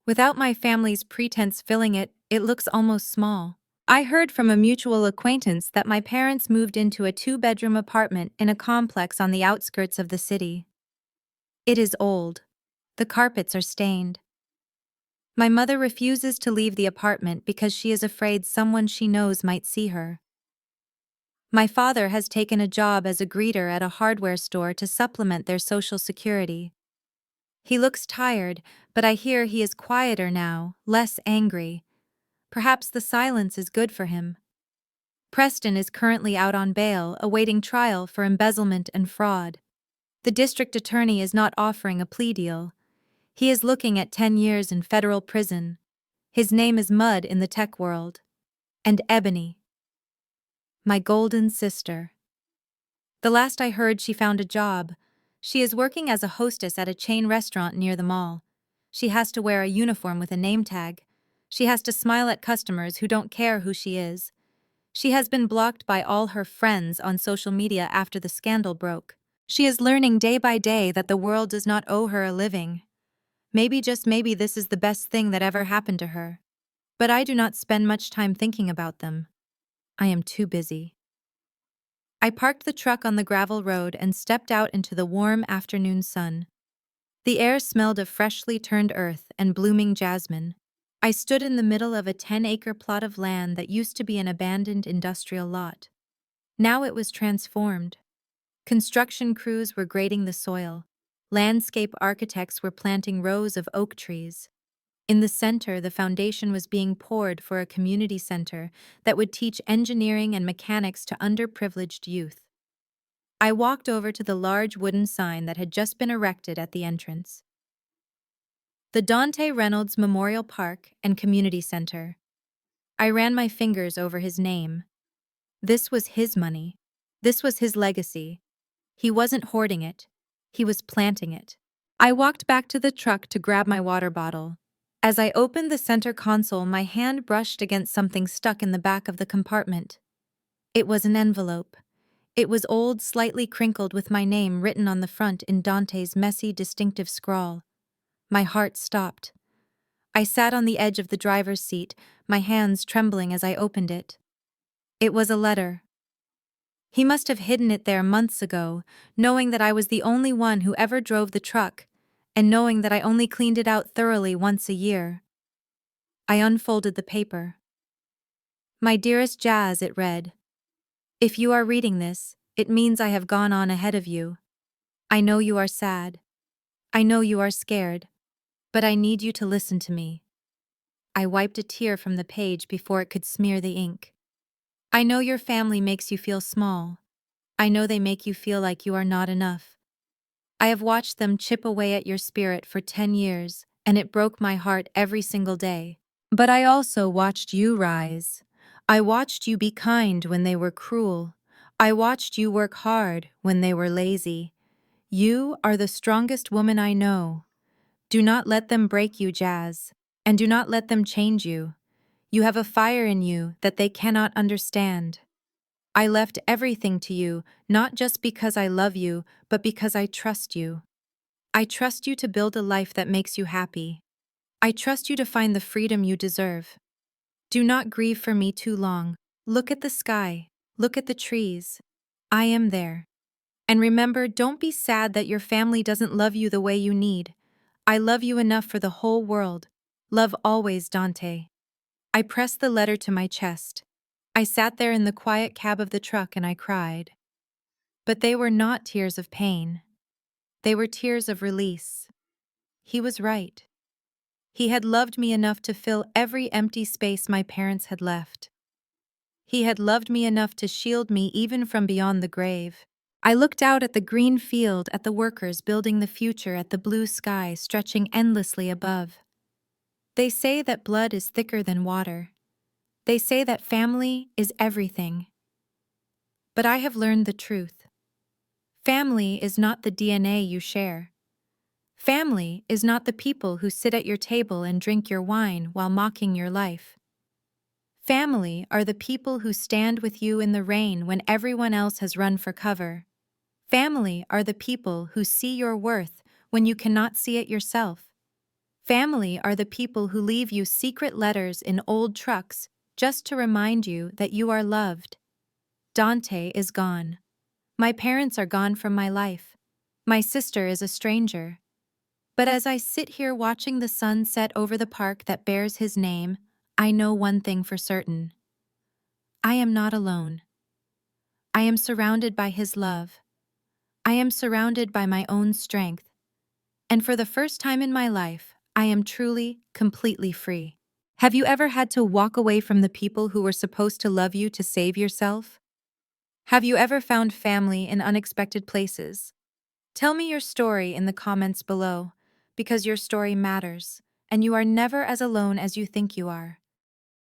Without my family's pretense filling it, it looks almost small. I heard from a mutual acquaintance that my parents moved into a two-bedroom apartment in a complex on the outskirts of the city. It is old. The carpets are stained. My mother refuses to leave the apartment because she is afraid someone she knows might see her. My father has taken a job as a greeter at a hardware store to supplement their social security. He looks tired, but I hear he is quieter now, less angry. Perhaps the silence is good for him. Preston is currently out on bail, awaiting trial for embezzlement and fraud. The district attorney is not offering a plea deal. He is looking at 10 years in federal prison. His name is Mud in the tech world. And Ebony, my golden sister. The last I heard, she found a job. She is working as a hostess at a chain restaurant near the mall. She has to wear a uniform with a name tag. She has to smile at customers who don't care who she is. She has been blocked by all her friends on social media after the scandal broke. She is learning day by day that the world does not owe her a living. Maybe, just maybe, this is the best thing that ever happened to her. But I do not spend much time thinking about them. I am too busy. I parked the truck on the gravel road and stepped out into the warm afternoon sun. The air smelled of freshly turned earth and blooming jasmine. I stood in the middle of a 10-acre plot of land that used to be an abandoned industrial lot. Now it was transformed. Construction crews were grading the soil. Landscape architects were planting rows of oak trees. In the center, the foundation was being poured for a community center that would teach engineering and mechanics to underprivileged youth. I walked over to the large wooden sign that had just been erected at the entrance. The Dante Reynolds Memorial Park and Community Center. I ran my fingers over his name. This was his money. This was his legacy. He wasn't hoarding it. He was planting it. I walked back to the truck to grab my water bottle. As I opened the center console, my hand brushed against something stuck in the back of the compartment. It was an envelope. It was old, slightly crinkled, with my name written on the front in Dante's messy, distinctive scrawl. My heart stopped. I sat on the edge of the driver's seat, my hands trembling as I opened it. It was a letter. He must have hidden it there months ago, knowing that I was the only one who ever drove the truck, and knowing that I only cleaned it out thoroughly once a year. I unfolded the paper. My dearest Jazz, it read. If you are reading this, it means I have gone on ahead of you. I know you are sad. I know you are scared. But I need you to listen to me. I wiped a tear from the page before it could smear the ink. I know your family makes you feel small. I know they make you feel like you are not enough. I have watched them chip away at your spirit for 10 years, and it broke my heart every single day. But I also watched you rise. I watched you be kind when they were cruel. I watched you work hard when they were lazy. You are the strongest woman I know. Do not let them break you, Jazz, and do not let them change you. You have a fire in you that they cannot understand. I left everything to you, not just because I love you, but because I trust you. I trust you to build a life that makes you happy. I trust you to find the freedom you deserve. Do not grieve for me too long. Look at the sky. Look at the trees. I am there. And remember, don't be sad that your family doesn't love you the way you need. I love you enough for the whole world. Love always, Dante. I pressed the letter to my chest. I sat there in the quiet cab of the truck and I cried. But they were not tears of pain. They were tears of release. He was right. He had loved me enough to fill every empty space my parents had left. He had loved me enough to shield me even from beyond the grave. I looked out at the green field, at the workers building the future, at the blue sky stretching endlessly above. They say that blood is thicker than water. They say that family is everything. But I have learned the truth. Family is not the DNA you share. Family is not the people who sit at your table and drink your wine while mocking your life. Family are the people who stand with you in the rain when everyone else has run for cover. Family are the people who see your worth when you cannot see it yourself. Family are the people who leave you secret letters in old trucks just to remind you that you are loved. Dante is gone. My parents are gone from my life. My sister is a stranger. But as I sit here watching the sun set over the park that bears his name, I know one thing for certain. I am not alone. I am surrounded by his love. I am surrounded by my own strength. And for the first time in my life, I am truly, completely free. Have you ever had to walk away from the people who were supposed to love you to save yourself? Have you ever found family in unexpected places? Tell me your story in the comments below, because your story matters, and you are never as alone as you think you are.